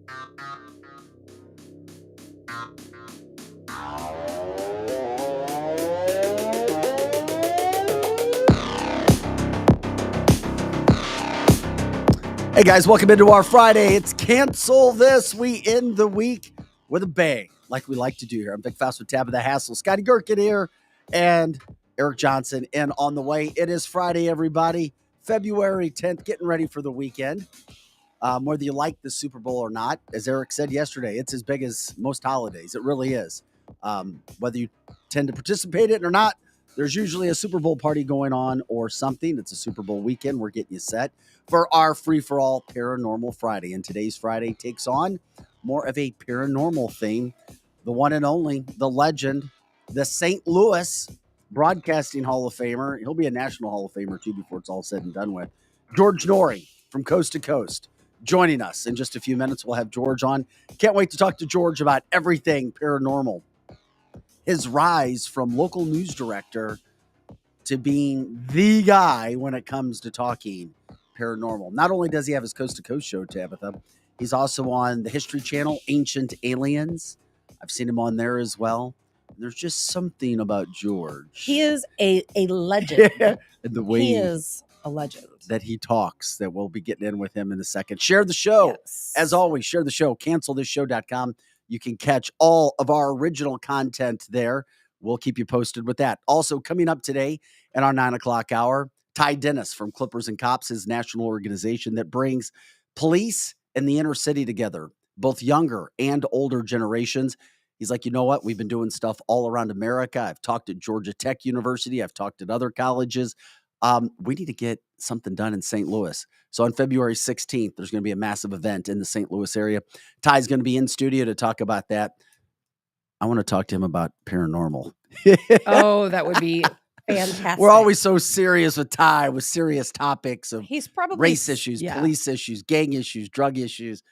Hey guys, welcome into our Friday. It's Cancel This. We end the week with a bang, like we like to do here. I'm Big Fast with Tabitha Hassel, Scotty Gherkin here, and Eric Johnson. And on the way, it is Friday, everybody. February 10th, getting ready for the weekend. Whether you like the Super Bowl or not, as Eric said yesterday, it's as big as most holidays. It really is. Whether you tend to participate in it or not, there's usually a Super Bowl party going on or something. It's a Super Bowl weekend. We're getting you set for our free-for-all Paranormal Friday. And today's Friday takes on more of a paranormal theme. The one and only, the legend, the St. Louis Broadcasting Hall of Famer. He'll be a National Hall of Famer, too, before it's all said and done with. George Noory from Coast to Coast joining us in just a few minutes. We'll have George on. Can't wait to talk to George about everything paranormal. His rise from local news director to being the guy when it comes to talking paranormal. Not only does he have his Coast to Coast show, Tabitha, he's also on the History Channel, Ancient Aliens. I've seen him on there as well. There's just something about George. He is a legend. And the way he is a legend. That he talks, that we'll be getting in with him in a second. Share the show. Yes. As always, share the show, cancelthisshow.com. You can catch all of our original content there. We'll keep you posted with that. Also, coming up today at our 9 o'clock hour, Ty Dennis from Clippers and Cops, his national organization that brings police and the inner city together, both younger and older generations. He's like, you know what? We've been doing stuff all around America. I've talked at Georgia Tech University. I've talked at other colleges. We need to get something done in St. Louis. So on February 16th, there's going to be a massive event in the St. Louis area. Ty's going to be in studio to talk about that. I want to talk to him about paranormal. Oh, that would be fantastic. We're always so serious with Ty, with serious topics of He's probably race issues, police issues, gang issues, drug issues.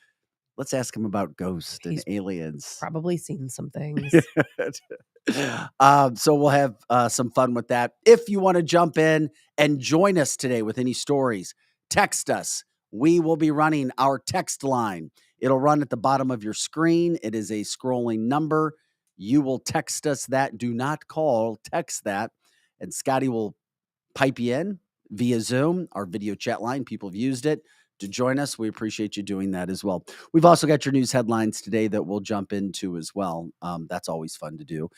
Let's ask him about ghosts and aliens. Probably seen some things. So we'll have some fun with that. If you want to jump in and join us today with any stories, text us. We will be running our text line. It'll run at the bottom of your screen. It is a scrolling number. You will text us that. Do not call, text that. And Scotty will pipe you in via Zoom, our video chat line. People have used it to join us. We appreciate you doing that as well. We've also got your news headlines today that we'll jump into as well. That's always fun to do.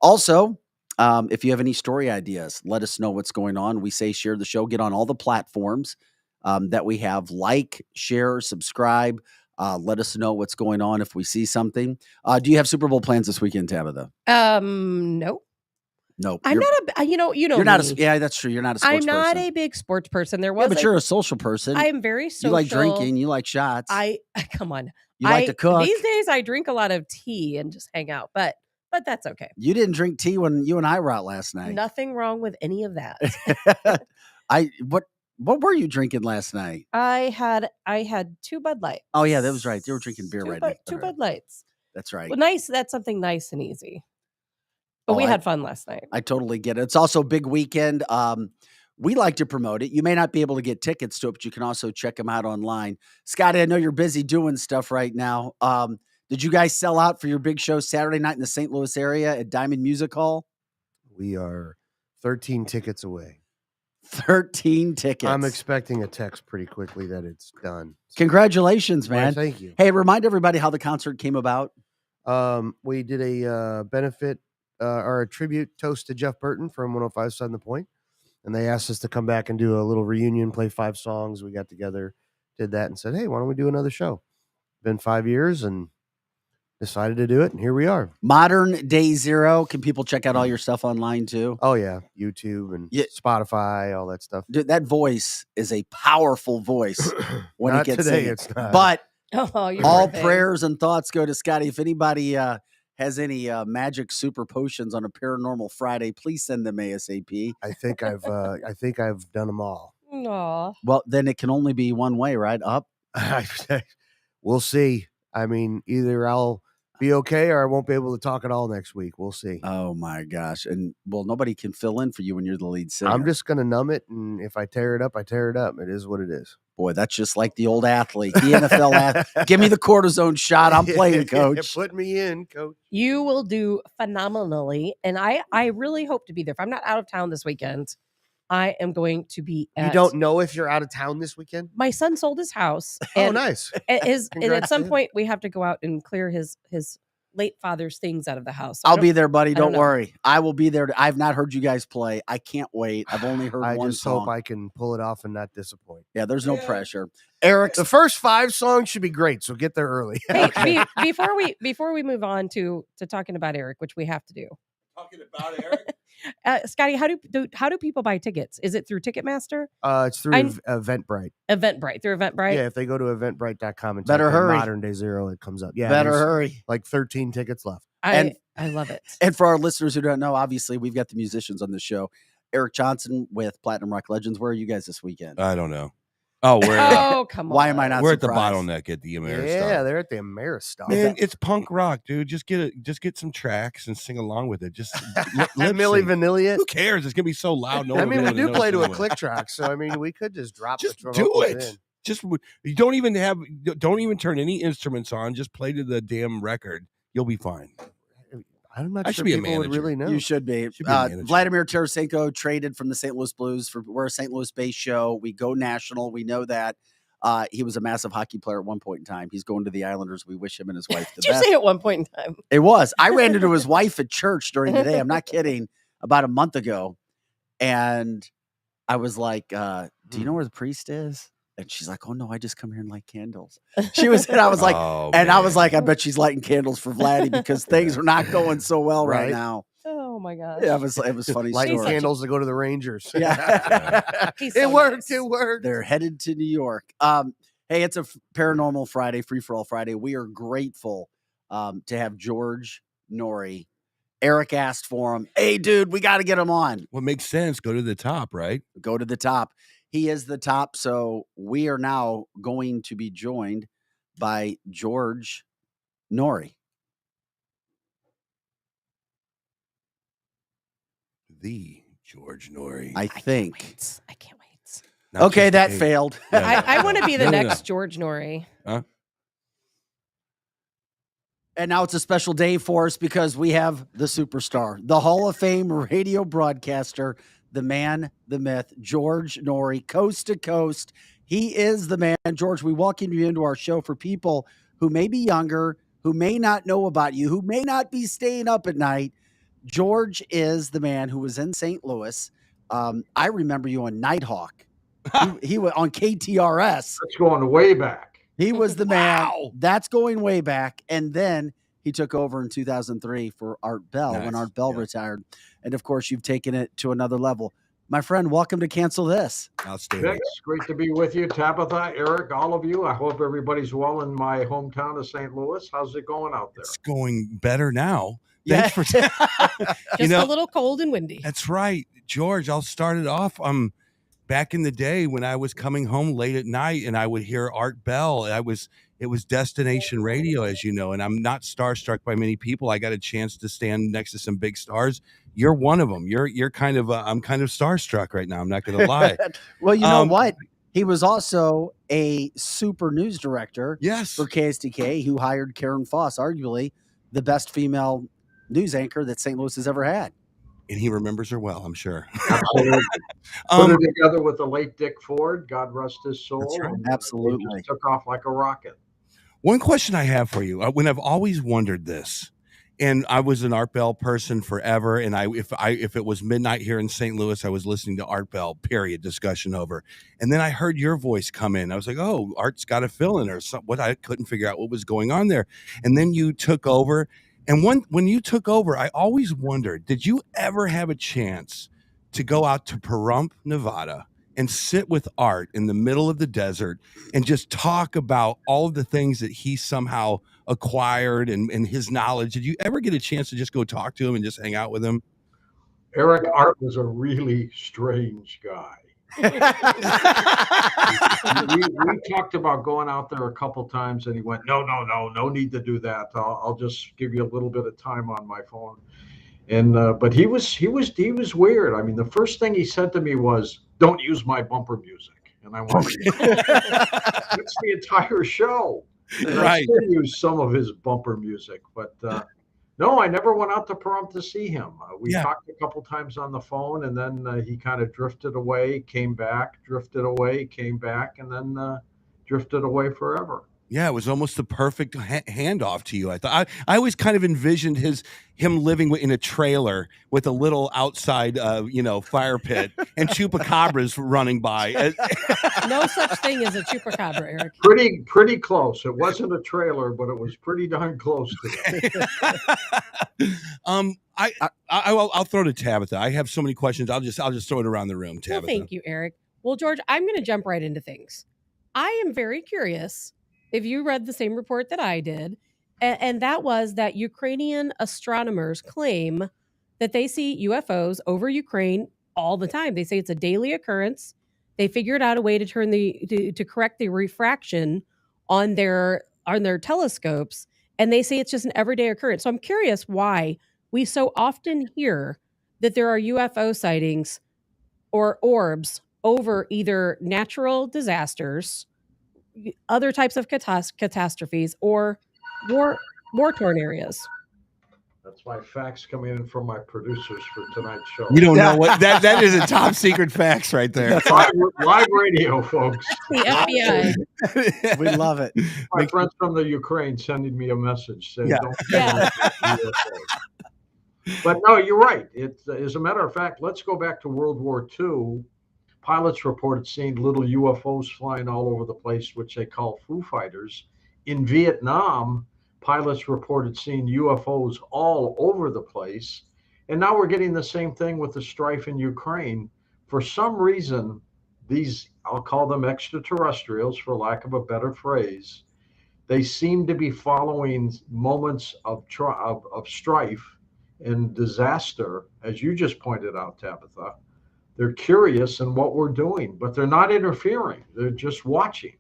Also, if you have any story ideas, let us know what's going on. We say share the show, get on all the platforms that we have, like, share, subscribe. Let us know what's going on if we see something. Do you have Super Bowl plans this weekend, Tabitha? No. No, I'm not a, you know, you're not a, yeah, that's true. You're not a sports I'm not person. a big sports person. But you're a social person. I am very social. You like drinking. You like shots. Come on. You like to cook. These days I drink a lot of tea and just hang out, but that's okay. You didn't drink tea when you and I were out last night. Nothing wrong with any of that. What were you drinking last night? I had 2 Bud Lights. Oh yeah, that was right. You were drinking beer right now. 2 Bud Lights. That's right. Well, nice. That's something nice and easy. But we had fun last night. I totally get it. It's also a big weekend. We like to promote it. You may not be able to get tickets to it, but you can also check them out online. Scotty, I know you're busy doing stuff right now. Did you guys sell out for your big show Saturday night in the St. Louis area at Diamond Music Hall? We are 13 tickets away. 13 tickets. I'm expecting a text pretty quickly that it's done. Congratulations, man. Well, thank you. Hey, remind everybody how the concert came about. We did a benefit or a tribute toast to Jeff Burton from 105.7 The Point. And they asked us to come back and do a little reunion, play 5 songs. We got together, did that, and said, hey, why don't we do another show? Been 5 years and decided to do it, and here we are. Modern Day Zero. Can people check out all your stuff online too? Oh, yeah. YouTube and Spotify, all that stuff. Dude, that voice is a powerful voice when it gets today, singing. it's not. But all birthday. prayers and thoughts go to Scotty. If anybody has any magic super potions on a Paranormal Friday, please send them ASAP. I think I've done them all. Aw. Well, then it can only be one way, right? Up. We'll see. I mean, either I'll be okay, or I won't be able to talk at all next week. We'll see. Oh my gosh. And well, nobody can fill in for you when you're the lead singer. I'm just gonna numb it, and if I tear it up, I tear it up. It is what it is. Boy, that's just like the old athlete, the NFL athlete. Give me the cortisone shot. I'm playing, coach. Put me in, coach. You will do phenomenally. And I really hope to be there. If I'm not out of town this weekend, I am going to be You at don't know if you're out of town this weekend? my son sold his house. Oh, And nice. and at Congrats some to him. point we have to go out and clear his late father's things out of the house. I'll be there, buddy. don't Don't know. worry. I will be there. I've not heard you guys play. I can't wait. I've only heard I one just song. hope I can pull it off and not disappoint. Yeah, there's no pressure. Eric, The first 5 songs should be great, so get there early. Hey, before we move on to talking about Eric, which we have to do. Talking about Eric. Scotty, how do people buy tickets? Is it through Ticketmaster? It's through Eventbrite. Eventbrite, through Eventbrite. Yeah, if they go to eventbrite.com and Better type in hurry. Modern Day Zero, it comes up. Yeah, better there's hurry. like 13 tickets left. I love it. And for our listeners who don't know, obviously we've got the musicians on the show. Eric Johnson with Platinum Rock Legends. Where are you guys this weekend? I don't know. Oh, we're Oh, come on. Why am I not we're at the surprised? bottleneck at the Ameristar. Yeah, they're at the Ameristar. Man, it's punk rock, dude. Just get some tracks and sing along with it. Just lip Milli sync. Vanilli. Who cares? It's gonna be so loud. No I one mean, will we really do know play to a anyway. click track, so I mean, we could just drop Just the do vocals it. in. Just you don't even turn any instruments on. Just play to the damn record. You'll be fine. I'm not I sure should be a people would manager. really know. You should be. Should be a manager. Vladimir Tarasenko traded from the St. Louis Blues. We're a St. Louis-based show. We go national. We know that. He was a massive hockey player at one point in time. He's going to the Islanders. We wish him and his wife the Did you best. say at one point in time? It was. I ran into his wife at church during the day. I'm not kidding. About a month ago. And I was like, do you know where the priest is? And she's like, oh, no, I just come here and light candles. She was, and I was like, Oh, and I man. was like, I bet she's lighting candles for Vladdy because things are not going so well right Right. now. Oh my gosh. Yeah, it was funny Lighting story. candles to go to the Rangers. Yeah. He's It so worked. nice. It worked. They're headed to New York. Hey, it's a Paranormal Friday, Free for All Friday. We are grateful to have George Noory. Eric asked for him. Hey, dude, we got to get him on. What makes sense? Go to the top, right? Go to the top. He is the top. So we are now going to be joined by George Noory. The George Noory. I think. I can't wait. Not Okay, just that a- failed. Yeah. I want to be the No, no, no. next George Noory. And now it's a special day for us because we have the superstar, the Hall of Fame radio broadcaster, the man, the myth, George Noory, coast to coast. He is the man. George, we welcome you into our show for people who may be younger, who may not know about you, who may not be staying up at night. George is the man who was in St. Louis. I remember you on Nighthawk. He was on KTRS. That's going way back. He was the man. Wow. That's going way back. And then he took over in 2003 for Art Bell when Nice. Art Bell Yeah. retired. And of course, you've taken it to another level. My friend, welcome to Cancel This. Outstanding. It's great to be with you, Tabitha, Eric, all of you. I hope everybody's well in my hometown of St. Louis. How's it going out there? It's going better now. Yeah. Thanks for Just know- a little cold and windy. That's right, George. I'll start it off. Back in the day when I was coming home late at night and I would hear Art Bell. It was destination radio, as you know, and I'm not starstruck by many people. I got a chance to stand next to some big stars. You're one of them. You're kind of I'm kind of starstruck right now. I'm not going to lie. Well, you know Um, what? He was also a super news director Yes. for KSDK who hired Karen Foss, arguably the best female news anchor that St. Louis has ever had. And he remembers her well, I'm sure. Absolutely. Put it together with the late Dick Ford, God rest his soul. That's right. and, Absolutely. He just took off like a rocket. One question I have for you, when I've always wondered this, and I was an Art Bell person forever, and if it was midnight here in St. Louis, I was listening to Art Bell. Period. Discussion over. And then I heard your voice come in. I was like, oh, Art's got a fill in or something. What I couldn't figure out what was going on there. And then you took over. And when you took over, I always wondered, did you ever have a chance to go out to Pahrump, Nevada, and sit with Art in the middle of the desert and just talk about all of the things that he somehow acquired and his knowledge? Did you ever get a chance to just go talk to him and just hang out with him? Eric, Art was a really strange guy. We talked about going out there a couple times, and he went, no need to do that. I'll just give you a little bit of time on my phone. And but he was weird. I mean, the first thing he said to me was, "Don't use my bumper music," and I went, "That's the entire show." And I Right. still use some of his bumper music, but no, I never went out to Pahrump to see him. We Yeah. talked a couple times on the phone, and then he kind of drifted away, came back, drifted away, came back, and then drifted away forever. Yeah, it was almost the perfect handoff to you. I thought I always kind of envisioned him living in a trailer with a little outside, fire pit and chupacabras running by. No such thing as a chupacabra, Eric. Pretty close. It wasn't a trailer, but it was pretty darn close to it. I'll throw to Tabitha. I have so many questions. I'll just throw it around the room, Tabitha. Well, thank you, Eric. Well, George, I'm going to jump right into things. I am very curious if you read the same report that I did, and that was that Ukrainian astronomers claim that they see UFOs over Ukraine all the time. They say it's a daily occurrence. They figured out a way to to correct the refraction on their telescopes, and they say it's just an everyday occurrence. So I'm curious why we so often hear that there are UFO sightings or orbs over either natural disasters, other types of catastrophes, or war-torn areas. That's my fax coming in from my producers for tonight's show. You don't know what that is a top secret fax right there. Live radio, folks. The FBI. We love it. My friends from the Ukraine sending me a message saying, Yeah. "Don't." Yeah. But no, you're right. As a matter of fact, let's go back to World War II. Pilots reported seeing little UFOs flying all over the place, which they call Foo Fighters. In Vietnam, pilots reported seeing UFOs all over the place. And now we're getting the same thing with the strife in Ukraine. For some reason, these, I'll call them extraterrestrials, for lack of a better phrase, they seem to be following moments of strife and disaster, as you just pointed out, Tabitha. They're curious in what we're doing, but they're not interfering. They're just watching.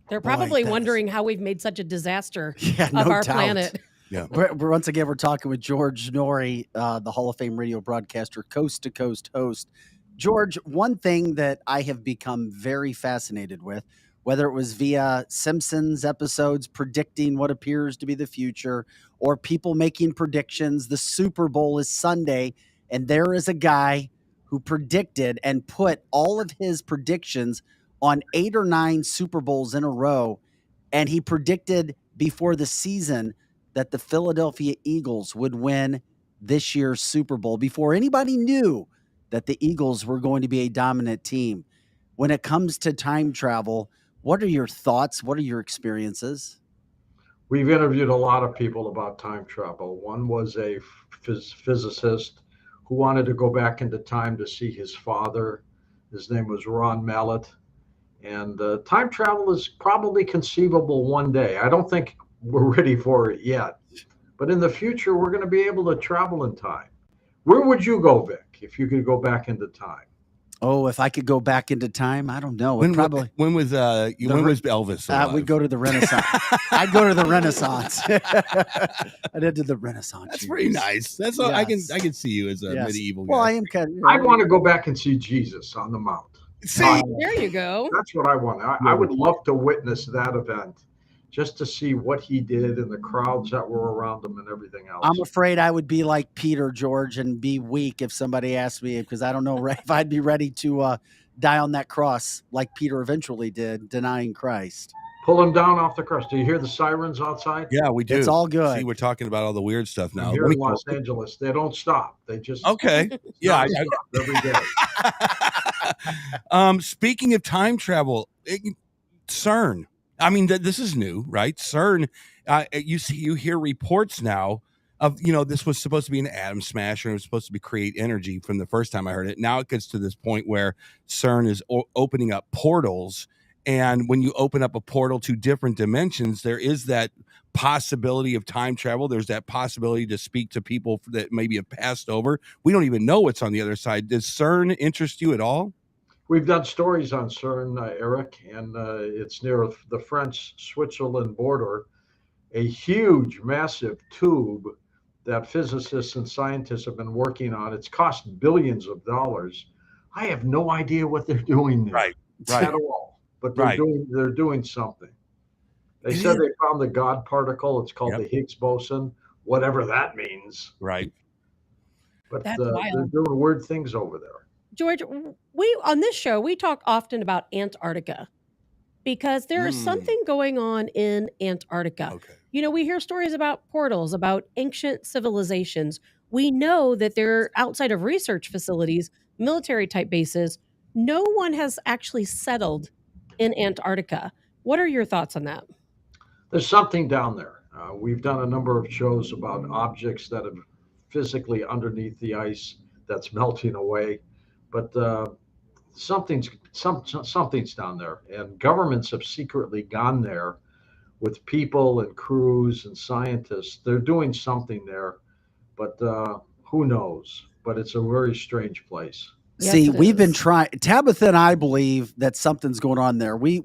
They're Boy, probably that is- wondering how we've made such a disaster Yeah, of no our doubt. planet. Yeah. Once again, we're talking with George Noory, the Hall of Fame radio broadcaster, coast to coast host. George, one thing that I have become very fascinated with, whether it was via Simpsons episodes predicting what appears to be the future, or people making predictions, the Super Bowl is Sunday, and there is a guy who predicted and put all of his predictions on 8 or 9 Super Bowls in a row. And he predicted before the season that the Philadelphia Eagles would win this year's Super Bowl before anybody knew that the Eagles were going to be a dominant team. When it comes to time travel, what are your thoughts? What are your experiences? We've interviewed a lot of people about time travel. One was a physicist who wanted to go back into time to see his father. His name was Ron Mallett. And time travel is probably conceivable one day. I don't think we're ready for it yet. But in the future, we're going to be able to travel in time. Where would you go, Vic, if you could go back into time? Oh, if I could go back into time, I don't know. When was The- was Elvis alive? we'd go to the Renaissance. I'd go to the Renaissance. I'd head to the Renaissance. That's years. pretty nice. That's all, I Yes. can see you as a Yes. medieval guy. Well, I am kind of. I'd want to go back and see Jesus on the Mount. See, There you go. That's what I want. I would love to witness that event just to see what he did and the crowds that were around him and everything else. I'm afraid I would be like Peter, George, and be weak if somebody asked me, because I don't know if I'd be ready to die on that cross like Peter eventually did, denying Christ. Pull him down off the cross. Do you hear the sirens outside? yeah, we do. It's all good. See, we're talking about all the weird stuff now. Here Let in me- Los Angeles, they don't stop. They just Okay. Yeah. stop every day. Speaking of time travel, CERN. I mean, this is new, right? CERN. You hear reports now of, this was supposed to be an atom smasher. And it was supposed to be create energy from the first time I heard it. Now it gets to this point where CERN is opening up portals. And when you open up a portal to different dimensions, there is that possibility of time travel. There's that possibility to speak to people that maybe have passed over. We don't even know what's on the other side. Does CERN interest you at all? We've done stories on CERN, Eric, and it's near the French-Switzerland border. A huge, massive tube that physicists and scientists have been working on. It's cost billions of dollars. I have no idea what they're doing there Right. Right. at all, but they're Right. doing something. They It said is. they found the God particle. It's called Yep. the Higgs boson, whatever that means. Right. But That's they're wild. doing weird things over there. George, we on this show we talk often about Antarctica because there is Mm. something going on in Antarctica. Okay. You know, we hear stories about portals, about ancient civilizations. We know that they're outside of research facilities, military type bases. No one has actually settled in Antarctica. What are your thoughts on that? There's something down there. We've done a number of shows about objects that are physically underneath the ice that's melting away, but something's down there, and governments have secretly gone there with people and crews and scientists. They're doing something there, but who knows? But it's a very strange place. Yes, See, it we've been is. trying. Tabitha and I believe that something's going on there. We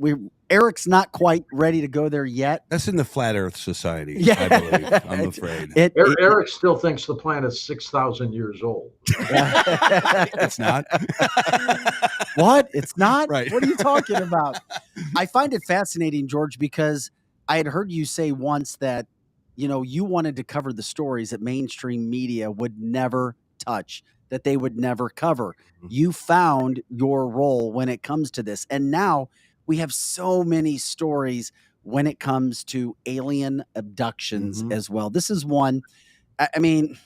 Eric's not quite ready to go there yet. That's in the Flat Earth Society, Yeah. I believe. I'm afraid. Eric still thinks the planet's 6,000 years old. It's not. What? It's not? Right. What are you talking about? I find it fascinating, George, because I had heard you say once that, you know, you wanted to cover the stories that mainstream media would never touch, that they would never cover. Mhm. You found your role when it comes to this. And now we have so many stories when it comes to alien abductions Mhm. as well. This is one, I mean,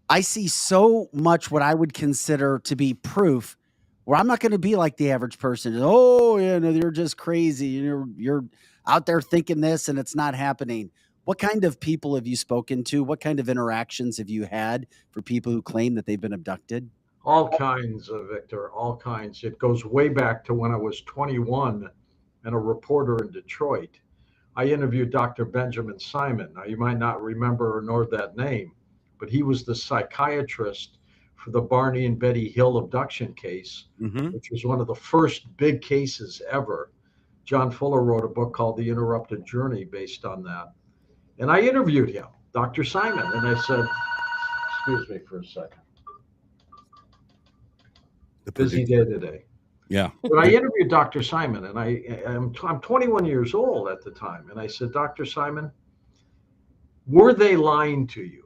I see so much what I would consider to be proof where I'm not going to be like the average person. Oh, yeah, no, you're just crazy. You're out there thinking this and it's not happening. What kind of people have you spoken to? What kind of interactions have you had for people who claim that they've been abducted? All kinds, Victor, all kinds. It goes way back to when I was 21 and a reporter in Detroit. I interviewed Dr. Benjamin Simon. Now, you might not remember or know that name, but he was the psychiatrist for the Barney and Betty Hill abduction case, Mhm. which was one of the first big cases ever. John Fuller wrote a book called The Interrupted Journey based on that. And I interviewed him, Dr. Simon, and I said, excuse me for a second. The Busy predict- day today. Yeah. But I interviewed Dr. Simon, and I'm 21 years old at the time. And I said, Dr. Simon, were they lying to you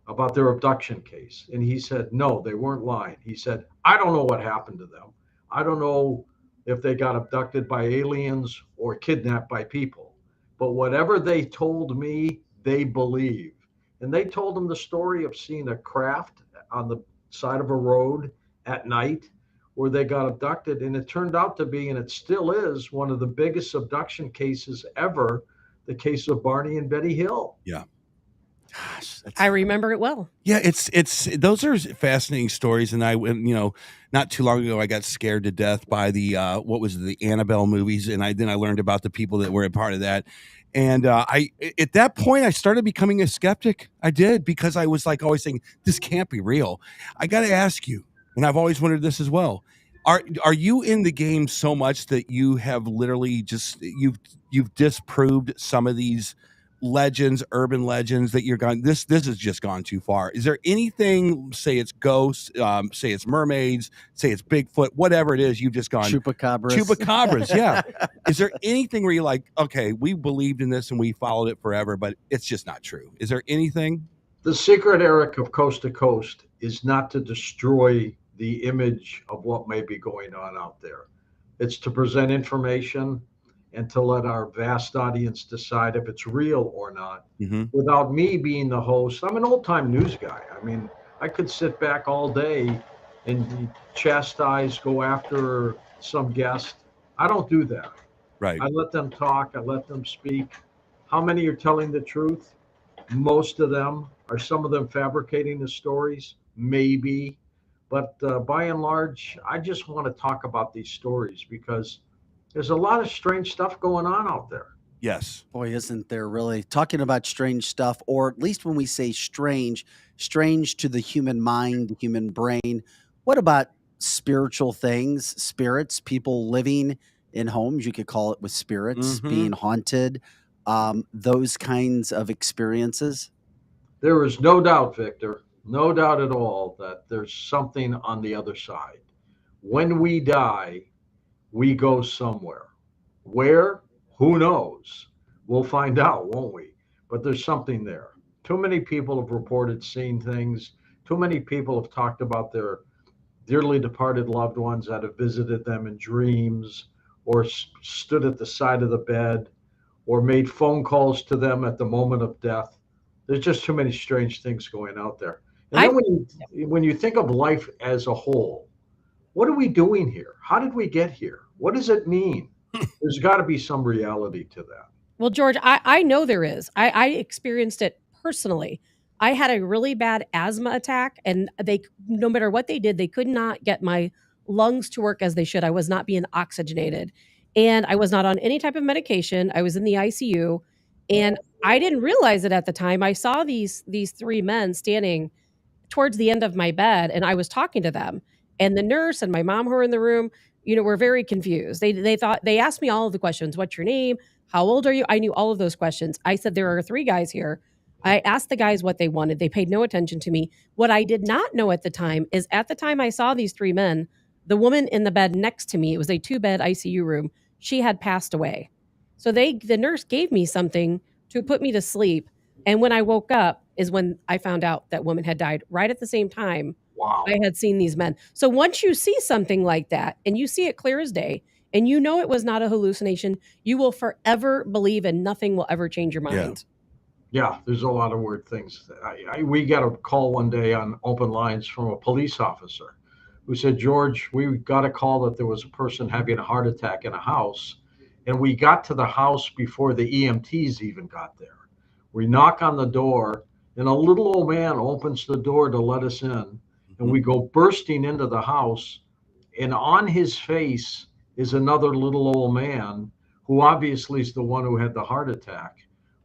about their abduction case? And he said, no, they weren't lying. He said, I don't know what happened to them. I don't know if they got abducted by aliens or kidnapped by people. But whatever they told me, they believe. And they told him the story of seeing a craft on the side of a road at night where they got abducted. And it turned out to be, and it still is, one of the biggest abduction cases ever, the case of Barney and Betty Hill. Gosh, that's I remember it well. Yeah, it's those are fascinating stories, and not too long ago I got scared to death by the what was it, the Annabelle movies, and then I learned about the people that were a part of that, and I at that point I started becoming a skeptic. I did, because I was like always saying this can't be real. I got to ask you, and I've always wondered this as well. Are you in the game so much that you have literally just you've disproved some of these legends, urban legends, that you're gone, this has just gone too far? Is there anything, say it's ghosts, say it's mermaids, say it's Bigfoot, whatever it is, you've just gone chupacabras? Yeah. Is there anything where you're like, okay, we believed in this and we followed it forever, but it's just not true? Is there anything? The secret, Eric, of Coast to Coast is not to destroy the image of what may be going on out there. It's to present information and to let our vast audience decide if it's real or not. Mm-hmm. Without me being the host, I'm an old-time news guy. I mean, I could sit back all day and chastise, go after some guest. I don't do that. Right. I let them talk. I let them speak. How many are telling the truth? Most of them. Are some of them fabricating the stories? Maybe. But by and large, I just want to talk about these stories because there's a lot of strange stuff going on out there. Yes. Boy, isn't there really? Talking about strange stuff, or at least when we say strange to the human mind, the human brain, what about spiritual things, spirits, people living in homes. You could call it with spirits, being haunted, those kinds of experiences. There is no doubt, Victor, no doubt at all that there's something on the other side. When we die, we go somewhere. Where? Who knows? We'll find out, won't we? But there's something there. Too many people have reported seeing things. Too many people have talked about their dearly departed loved ones that have visited them in dreams or stood at the side of the bed or made phone calls to them at the moment of death. There's just too many strange things going out there. And I then when you think of life as a whole, what are we doing here? How did we get here? What does it mean? There's got to be some reality to that. Well, George, I know there is. I experienced it personally. I had a really bad asthma attack, and they, no matter what they did, they could not get my lungs to work as they should. I was not being oxygenated, and I was not on any type of medication. I was in the ICU, and I didn't realize it at the time. I saw these three men standing towards the end of my bed, and I was talking to them, and the nurse and my mom who were in the room, were very confused. They thought, they asked me all of the questions. What's your name? How old are you? I knew all of those questions. I said, there are three guys here. I asked the guys what they wanted. They paid no attention to me. What I did not know at the time is, at the time I saw these three men, the woman in the bed next to me, it was a 2-bed ICU room, she had passed away. So the nurse gave me something to put me to sleep. And when I woke up is when I found out that woman had died right at the same time. Wow. I had seen these men. So once you see something like that, and you see it clear as day, and you know it was not a hallucination, you will forever believe, and nothing will ever change your mind. Yeah, there's a lot of weird things. We got a call one day on open lines from a police officer who said, George, we got a call that there was a person having a heart attack in a house. And we got to the house before the EMTs even got there. We knock on the door, and a little old man opens the door to let us in. And we go bursting into the house, and on his face is another little old man who obviously is the one who had the heart attack.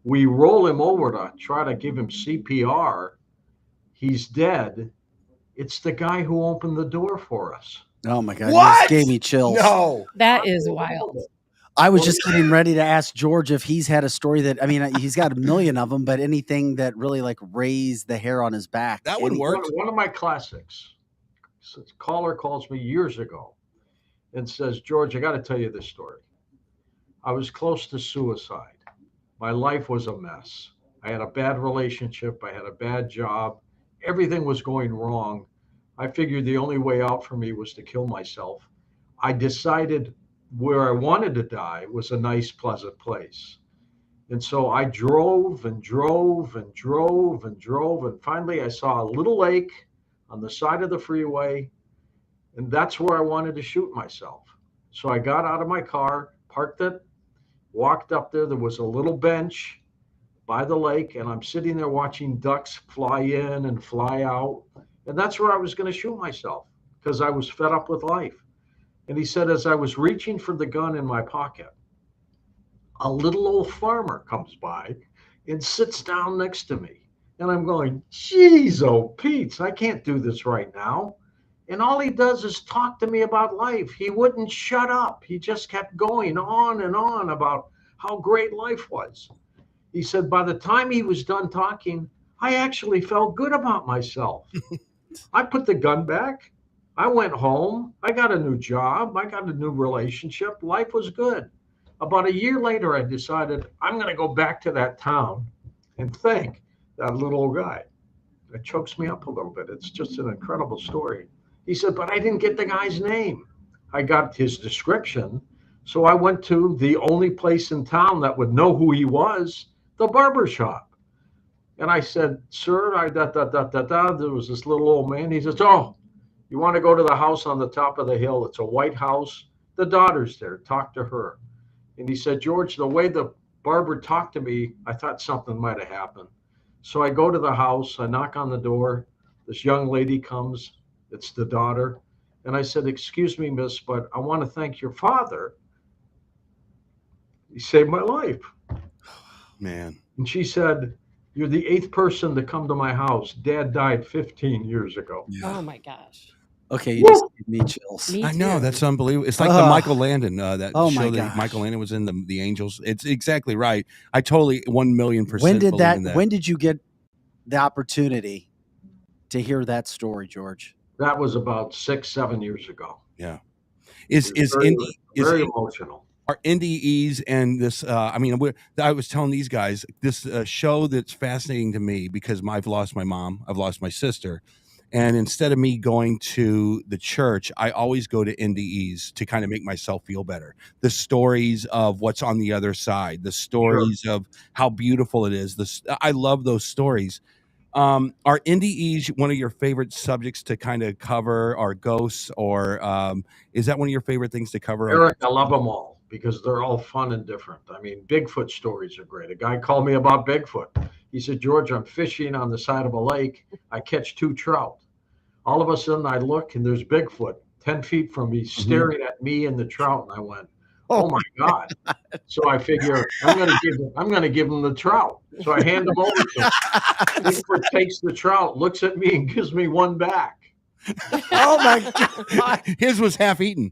We roll him over to try to give him CPR. He's dead. It's the guy who opened the door for us. Oh my God. What? You just gave me chills. No. That is wild. I was just getting ready to ask George if he's had a story that, I mean, he's got a million of them, but anything that really like raised the hair on his back. That would work. One of my classics. A caller calls me years ago and says, George, I got to tell you this story. I was close to suicide. My life was a mess. I had a bad relationship. I had a bad job. Everything was going wrong. I figured the only way out for me was to kill myself. I decided where I wanted to die was a nice, pleasant place. And so I drove and drove and drove and drove. And finally, I saw a little lake on the side of the freeway. And that's where I wanted to shoot myself. So I got out of my car, parked it, walked up there. There was a little bench by the lake, and I'm sitting there watching ducks fly in and fly out. And that's where I was going to shoot myself because I was fed up with life. And he said, as I was reaching for the gun in my pocket, a little old farmer comes by and sits down next to me. And I'm going, geez, oh, Pete, I can't do this right now. And all he does is talk to me about life. He wouldn't shut up. He just kept going on and on about how great life was. He said, by the time he was done talking, I actually felt good about myself. I put the gun back. I went home. I got a new job. I got a new relationship. Life was good. About a year later, I decided I'm going to go back to that town and thank that little old guy. It chokes me up a little bit. It's just an incredible story. He said, but I didn't get the guy's name. I got his description. So I went to the only place in town that would know who he was, the barber shop. And I said, sir, there was this little old man. He says, oh, you want to go to the house on the top of the hill? It's a white house. The daughter's there. Talk to her. And he said, George, the way the barber talked to me, I thought something might have happened. So I go to the house. I knock on the door. This young lady comes. It's the daughter. And I said, excuse me, miss, but I want to thank your father. He saved my life. Man. And she said, you're the 8th person to come to my house. Dad died 15 years ago. Oh my gosh. Okay, you just gave me chills. Me I know, too. that's unbelievable. It's like the Ugh. Michael Landon, that Oh my show that gosh. Michael Landon was in, the Angels. It's exactly right. I totally 1,000,000% When did believe that? in that. When did you get the opportunity to hear that story, George? That was about 6-7 years ago. Yeah. It was very emotional. Are NDEs and this I mean, I was telling these guys this show that's fascinating to me because I've lost my mom, I've lost my sister, and instead of me going to the church, I always go to NDEs to kind of make myself feel better. The stories of what's on the other side, the stories of how beautiful it is. I love those stories. Are NDEs one of your favorite subjects to kind of cover, or ghosts, or is that one of your favorite things to cover? Eric, I love them all because they're all fun and different. I mean, Bigfoot stories are great. A guy called me about Bigfoot. He said, George, I'm fishing on the side of a lake. I catch 2 trout. All of a sudden, I look and there's Bigfoot 10 feet from me staring at me and the trout. And I went, oh my God. So I figure I'm going to give him the trout. So I hand him over to him. Bigfoot takes the trout, looks at me, and gives me one back. Oh my God. His was half eaten.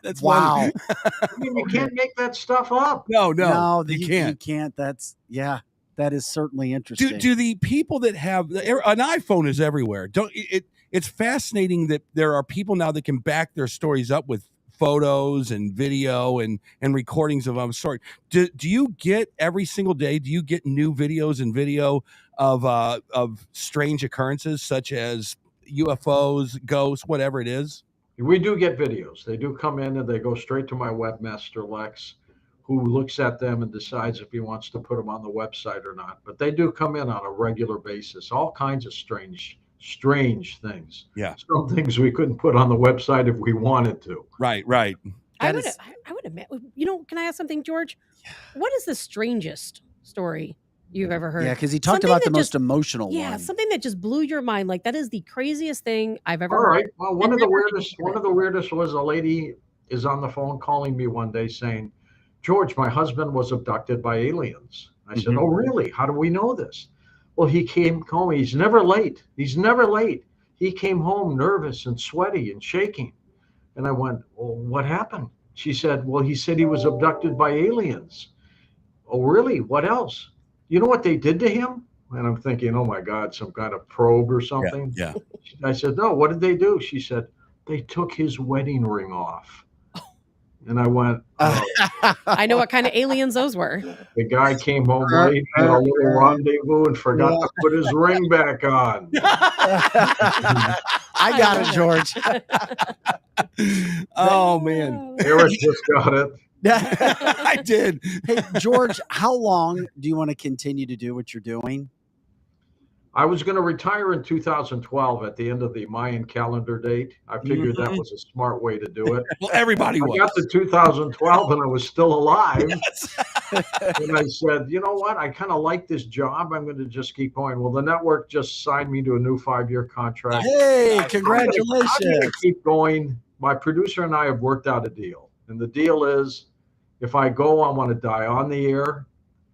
That's Wow. I mean, you can't make that stuff up. No, No, you can't. You can't. That is certainly interesting. Do the people that have an iPhone is everywhere? It's fascinating that there are people now that can back their stories up with photos and video and recordings of story. Do you get every single day? Do you get new videos and video of strange occurrences such as UFOs, ghosts, whatever it is? We do get videos. They do come in and they go straight to my webmaster, Lex, who looks at them and decides if he wants to put them on the website or not. But they do come in on a regular basis, all kinds of strange things. Yeah. Some things we couldn't put on the website if we wanted to. Right. I would admit, can I ask something, George? What is the strangest story you've ever heard? Yeah, because he talked Something about the that most emotional Yeah, one. something that just blew your mind. Like, that is the craziest thing I've ever All heard. right. Well, one of the weirdest was a lady is on the phone calling me one day saying, George, my husband was abducted by aliens. I said, oh, really? How do we know this? Well, he came home. He's never late. He came home nervous and sweaty and shaking. And I went, well, what happened? She said, well, he said he was abducted by aliens. Oh, really? What else? You know what they did to him? And I'm thinking, oh my God, some kind of probe or something. Yeah. I said, no, what did they do? She said, they took his wedding ring off. And I went, oh. I know what kind of aliens those were. The guy came home late, had a little rendezvous, and forgot to put his ring back on. I got it, George. Oh, man. Eric just got it. I did. Hey, George, how long do you want to continue to do what you're doing? I was going to retire in 2012 at the end of the Mayan calendar date. I figured that was a smart way to do it. Well, everybody was. I got to 2012 and I was still alive. And I said, you know what? I kind of like this job. I'm going to just keep going. Well, the network just signed me to a new 5-year contract. Hey, congratulations. I'm going to keep going. My producer and I have worked out a deal. And the deal is, if I go, I want to die on the air.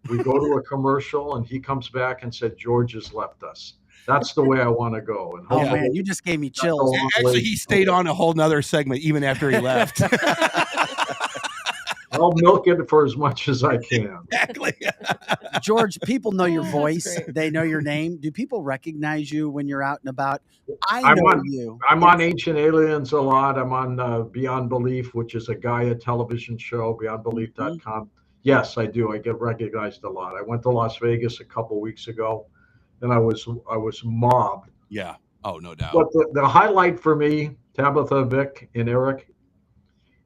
We go to a commercial and he comes back and said, George has left us. That's the way I want to go. And oh, man, you just gave me chills. Actually, he stayed on a whole nother segment even after he left. I'll milk it for as much as I can. Exactly. George, people know your voice. They know your name. Do people recognize you when you're out and about? I know you. I'm on Ancient Aliens a lot. I'm on Beyond Belief, which is a Gaia television show, beyondbelief.com. Yes, I do. I get recognized a lot. I went to Las Vegas a couple weeks ago, and I was mobbed. Yeah. Oh, no doubt. But the highlight for me, Tabitha, Vic, and Eric,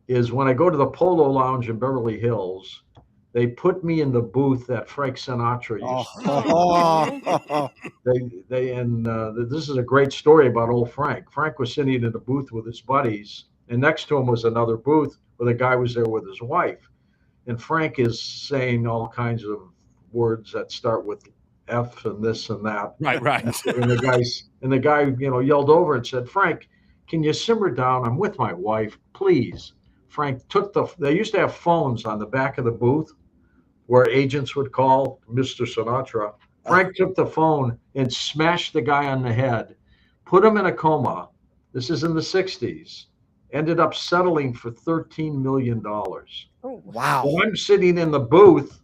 is when I go to the Polo Lounge in Beverly Hills, they put me in the booth that Frank Sinatra used to. This is a great story about old Frank. Frank was sitting in a booth with his buddies, and next to him was another booth where the guy was there with his wife. And Frank is saying all kinds of words that start with F and this and that. Right. And the guy, yelled over and said, Frank, can you simmer down? I'm with my wife, please. Frank they used to have phones on the back of the booth where agents would call Mr. Sinatra. Frank took the phone and smashed the guy on the head, put him in a coma, This is in the 60s. Ended up settling for $13 million. Oh, Wow. Well, I'm sitting in the booth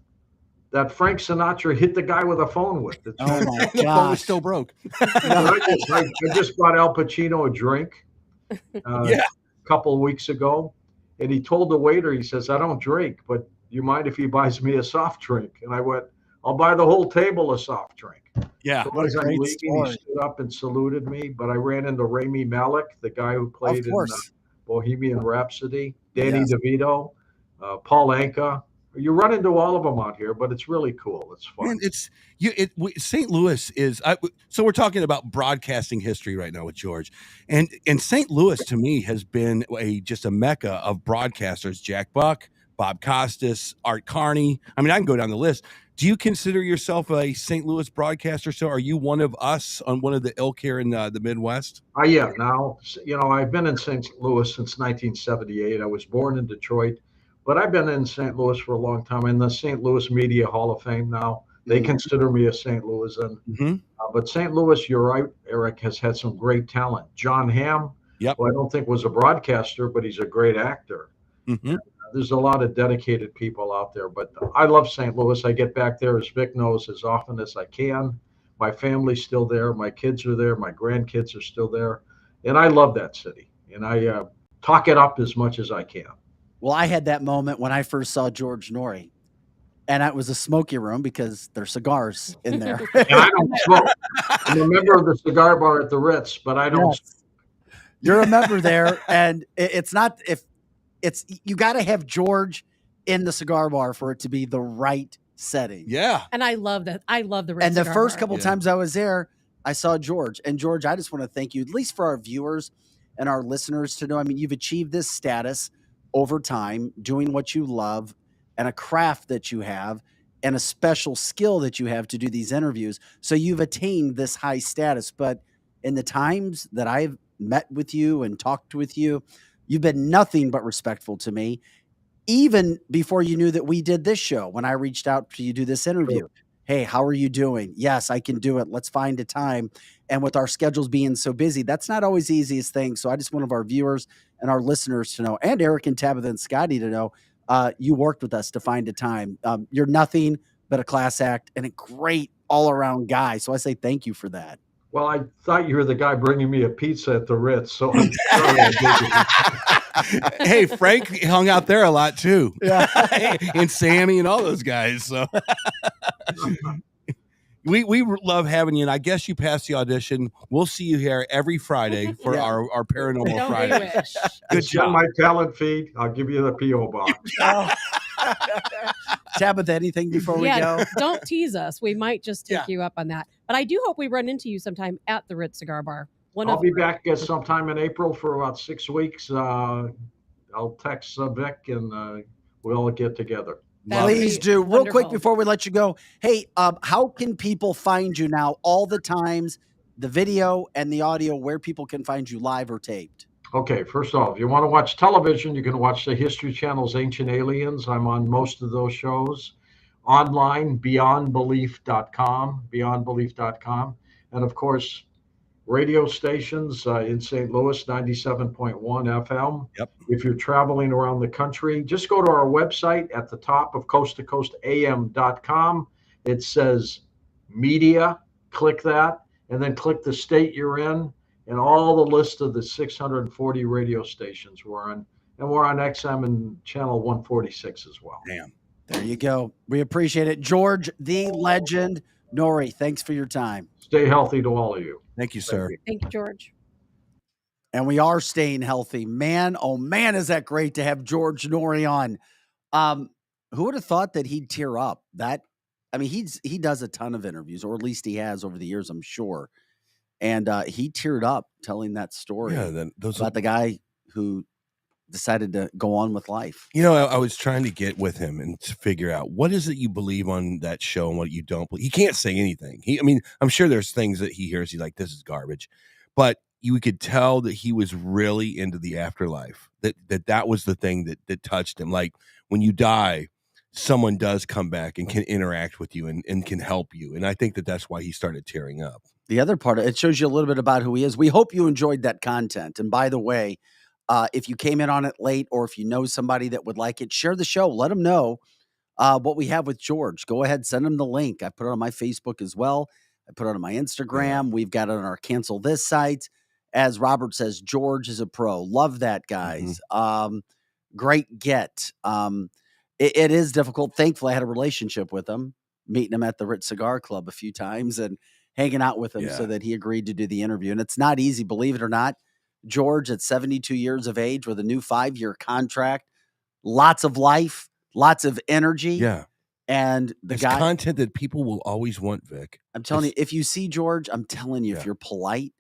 that Frank Sinatra hit the guy with a phone with. It's Oh my The phone was gosh. still broke. I just bought Al Pacino a drink Yeah. a couple of weeks ago, and he told the waiter, he says, I don't drink, but you mind if he buys me a soft drink? And I went, I'll buy the whole table a soft drink. Yeah. So What a as I'm great leaving, story. he stood up and saluted me, but I ran into Rami Malek, the guy who Of played in course. Bohemian Rhapsody, Danny Yes. DeVito, Paul Anka. You run into all of them out here, but it's really cool. It's fun. Man, it's St. Louis is so we're talking about broadcasting history right now with George, and St. Louis to me has been just a mecca of broadcasters. Jack Buck, Bob Costas, Art Carney. I mean, I can go down the list. Do you consider yourself a St. Louis broadcaster? So, are you one of us on one of the ilk here in the Midwest? I am now. I've been in St. Louis since 1978. I was born in Detroit, but I've been in St. Louis for a long time. In the St. Louis Media Hall of Fame now. They Mhm. consider me a St. Louisan. Mm-hmm. But St. Louis, you're right, Eric, has had some great talent. John Hamm, Yep. who I don't think was a broadcaster, but he's a great actor. Mm-hmm. There's a lot of dedicated people out there, but I love St. Louis. I get back there, as Vic knows, as often as I can. My family's still there. My kids are there. My grandkids are still there. And I love that city. And I talk it up as much as I can. Well, I had that moment when I first saw George Noory, and it was a smoky room because there's cigars in there. And I don't smoke. I'm a member of the cigar bar at the Ritz, but I don't. Yes. You're a member there, and it's not you got to have George in the cigar bar for it to be the right setting. Yeah. and I love that. I love the Red And the Cigar first Bar. couple Yeah. times I was there, I saw George. And George, I just want to thank you, at least for our viewers and our listeners to know. I mean, you've achieved this status over time, doing what you love and a craft that you have and a special skill that you have to do these interviews. So you've attained this high status. But in the times that I've met with you and talked with you, you've been nothing but respectful to me. Even before you knew that we did this show, when I reached out to you to do this interview, hey, how are you doing? Yes, I can do it. Let's find a time. And with our schedules being so busy, that's not always the easiest thing. So I just want our viewers and our listeners to know, and Eric and Tabitha and Scotty to know, you worked with us to find a time. You're nothing but a class act and a great all-around guy. So I say thank you for that. Well, I thought you were the guy bringing me a pizza at the Ritz, so I'm sorry I did it. Hey, Frank hung out there a lot too. Yeah. And Sammy and all those guys. So we love having you. And I guess you passed the audition. We'll see you here every Friday for Yeah. our Paranormal Don't we Friday. wish? Good Send job. my talent feed. I'll give you the P.O. box. Tabitha, anything before we Yeah, go? don't tease us. We might just take Yeah. you up on that. But I do hope we run into you sometime at the Ritz Cigar Bar. I'll be back sometime in April for about 6 weeks. I'll text Vic and we'll all get together. That would Please be do. Real quick wonderful. before we let you go. Hey, how can people find you now? All the times, the video and the audio, where people can find you live or taped. Okay, first off, if you want to watch television, you can watch the History Channel's Ancient Aliens. I'm on most of those shows. Online, beyondbelief.com. And of course, radio stations in St. Louis, 97.1 FM. Yep. If you're traveling around the country, just go to our website at the top of coasttocoastam.com. It says media, click that, and then click the state you're in, and all the list of the 640 radio stations we're on. And we're on XM and channel 146 as well. Damn. There you go. We appreciate it. George, the legend, Noory, thanks for your time. Stay healthy to all of you. Thank you, sir. Thank you, George. And we are staying healthy. Man, oh man, is that great to have George Noory on. Who would have thought that he'd tear up? He does a ton of interviews, or at least he has over the years, I'm sure. And he teared up telling that story Yeah, about the guy who decided to go on with life. You know, I was trying to get with him and to figure out what is it you believe on that show and what you don't believe. He can't say anything. I'm sure there's things that he hears. He's like, this is garbage. But you could tell that he was really into the afterlife, that was the thing that touched him. Like when you die, someone does come back and can interact with you and can help you. And I think that's why he started tearing up. The other part, it shows you a little bit about who he is. We hope you enjoyed that content. And by the way, if you came in on it late or if you know somebody that would like it, share the show. Let them know what we have with George. Go ahead, send them the link. I put it on my Facebook as well. I put it on my Instagram. We've got it on our Cancel This site. As Robert says, George is a pro. Love that, guys. Great get. It is difficult. Thankfully, I had a relationship with him, meeting him at the Ritz Cigar Club a few times and hanging out with him so that he agreed to do the interview. And it's not easy, believe it or not. George, at 72 years of age with a new 5-year contract, lots of life, lots of energy. Yeah. And the guy, content that people will always want, Vic. I'm telling you, if you see George, I'm telling you, if you're polite,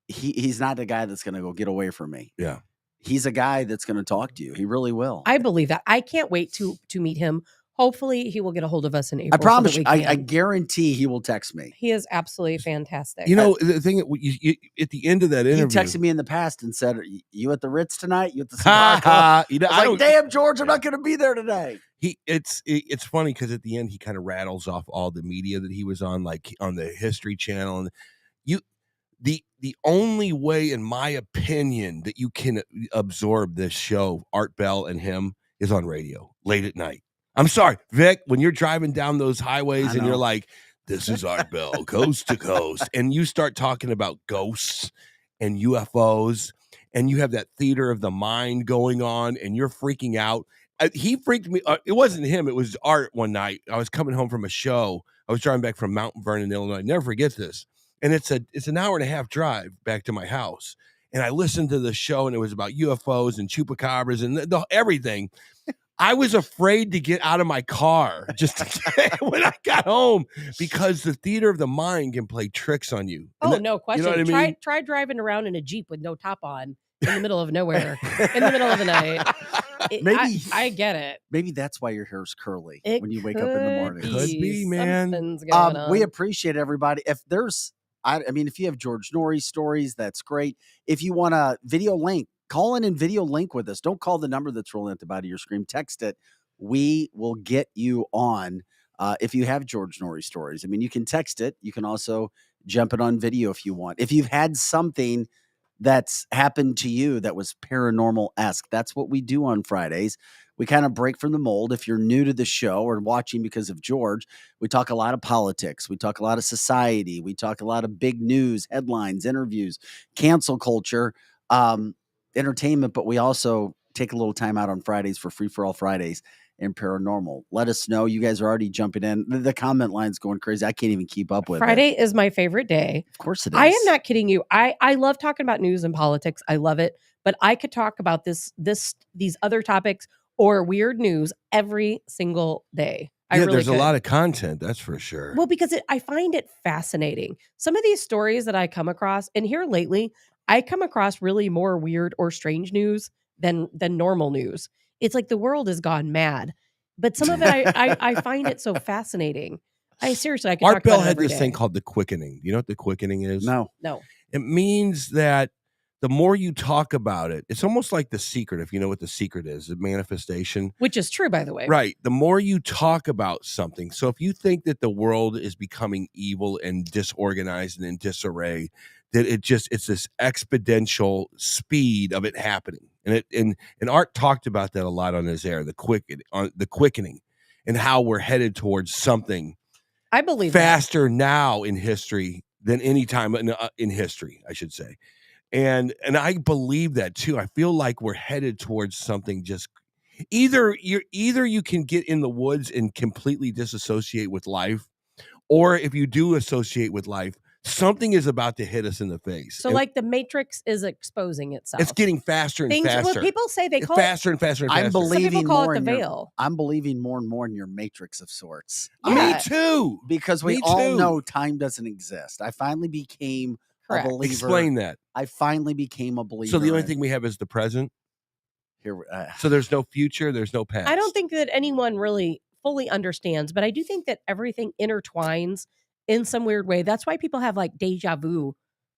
he's not the guy that's going to go get away from me. Yeah. He's a guy that's going to talk to you. He really will. I believe that. I can't wait to meet him. Hopefully he will get a hold of us in April. I promise you, I guarantee he will text me. He is absolutely fantastic. You know, the thing, you, at the end of that interview. He texted me in the past and said, you at the Ritz tonight? You at the Cigar Club? You know, I was like, damn, George, I'm not going to be there today. It's funny because at the end he kind of rattles off all the media that he was on, like on the History Channel, and the only way, in my opinion, that you can absorb this show, Art Bell and him, is on radio late at night. I'm sorry, Vic, when you're driving down those highways and you're like, this is Art Bell, coast to coast, and you start talking about ghosts and UFOs, and you have that theater of the mind going on, and you're freaking out. He freaked me. It wasn't him. It was Art one night. I was coming home from a show. I was driving back from Mount Vernon, Illinois. Never forget this. And it's an hour and a half drive back to my house. And I listened to the show, and it was about UFOs and chupacabras and everything. I was afraid to get out of my car when I got home, because the theater of the mind can play tricks on you. No question. You know what I mean? Try driving around in a Jeep with no top on in the middle of nowhere, in the middle of the night. Maybe I get it. Maybe that's why your hair's curly when you wake up in the morning. Could be, man. Something's going on. We appreciate everybody. If there's, I mean, if you have George Noory stories, that's great. If you want a video link, call in and video link with us. Don't call the number that's rolling at the bottom of your screen. Text it. We will get you on if you have George Noory stories. I mean, you can text it. You can also jump it on video if you want. If you've had something that's happened to you that was paranormal-esque, that's what we do on Fridays. We kind of break from the mold. If you're new to the show or watching because of George, we talk a lot of politics. We talk a lot of society. We talk a lot of big news, headlines, interviews, cancel culture, entertainment, but we also take a little time out on Fridays for Free for All Fridays and Paranormal. Let us know. You guys are already jumping in. The comment line's going crazy. I can't even keep up with Friday it. is my favorite day. Of course it is. I am not kidding you. I love talking about news and politics. I love it. But I could talk about these other topics or weird news every single day. There's a lot of content, that's for sure. Well, because I find it fascinating. Some of these stories that I come across, and here lately, I come across really more weird or strange news than normal news. It's like the world has gone mad. But some of it, I find it so fascinating. I could Art talk about Bell it had every this day. thing called the quickening. You know what the quickening is? No. It means that the more you talk about it, it's almost like The Secret, if you know what The Secret is, the manifestation. Which is true, by the way. Right. The more you talk about something. So if you think that the world is becoming evil and disorganized and in disarray, that it's this exponential speed of it happening. And Art talked about that a lot on his air, the quickening, and how we're headed towards something I believe faster now in history than any time in history, I should say. And I believe that too. I feel like we're headed towards something just either you can get in the woods and completely disassociate with life, or if you do associate with life, something is about to hit us in the face. So, like the Matrix is exposing itself. It's getting faster and faster. Well, people say they call faster and faster and faster. I'm believing Some people call more it the in veil. I'm believing more and more in your Matrix of sorts. Me too. Because we all know time doesn't exist. I finally became Correct. a believer. Explain that. I finally became a believer. So the only thing we have is the present. So there's no future. There's no past. I don't think that anyone really fully understands, but I do think that everything intertwines in some weird way. That's why people have like deja vu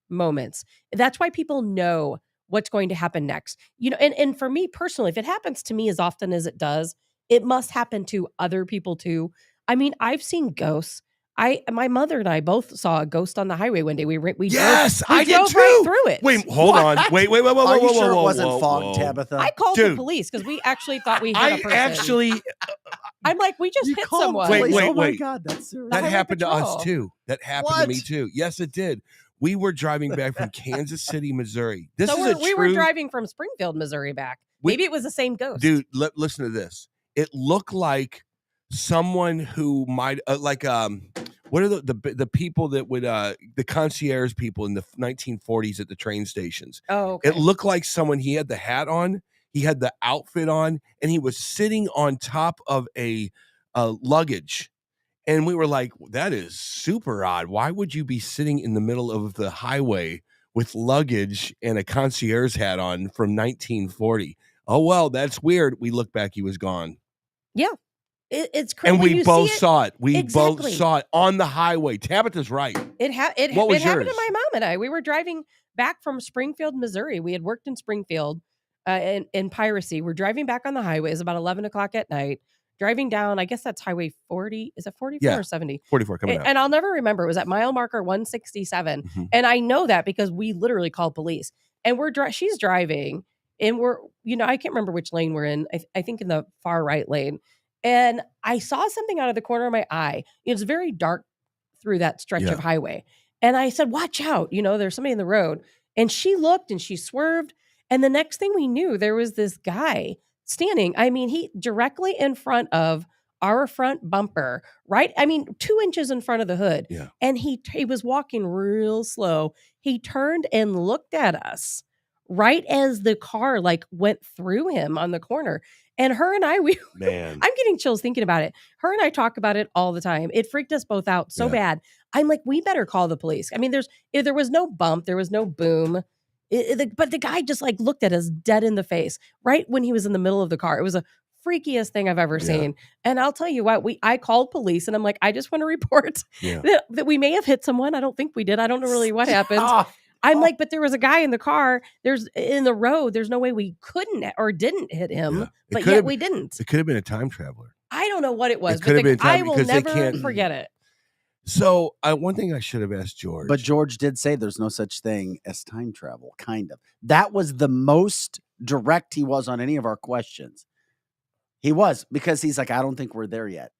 moments. That's why people know what's going to happen next. You know, and for me personally, if it happens to me as often as it does, it must happen to other people too. I mean, I've seen ghosts. my mother and I both saw a ghost on the highway one day. We Yes, I did drove right too. through it. Wait, hold on. Wait, whoa, Are you sure whoa, it wasn't whoa, fog, whoa. Tabitha? I called the Dude. police because we actually thought we hit a I person. actually I'm like, we just You hit called someone. police? Wait, Oh my wait. God, that's serious. The that highway happened to us patrol. too. That happened to me What? too. Yes, it did. We were driving back from Kansas City, Missouri. This So is we a were true driving from Springfield, Missouri back. We- Maybe it was the same ghost. dude. Listen to this. It looked like someone who might what are the people that would the concierge people in the 1940s at the train stations. Oh, okay. It looked like someone, he had the hat on, he had the outfit on, and he was sitting on top of a luggage. And we were like, that is super odd. Why would you be sitting in the middle of the highway with luggage and a concierge hat on from 1940? Oh, well, that's weird. We looked back, he was gone. It's crazy. And when we you both see it, saw it. We both Exactly. saw it on the highway. Tabitha's right. It happened What was to yours? my mom and I. We were driving back from Springfield, Missouri. We had worked in Springfield in piracy. We're driving back on the highway. It's about 11 o'clock at night. Driving down, I guess that's Highway 40. Is it 44 Yeah. or 70? 44 coming out. And I'll never remember. It was at mile marker 167. Mhm. And I know that because we literally called police. And she's driving, and we're, I can't remember which lane we're in. I think in the far right lane. And I saw something out of the corner of my eye. It's very dark through that stretch Yeah. of highway. And I said, watch out, there's somebody in the road. And she looked and she swerved. And the next thing we knew, there was this guy standing. I mean, he directly in front of our front bumper, right? I mean, 2 inches in front of the hood. Yeah. And he was walking real slow. He turned and looked at us right as the car went through him on the corner. And her and I, Man. I'm getting chills thinking about it. Her and I talk about it all the time. It freaked us both out so Yeah. bad. I'm like, we better call the police. I mean, there was no bump, there was no boom. But the guy just looked at us dead in the face right when he was in the middle of the car. It was the freakiest thing I've ever Yeah. seen. And I'll tell you what, I called police and I'm like, I just want to report Yeah. that we may have hit someone. I don't think we did. I don't know really what happened. Stop. I'm like, but there was a guy in the car. There's in the road. There's no way we couldn't or didn't hit him, Yeah. It but could yet have- we didn't. It could have been a time traveler. I don't know what it was, It could have been I time will because they never can't- forget it. So one thing I should have asked George. But George did say there's no such thing as time travel, kind of. That was the most direct he was on any of our questions. He was, because he's like, I don't think we're there yet.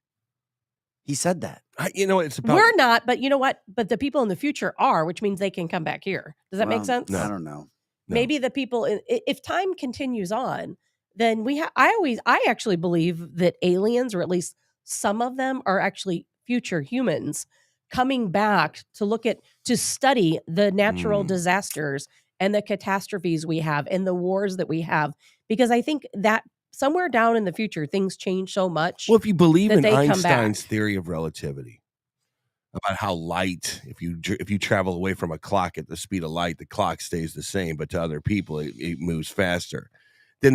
He said that. It's about We're not, but you know what? But the people in the future are, which means they can come back here. Does that make Well, sense? No. I don't know. No. Maybe the people, if time continues on, then I actually believe that aliens, or at least some of them, are actually future humans coming back to study the natural disasters and the catastrophes we have and the wars that we have. Because I think that somewhere down in the future, things change so much. Well, if you believe that in they come Einstein's back. theory of relativity, about how light, if you travel away from a clock at the speed of light, the clock stays the same, but to other people it moves faster. Then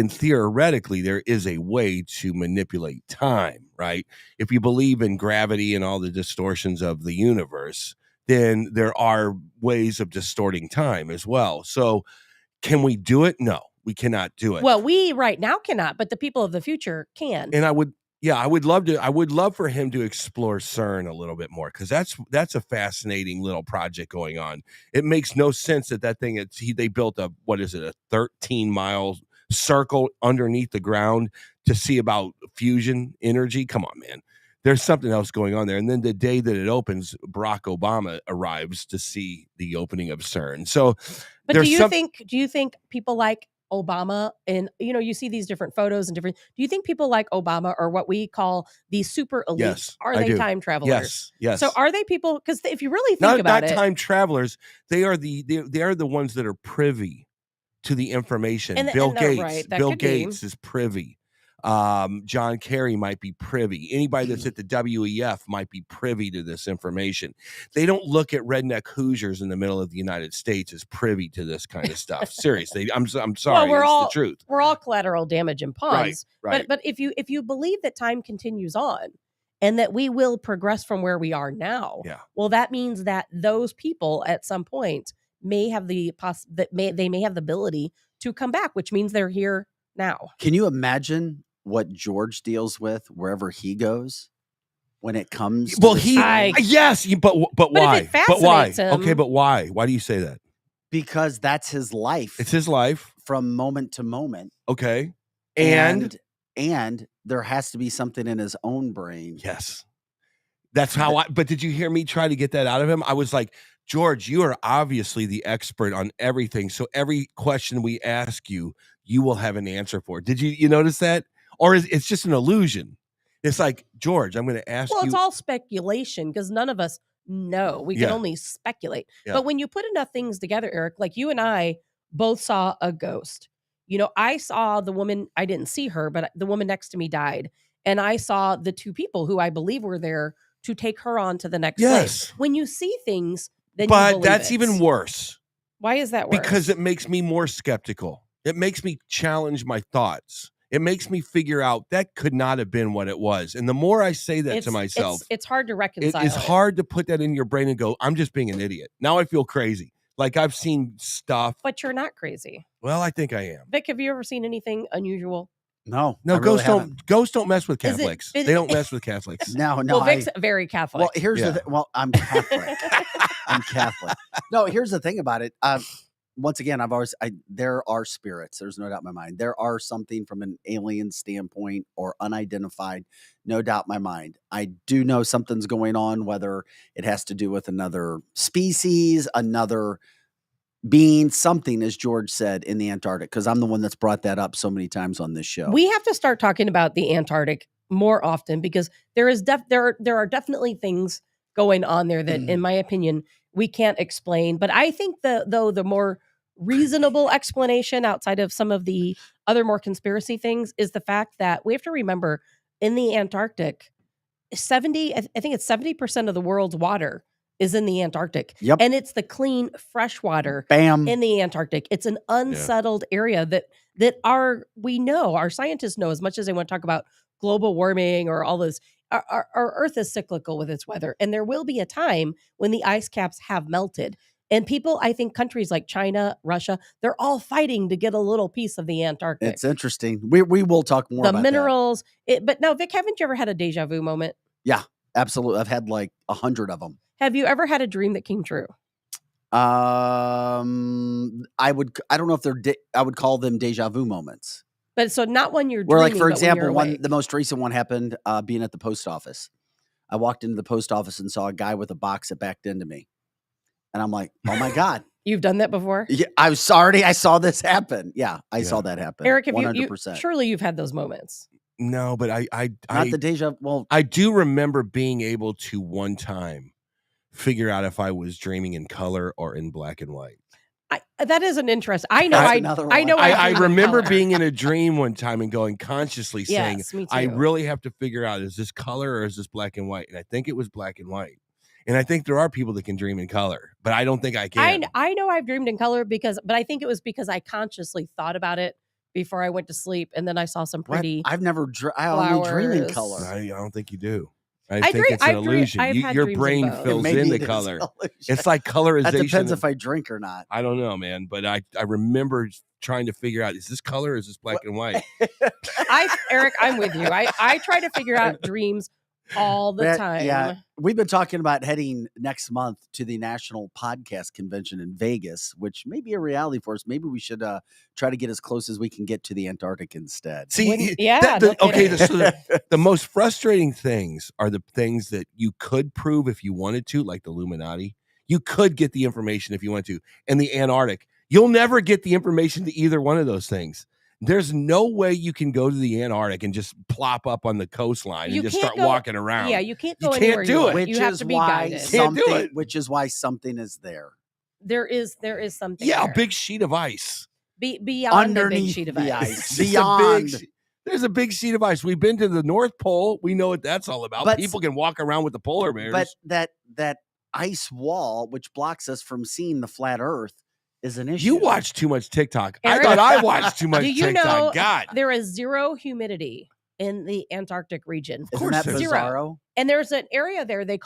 theoretically there is a way to manipulate time, right? If you believe in gravity and all the distortions of the universe, then there are ways of distorting time as well. So can we do it? No, we cannot do it. Well, we right now cannot, but the people of the future can. And I would love for him to explore CERN a little bit more, because that's a fascinating little project going on. It makes no sense that thing, they built a 13-mile circle underneath the ground to see about fusion energy. Come on, man. There's something else going on there. And then the day that it opens, Barack Obama arrives to see the opening of CERN. So, but do you think people like Obama, and you see these different photos and different, do you think people like Obama are what we call the super elites? Yes, Are I they do. time travelers? Yes. So are they people, because if you really think about not it, time travelers, they are the ones that are privy to the information. Bill Gates is privy. John Kerry might be privy. Anybody that's at the WEF might be privy to this information. They don't look at redneck Hoosiers in the middle of the United States as privy to this kind of stuff. Seriously, I'm sorry. Well, it's the truth. We're all collateral damage and pawns. Right. But if you believe that time continues on and that we will progress from where we are now, well, that means that those people at some point may have they may have the ability to come back, which means they're here now. Can you imagine what George deals with wherever he goes? when it comes. Well, to he the yes, but if why? it But why? fascinates him- Okay, but why? Why do you say that? because that's his life. It's his life. From moment to moment. Okay, And there has to be something in his own brain. yes, that's how I. But did you hear me try to get that out of him? I was like, George, you are obviously the expert on everything. So every question we ask you, you will have an answer for. Did you notice that? Or is it's just an illusion? It's like, George, I'm going to ask Well, you. it's all speculation because none of us know. We can Yeah. only speculate. Yeah. But when you put enough things together, Eric, like you and I both saw a ghost. I saw the woman, I didn't see her, but the woman next to me died. And I saw the two people who I believe were there to take her on to the next Yes. place. When you see things, then you But believe that's it. even worse. Why is that worse? Because it makes me more skeptical. It makes me challenge my thoughts. It makes me figure out that could not have been what it was. And the more I say that to myself, it's hard to it reconcile. is hard to put that in your brain and go, I'm just being an idiot. Now I feel crazy. Like I've seen stuff. But you're not crazy. Well, I think I am. Vic, have you ever seen anything unusual? No, No, I really ghosts don't mess with Is it- Catholics. is They it- don't mess with Catholics. No, Well, Vic's very Catholic. Well, here's Yeah. I'm Catholic. I'm Catholic. No, here's the thing about it. Once again, there are spirits. There's no doubt in my mind. There are something from an alien standpoint or unidentified, no doubt in my mind. I do know something's going on, whether it has to do with another species, another being, something, as George said, in the Antarctic, because I'm the one that's brought that up so many times on this show. We have to start talking about the Antarctic more often because there are definitely things going on there that, in my opinion, we can't explain. But I think the more reasonable explanation outside of some of the other more conspiracy things is the fact that we have to remember in the Antarctic, I think it's 70% of the world's water is in the Antarctic. Yep. And it's the clean fresh water Bam. in the Antarctic. It's an unsettled area that our scientists know, as much as they want to talk about global warming or all this. Our Earth is cyclical with its weather, and there will be a time when the ice caps have melted. And people, I think countries like China, Russia, they're all fighting to get a little piece of the Antarctic. It's interesting. We will talk more the about minerals. But now, Vic, haven't you ever had a deja vu moment? Yeah, absolutely. I've had like 100 of them. Have you ever had a dream that came true? I don't know if I would call them deja vu moments. But so not when you're Where, dreaming, like, for but when you're example, awake. the most recent one happened being at the post office. I walked into the post office and saw a guy with a box that backed into me. And I'm like, oh my God. You've done that before? Yeah, I was sorry. I saw this happen. Yeah, I saw that happen. Eric, have 100%. surely you've had those moments. No, but Not the deja. Well, I do remember being able to one time figure out if I was dreaming in color or in black and white. That is an interest. I know. That's another I one. know. I dream in remember color. being in a dream one time and going consciously saying, Yes, me too. I really have to figure out, is this color or is this black and white? And I think it was black and white. And I think there are people that can dream in color, but I don't think I can. I know I've dreamed in color but I think it was because I consciously thought about it before I went to sleep, and then I saw some pretty. I've never. I only dream in flowers. color. I don't think you do. I I think dream- it's an I've dream- illusion. I've had Your dreams of brain both. fills Maybe in the it is color. illusion. It's like colorization. That depends if I drink or not. I don't know, man, but I remember trying to figure out, is this color or is this black and white? Eric, I'm with you. I try to figure out dreams all the time. Yeah, we've been talking about heading next month to the National Podcast Convention in Vegas, which may be a reality for us. Maybe we should try to get as close as we can get to the Antarctic instead. See, yeah, no okay. kidding. The most frustrating things are the things that you could prove if you wanted to, like the Illuminati. You could get the information if you wanted to. And the Antarctic, you'll never get the information to either one of those things. There's no way you can go to the Antarctic and just plop up on the coastline and just start walking around. Yeah, you can't You go can't anywhere do you it. want. Which You have is to be why guided. Can't do something. it. Which is why something is there There is something. Yeah, there. a big sheet of ice. beyond the big underneath sheet of the ice. ice. It's just Beyond. there's a big sheet of ice. We've been to the North Pole. We know what that's all about. But- People can walk around with the polar bears. But that ice wall, which blocks us from seeing the flat Earth, is an issue. you watch too much TikTok. Eric, I thought I watched too much Do you TikTok. know God. there is zero humidity in the Antarctic region? Isn't that there's bizarro? And there's an area there, I think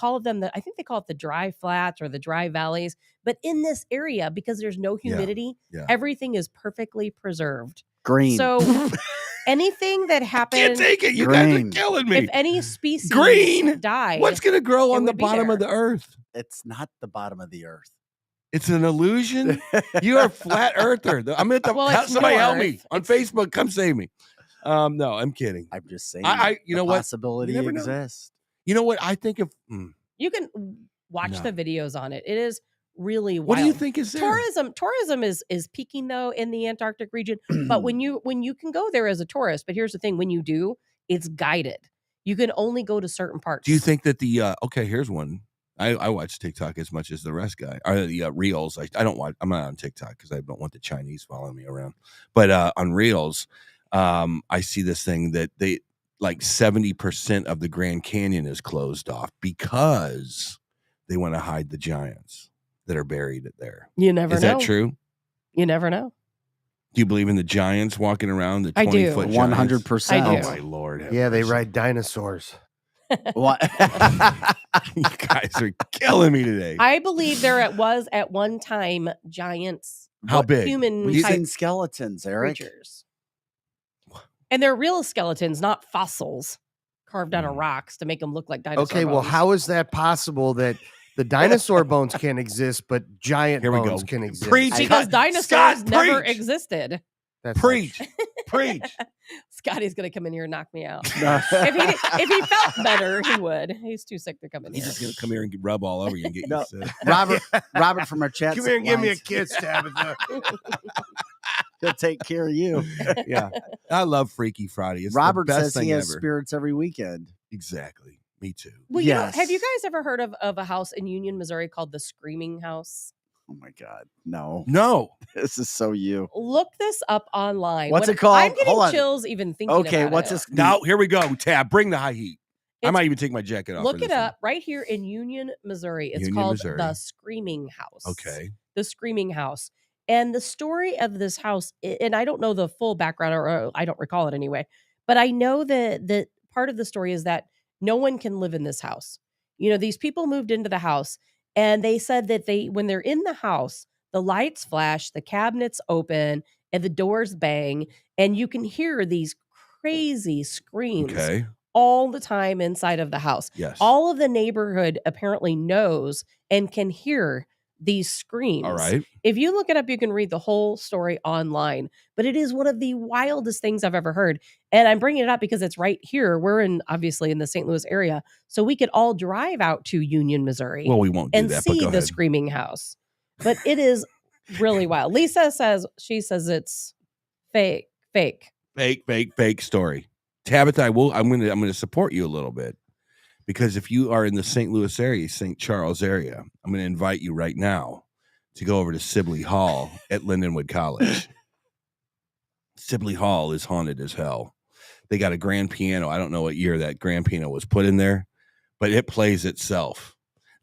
they call it the dry flats or the dry valleys. But in this area, because there's no humidity, yeah. everything is perfectly preserved. Green. So anything that Can't happened, take it. You guys are Green. killing me. if any species Green? died, What's going to grow it on the would be bottom of there. the earth? It's not the bottom of the earth. It's an illusion. You're a flat earther. I'm at the Well, it's somebody help me north. on Facebook. Come save me. No, I'm kidding. I'm just saying. You know the what? possibility You never know. exists. You know what? I think of You can watch No. the videos on it. It is really what wild. do you think is there? Tourism is peaking though in the Antarctic region. But when you can go there as a tourist, but here's the thing: when you do, it's guided. You can only go to certain parts. Do you think that the okay? Here's one. I watch TikTok as much as the rest guy. Or the Reels. I don't watch. I'm not on TikTok because I don't want the Chinese following me around. But on Reels, I see this thing that they like 70% of the Grand Canyon is closed off because they want to hide the giants that are buried there. You never Is know. that true? You never know. Do you believe in the giants walking around the I do. 20-foot 100%. I Oh do. my Lord. have Yeah, they mercy. ride dinosaurs. What? You guys are killing me today. I believe there was at one time giants, How big? human We've type seen skeletons, Eric. creatures, and they're real skeletons, not fossils carved out of rocks to make them look like dinosaurs. Okay, well, how is that possible that the dinosaur bones can exist, but giant Here we bones go. can exist? Preach. Because Scott, dinosaurs never preach. existed. That's not Preach. true. Preach. Scotty's gonna come in here and knock me out. No. If he felt better, he would. He's too sick to come in He's here. just going to come here and rub all over you and get No. you sick. Robert from our chat. Come here and give me a lines, kiss, Tabitha. He'll take care of you. Yeah. I love Freaky Friday. It's Robert the best says thing he has ever. spirits every weekend. Exactly. Me too. Well, Yes. have you guys ever heard of a house in Union, Missouri called the Screaming House? Oh my God. No. No. This is so you. Look this up online. What's it called? I'm getting Hold on. chills even thinking Okay, about what's it. this? Now, here we go. Tab, bring the high heat. I It's- might even take my jacket off. Look for it this one. up right here in Union, Missouri. It's Union, called Missouri. the Screaming House. Okay. The Screaming House. And the story of this house, and I don't know the full background, or I don't recall it anyway, but I know that part of the story is that no one can live in this house. You know, these people moved into the house, and they said that when they're in the house, the lights flash, the cabinets open, and the doors bang, and you can hear these crazy screams Okay. all the time inside of the house. Yes. All of the neighborhood apparently knows and can hear these screams. All right. If you look it up, you can read the whole story online, but it is one of the wildest things I've ever heard. And I'm bringing it up because it's right here. We're obviously in the St. Louis area, so we could all drive out to Union, Missouri Well, we won't do and that, but see go the ahead. Screaming House. But it is really wild. Lisa says it's fake. Fake story. Tabitha, I'm gonna support you a little bit because if you are in the St. Louis area, St. Charles area, I'm gonna invite you right now to go over to Sibley Hall at Lindenwood College. Sibley Hall is haunted as hell. They got a grand piano. I don't know what year that grand piano was put in there, but it plays itself.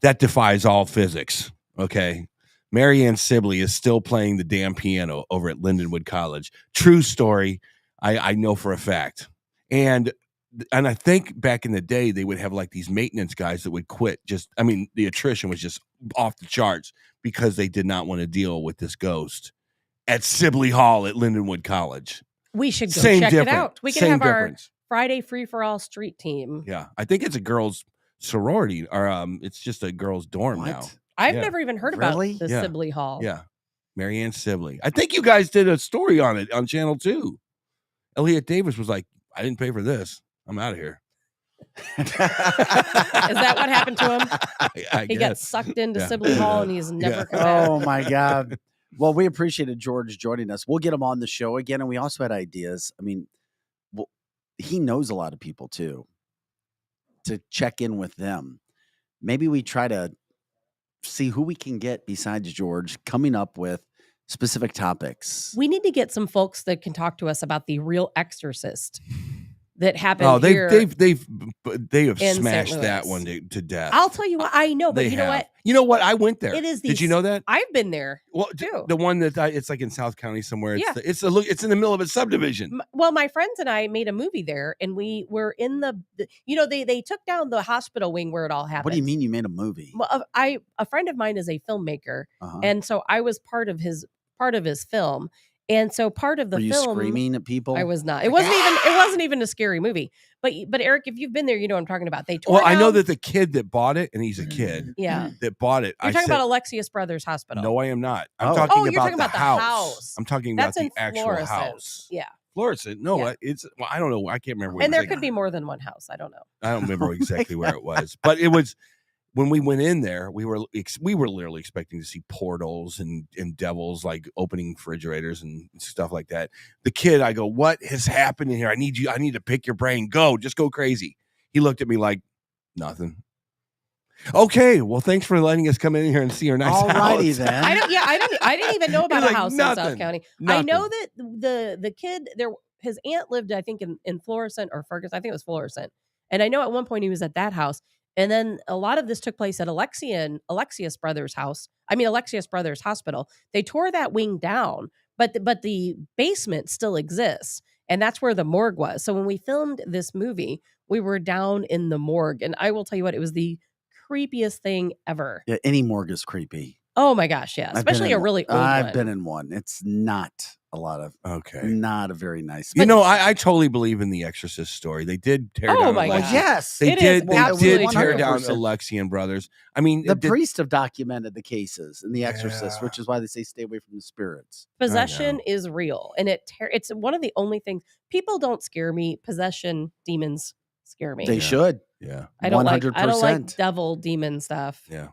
That defies all physics. Okay. Marianne Sibley is still playing the damn piano over at Lindenwood College. True story. I know for a fact. And I think back in the day, they would have like these maintenance guys that would quit. The attrition was just off the charts because they did not want to deal with this ghost at Sibley Hall at Lindenwood College. We should go Same check it difference. out. We can Same have difference. our Friday free for all street team. Yeah. I think it's a girls' sorority or it's just a girls' dorm What? now. I've Yeah. never even heard Really? about the Yeah. Sibley Hall. Yeah. Marianne Sibley. I think you guys did a story on it on Channel 2. Elliot Davis was like, I didn't pay for this. I'm out of here. Is that what happened to him? I He got guess. sucked into Yeah. Sibley Hall and he's never Yeah. come back. Oh my God. Well, we appreciated George joining us. We'll get him on the show again. And we also had ideas. I mean, well, he knows a lot of people too, to check in with them. Maybe we try to see who we can get besides George coming up with specific topics. We need to get some folks that can talk to us about the real exorcist that happened Oh, here. they have in St. smashed that Louis. one to death. I'll tell you what, I know, but They you know have. what? You know what? I went there. It is Did you know that? I've been there. Well, too. the one that it's like in South County somewhere. Yeah. It's in the middle of a subdivision. Well, my friends and I made a movie there, and we were in they took down the hospital wing where it all happened. What do you mean you made a movie? Well, a friend of mine is a filmmaker, Uh-huh. and so I was part of his film. And so part of the Were you film, screaming at people? I was not. It wasn't even a scary movie. But Eric, if you've been there, you know what I'm talking about. They tore Well, I know down- that the kid that bought it, and he's a kid Yeah. that bought it. You're talking about Alexius Brothers Hospital. No, I am not. I'm Oh. talking you're about talking the about the house. house. I'm talking about That's the in actual Florissant. house. Yeah. Florissant. No, Yeah. I don't know. I can't remember. And there exactly- could be more than one house. I don't know. I don't remember Oh my exactly where God. it was, but it was when we went in there. We were literally expecting to see portals and devils like opening refrigerators and stuff like that. The kid, I go, "What has happened in here? I need to pick your brain. Just go crazy." He looked at me like nothing. Okay, well, thanks for letting us come in here and see your nice All righty house. then. I didn't even know about He's a like, house in South "Nothing, County. I nothing." know that the kid his aunt lived, I think, in Florissant or Ferguson. I think it was Florissant. And I know at one point he was at that house. And then a lot of this took place at Alexius Brothers Hospital. They tore that wing down, but the basement still exists. And that's where the morgue was. So when we filmed this movie, we were down in the morgue. And I will tell you what, it was the creepiest thing ever. Yeah, any morgue is creepy. Oh my gosh, yeah. I've been Especially in a really old I've one. been in one. It's not a lot of Okay. not a very nice. You know, I totally believe in the Exorcist story. They did tear Oh down. my well, gosh. yes. They It did. is They absolutely did tear down 100%. Alexian Brothers. I mean, The it did- priest have documented the cases in The Exorcist, Yeah. which is why they say stay away from the spirits. Possession is real, and it's one of the only things people don't scare me. Possession demons scare me. They should. yeah, I don't like 100%. devil demon stuff. yeah.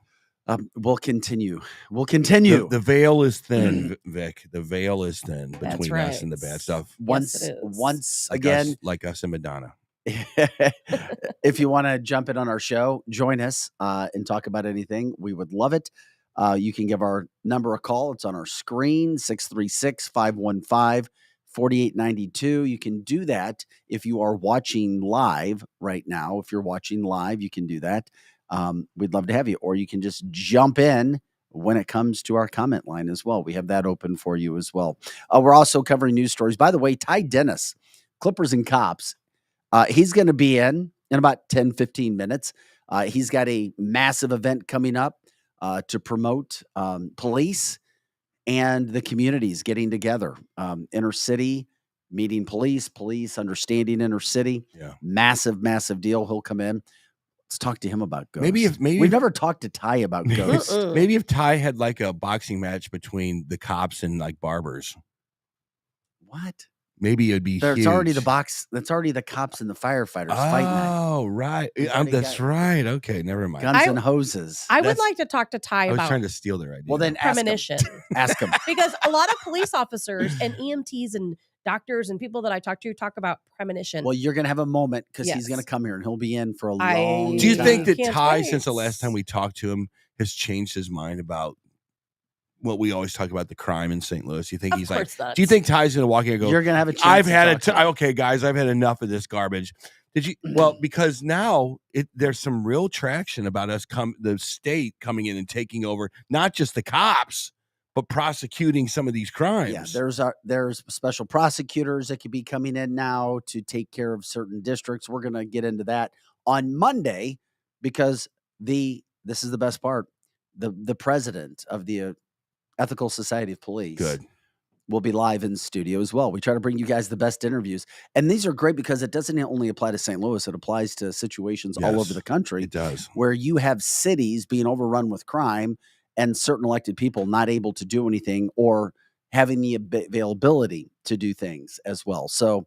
We'll continue. We'll continue. The veil is thin, Vic. The veil is thin That's between us and the right. bad stuff. once it is. once Like again, us, like us and Madonna. if you want to jump in on our show, join us and talk about anything. We would love it. You can give our number a call. It's on our screen, 636-515-4892. You can do that if you are watching live right now. If you're watching live, you can do that. We'd love to have you. Or you can just jump in when it comes to our comment line as well. We have that open for you as well. We're also covering news stories. By the way, Ty Dennis, Clippers and Cops, he's going to be in about 10, 15 minutes. He's got a massive event coming up to promote police and the communities getting together. Inner city, meeting police understanding inner city. Yeah. Massive, massive deal. He'll come in. Let's talk to him about ghosts. Maybe We've never talked to Ty about ghosts. Mm-mm. Maybe if Ty had like a boxing match between the cops and like barbers, What? maybe it'd be There's huge. already the box. That's already the cops and the firefighters fighting at Oh, right. He's already That's got right. Okay, never mind. guns I- and hoses. I would That's- like to talk to Ty I was about trying to steal their idea. Well, then ask him. premonition. Ask him. Because a lot of police officers and EMTs and doctors and people that I talk to talk about premonition. Well, you're going to have a moment because he's Yes. going to come here and he'll be in for a I- long do you time. think that Can't Ty, wait. since the last time we talked to him, has changed his mind about what we always talk about, the crime in St. Louis? You think Of he's like, course not. do you think Ty's going to walk in and go, You're going to have a chance I've to had talk it. to him. Okay, guys, I've had enough of this garbage. Did you? Well, because now there's some real traction about the state coming in and taking over, not just the cops, but prosecuting some of these crimes. Yeah, there's special prosecutors that could be coming in now to take care of certain districts. We're going to get into that on Monday because this is the best part. The president of the Ethical Society of Police will be live in studio as well. We try to bring you guys the best interviews. And these are great because it doesn't only apply to St. Louis, it applies to situations all Yes, over the country it does. where you have cities being overrun with crime and certain elected people not able to do anything or having the availability to do things as well. So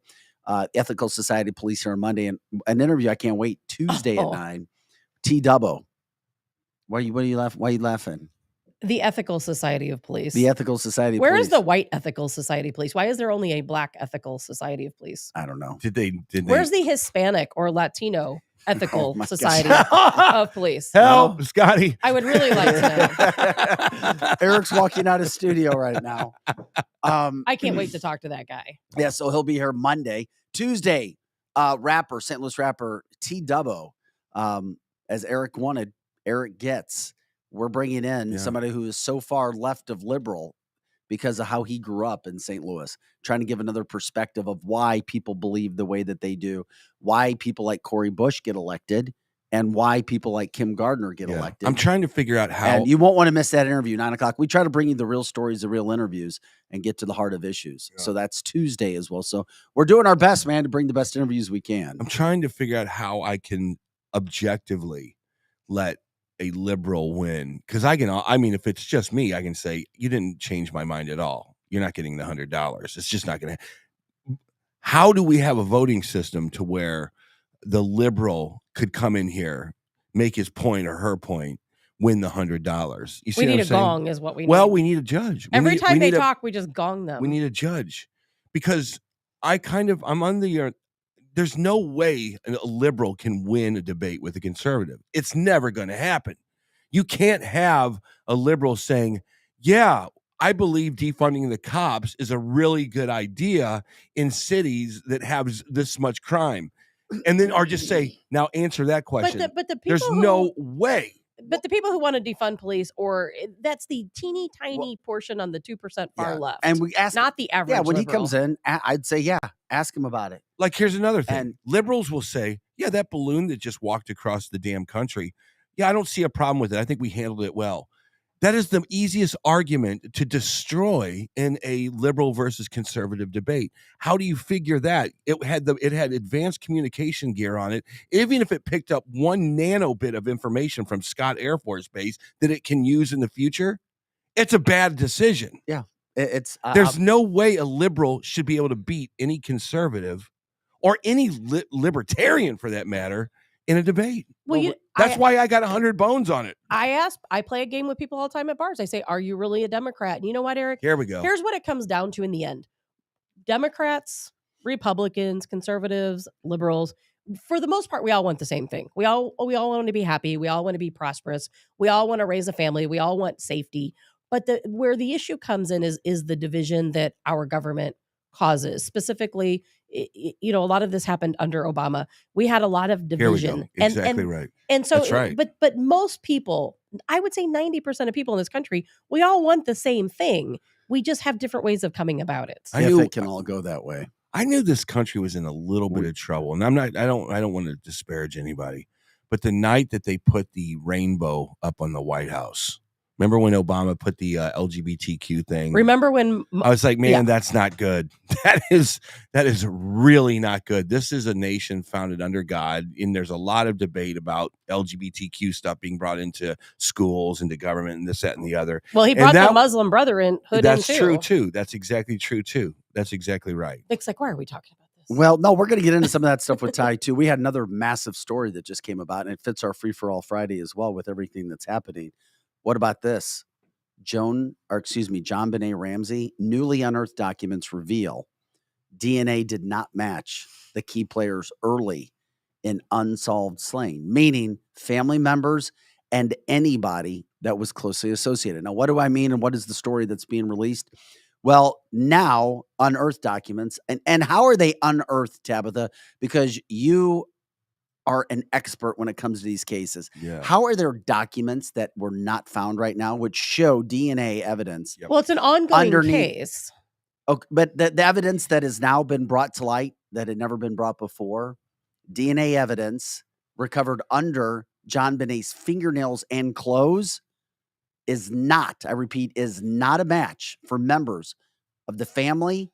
Ethical Society of Police here on Monday, and an interview I can't wait, Tuesday at 9, T-Dubbo. Why are you laughing? The Ethical Society of Police. The Ethical Society of Where Police. is the white Ethical Society of Police? Why is there only a black Ethical Society of Police? I don't know. Did they? Where's the Hispanic or Latino Ethical my gosh. Society of Police? Help, Scotty. I would really like to know. Eric's walking out of studio right now. I can't wait to talk to that guy. Yeah, so he'll be here Monday. Tuesday, St. Louis rapper T-Dubbo, as Eric wanted, Eric gets. We're bringing in somebody who is so far left of liberal because of how he grew up in St. Louis, trying to give another perspective of why people believe the way that they do, why people like Cori Bush get elected and why people like Kim Gardner get Yeah. elected. I'm trying to figure out how. And you won't want to miss that interview, 9:00. We try to bring you the real stories, the real interviews, and get to the heart of issues. Yeah. So that's Tuesday as well. So we're doing our best, man, to bring the best interviews we can. I'm trying to figure out how I can objectively let a liberal win. Because if it's just me, I can say, you didn't change my mind at all. You're not getting the $100. It's just not going to. How do we have a voting system to where the liberal could come in here, make his point or her point, win the $100? You see We what need I'm a saying? gong is what we need. Well, we need a judge. Every time they talk, we just gong them. We need a judge, because I'm on the there's no way a liberal can win a debate with a conservative. It's never going to happen. You can't have a liberal saying, yeah, I believe defunding the cops is a really good idea in cities that have this much crime. And then, or just say, now answer that question. But the people There's no way. But the people who want to defund police, that's the teeny tiny portion on the 2% far left. And we ask, not the average. Yeah, when liberal. he comes in, I'd say, ask him about it. Like, here's another thing. And liberals will say, yeah, that balloon that just walked across the damn country, yeah, I don't see a problem with it. I think we handled it well. That is the easiest argument to destroy in a liberal versus conservative debate. How do you figure that? It had advanced communication gear on it. Even if it picked up 1 nanobit of information from Scott Air Force Base that it can use in the future, it's a bad decision. Yeah, there's no way a liberal should be able to beat any conservative or any libertarian, for that matter, in a debate. Well, that's why I got 100 bones on it. I play a game with people all the time at bars. I say, are you really a Democrat? And you know what, Eric? Here we go. Here's what it comes down to in the end. Democrats, Republicans, conservatives, liberals, for the most part, we all want the same thing. We all want to be happy. We all want to be prosperous. We all want to raise a family. We all want safety. But where the issue comes in is the division that our government causes. Specifically, a lot of this happened under Obama. We had a lot of division. Here we go. Exactly right. And so, that's right. But most people, I would say 90% of people in this country, we all want the same thing. We just have different ways of coming about it. I knew it can all go that way. I knew this country was in a little bit of trouble, and I don't want to disparage anybody, but the night that they put the rainbow up on the White House. Remember when Obama put the LGBTQ thing? Remember when I was like, man, that's not good. That is really not good. This is a nation founded under God, and there's a lot of debate about LGBTQ stuff being brought into schools, into government, and this, that, and the other. Well, he brought the Muslim Brotherhood in too. That's true too. That's exactly true too. That's exactly right. It's like, why are we talking about this? Well, no, we're going to get into some of that stuff with Ty too. We had another massive story that just came about, and it fits our Free for All Friday as well with everything that's happening. What about this? John Benet Ramsey, newly unearthed documents reveal DNA did not match the key players early in unsolved slaying, meaning family members and anybody that was closely associated. Now, what do I mean, and what is the story that's being released? Well, now unearthed documents, and how are they unearthed, Tabitha? Because you are an expert when it comes to these cases. Yeah. How are there documents that were not found right now which show DNA evidence? Well, it's an ongoing case. Okay, but the evidence that has now been brought to light that had never been brought before, DNA evidence recovered under John Benet's fingernails and clothes is not, I repeat, is not a match for members of the family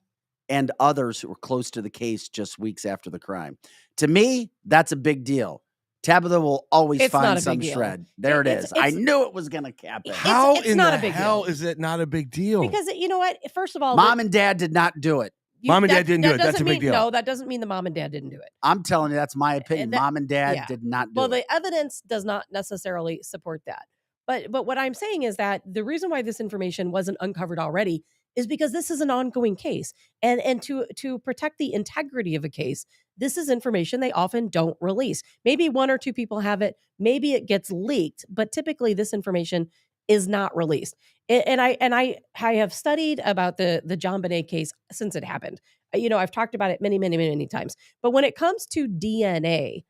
and others who were close to the case just weeks after the crime. To me, that's a big deal. Tabitha will always find some shred. There it is. I knew it was going to happen. How in the hell is it not a big deal? Because you know what? First of all, Mom and Dad did not do it. Mom and Dad didn't do it. That's a big deal. No, that doesn't mean the mom and dad didn't do it. I'm telling you, that's my opinion. Mom and Dad did not do it. Well, the evidence does not necessarily support that. But what I'm saying is that the reason why this information wasn't uncovered already is because this is an ongoing case. And to protect the integrity of a case, this is information they often don't release. Maybe 1 or 2 people have it. Maybe it gets leaked, but typically this information is not released. And I have studied about the John Benet case since it happened. I've talked about it many, many, many, many times. But when it comes to DNA,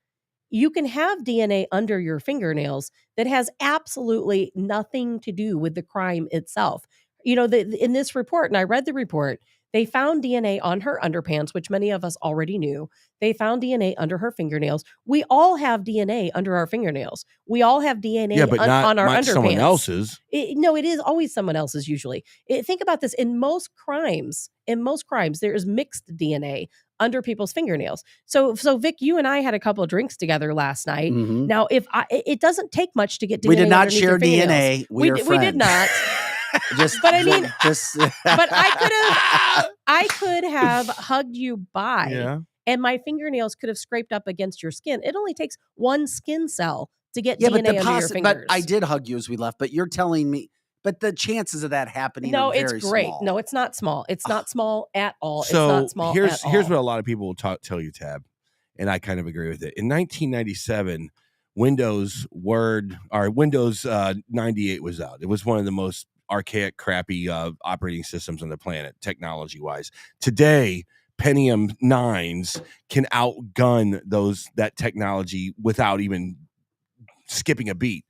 you can have DNA under your fingernails that has absolutely nothing to do with the crime itself. In this report, and I read the report, They found DNA on her underpants, which many of us already knew. They found DNA under her fingernails. We all have DNA under our fingernails. We all have DNA but on our not underpants. someone else's. No, it is always someone else's usually. Think about this. In most crimes, there is mixed DNA under people's fingernails. So Vic, you and I had a couple of drinks together last night. Mhm. Now, it doesn't take much to get DNA. We did not underneath share your fingernails. DNA. We did not. But I mean, but I could have hugged you by, Yeah. and my fingernails could have scraped up against your skin. It only takes one skin cell to get yeah, DNA but under your fingers. but I did hug you as we left. But you're telling me, but the chances of that happening No, are it's very great. small. No, it's not small. It's not small at all. So it's not small here's at here's all. what a lot of people will tell you, Tab, and I kind of agree with it. In 1997, Windows 98 was out. It was one of the most archaic, crappy operating systems on the planet, technology-wise. Today, Pentium 9s can outgun that technology without even skipping a beat.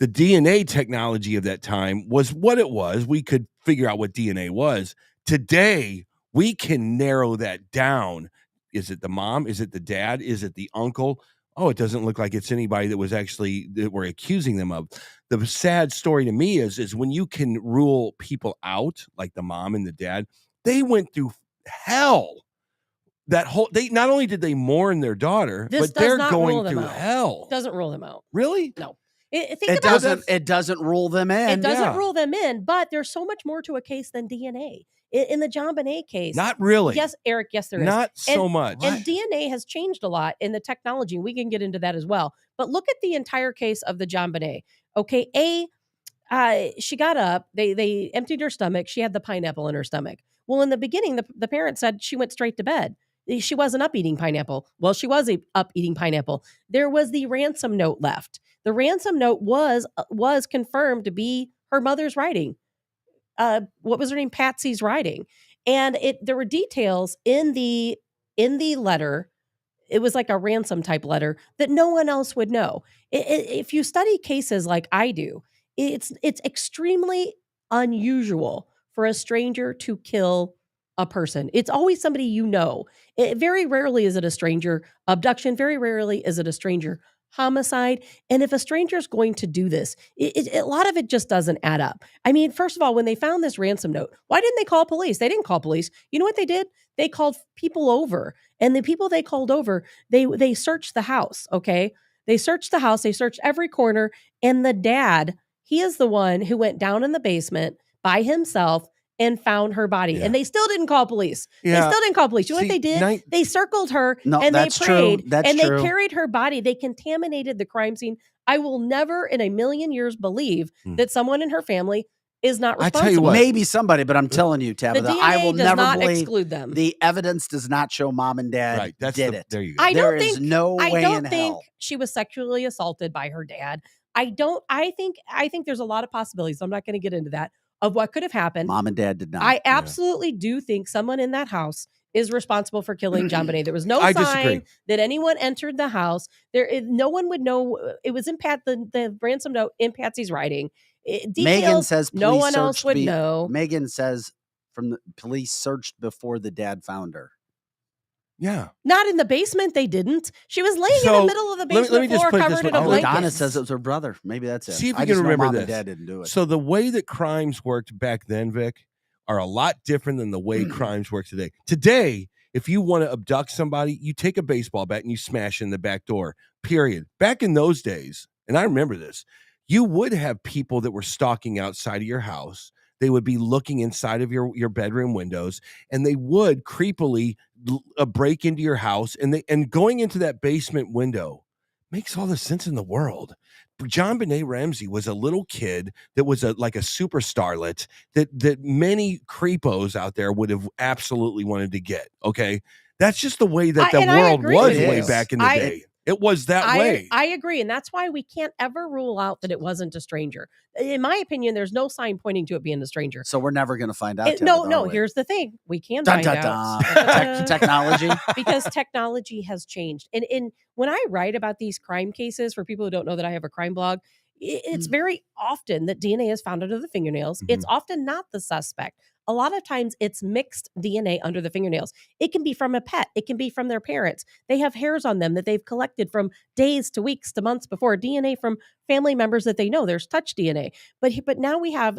The DNA technology of that time was what it was. We could figure out what DNA was. Today, we can narrow that down. Is it the mom? Is it the dad? Is it the uncle? Oh, it doesn't look like it's anybody that we're accusing them of. The sad story to me is when you can rule people out, like the mom and the dad, they went through hell. They not only did they mourn their daughter, but they're going through hell. Doesn't rule them out. Really? No. It doesn't rule them in. It doesn't rule them in, but there's so much more to a case than DNA. In the John Bonet case, not really. Yes, Eric. Yes, there is. Not so much. And DNA has changed a lot in the technology. We can get into that as well. But look at the entire case of the John Bonet. Okay, she got up. They emptied her stomach. She had the pineapple in her stomach. Well, in the beginning, the parents said she went straight to bed. She wasn't up eating pineapple. Well, she was up eating pineapple. There was the ransom note left. The ransom note was confirmed to be her mother's writing. What was her name? Patsy's writing. And there were details in the letter. It was like a ransom type letter that no one else would know. If you study cases like I do, it's extremely unusual for a stranger to kill a person. It's always somebody you know. Very rarely is it a stranger abduction. Very rarely is it a stranger homicide. And if a stranger is going to do this, a lot of it just doesn't add up. I mean, first of all, when they found this ransom note, why didn't they call police? They didn't call police. You know what they did? They called people over. And the people they called over, they searched the house, okay? They searched the house. They searched every corner. And the dad, he is the one who went down in the basement by himself and found her body. Yeah. And they still didn't call police. Yeah. They still didn't call police. You know what they did? They circled her and they prayed. They carried her body. They contaminated the crime scene. I will never in a million years believe that someone in her family is not responsible. I tell you what, maybe somebody, but I'm telling you, Tabitha, I will never believe exclude them. The evidence does not show mom and dad did it. There you go. There is no way in hell. I don't think she was sexually assaulted by her dad. I think there's a lot of possibilities. I'm not going to get into that. Of what could have happened. Mom and dad did not. I absolutely do think someone in that house is responsible for killing John Bonet. There was no sign that anyone entered the house. No one would know. It was in the ransom note in Patsy's writing. Megan says no one else would know. Megan says from the police searched before the dad found her. Yeah. Not in the basement, they didn't. She was laying in the middle of the basement floor covered in a blanket. Donna says it was her brother. Maybe that's it. See if you can remember mom this. And dad didn't do it. So the way that crimes worked back then, Vic, are a lot different than the way crimes work today. Today, if you want to abduct somebody, you take a baseball bat and you smash in the back door, period. Back in those days, and I remember this, you would have people that were stalking outside of your house. They would be looking inside of your bedroom windows, and they would creepily break into your house. And going into that basement window makes all the sense in the world. John Bonet Ramsey was a little kid that was like a super starlet that many creepos out there would have absolutely wanted to get. Okay, that's just the way that the world was way back in the day. It was that way. I agree. And that's why we can't ever rule out that it wasn't a stranger. In my opinion, there's no sign pointing to it being a stranger. So we're never going to find out. No, here's the thing. We can find out. Technology. Because technology has changed. And when I write about these crime cases, for people who don't know that I have a crime blog, it's very often that DNA is found under the fingernails. Mm-hmm. It's often not the suspect. a lot of times it's mixed DNA under the fingernails. It can be from a pet. It can be from their parents. They have hairs on them that they've collected from days to weeks to months before, DNA from family members that they know. There's touch DNA. But now we have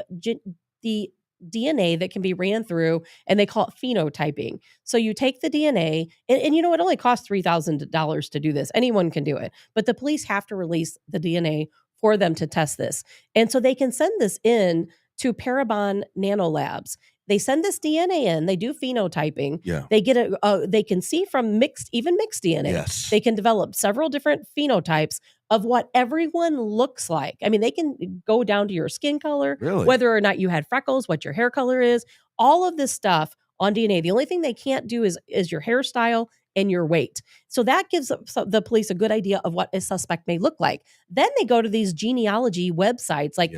the DNA that can be ran through, and they call it phenotyping. So you take the DNA, and you know, it only costs $3,000 to do this. Anyone can do it, but the police have to release the DNA for them to test this. And so they can send this in to Paranormal Nanolabs. They send this DNA in, they do phenotyping. Yeah. They get they can see from mixed DNA. Yes. They can develop several different phenotypes of what everyone looks like. I mean, they can go down to your skin color, Really? whether or not you had freckles, what your hair color is, all of this stuff on DNA. The only thing they can't do is your hairstyle and your weight. So that gives the police a good idea of what a suspect may look like. Then they go to these genealogy websites like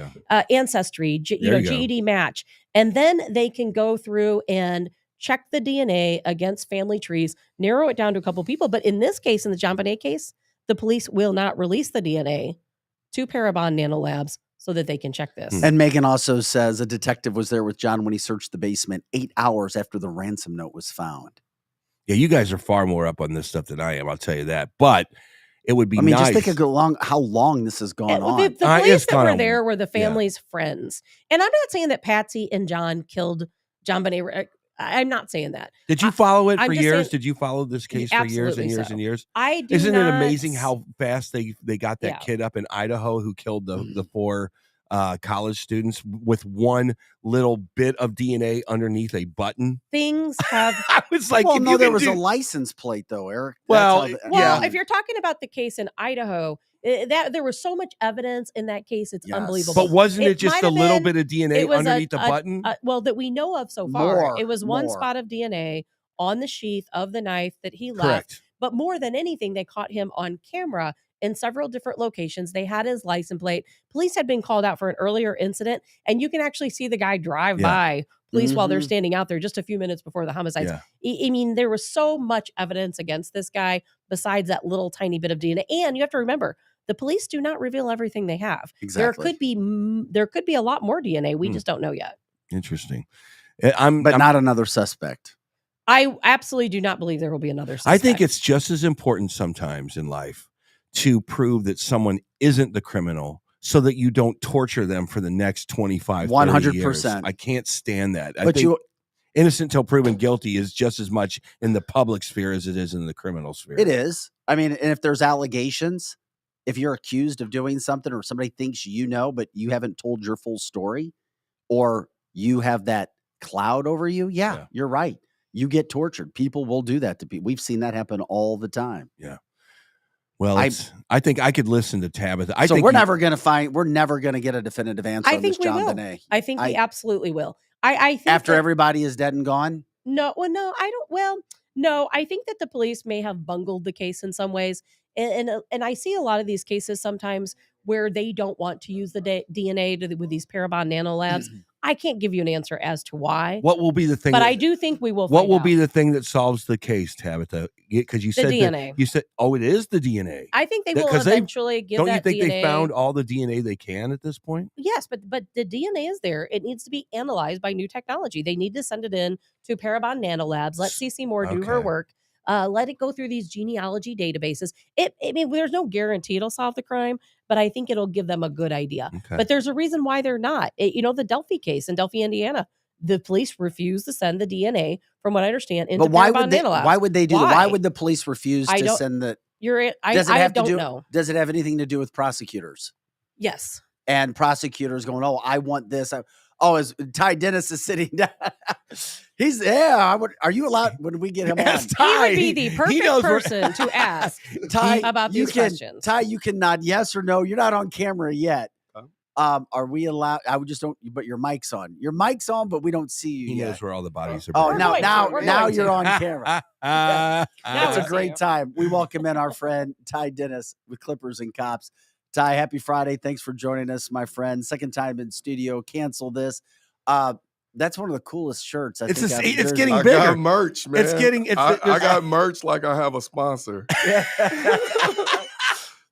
Ancestry, GED Match, and then they can go through and check the DNA against family trees, narrow it down to a couple people. But in this case, in the JonBenet case, the police will not release the DNA to Paranormal Nanolabs so that they can check this. And Megan also says a detective was there with John when he searched the basement 8 hours after the ransom note was found. Yeah, you guys are far more up on this stuff than I am. I'll tell you that. But it would be nice. nice. Just think of how long this has gone on. The police that were there were the family's friends. And I'm not saying that Patsy and John killed JonBenet. I'm not saying that. Did you follow it for years? Saying, Did you follow this case for years and years and years? I do. Isn't it amazing how fast they got that kid up in Idaho who killed the 4 college students with one little bit of DNA underneath a button? Things have. I was like, well, no, there was a license plate though, Eric. Well, if you're talking about the case in Idaho, that there was so much evidence in that case, it's unbelievable. But wasn't it just a little bit of DNA underneath the button? Well, that we know of so far, it was one spot of DNA on the sheath of the knife that he left. Correct. But more than anything, they caught him on camera in several different locations. They had his license plate. Police had been called out for an earlier incident, and you can actually see the guy drive by police while they're standing out there just a few minutes before the homicides. I mean, there was so much evidence against this guy besides that little tiny bit of DNA. And you have to remember, the police do not reveal everything they have. Exactly. There could be a lot more DNA. We just don't know yet. Interesting. But not another suspect. I absolutely do not believe there will be another suspect. I think it's just as important sometimes in life to prove that someone isn't the criminal so that you don't torture them for the next 25, 100%. Years. I can't stand that. I think innocent till proven guilty is just as much in the public sphere as it is in the criminal sphere. It is. I mean, and if there's allegations, if you're accused of doing something or somebody thinks you know, but you haven't told your full story, or you have that cloud over you, you're right. You get tortured. People will do that to people. We've seen that happen all the time. Yeah. Well, I think I could listen to Tabitha. We're never going to get a definitive answer on this JonBenet. I think we absolutely will. I think after everybody is dead and gone? No, I think that the police may have bungled the case in some ways. And I see a lot of these cases sometimes where they don't want to use the DNA with these Paranormal Nanolabs. I can't give you an answer as to why. What will be the thing? But I do think we will. What will be the thing that solves the case, Tabitha? Because you said DNA. You said, it is the DNA. I think they will eventually give that DNA. Don't you think they found all the DNA they can at this point? Yes, but the DNA is there. It needs to be analyzed by new technology. They need to send it in to Paranormal Nanolabs. Let CeCe Moore do her work. Let it go through these genealogy databases. I mean, there's no guarantee it'll solve the crime, but I think it'll give them a good idea. Okay. But there's a reason why they're not. The Delphi case in Delphi, Indiana, the police refused to send the DNA, from what I understand, into Paranormal Nanolabs. Why would they do that? Why would the police refuse to send the? I don't know. Does it have anything to do with prosecutors? Yes. And prosecutors going, oh, I want this. As Ty Dennis is sitting down. Are you allowed when we get him on? He would be the perfect person to ask Ty about these questions. Ty, you can nod yes or no. You're not on camera yet. Are we allowed? I would just don't. But your mic's on. Your mic's on, but we don't see you. He yet. knows where all the bodies are. Oh, now you're on camera. It's a great time. We welcome in our friend Ty Dennis with Clippers and Cops. Ty, happy Friday. Thanks for joining us, my friend. Second time in studio. Cancel this. That's one of the coolest shirts. It's getting bigger. I got merch, man. I got merch like I have a sponsor.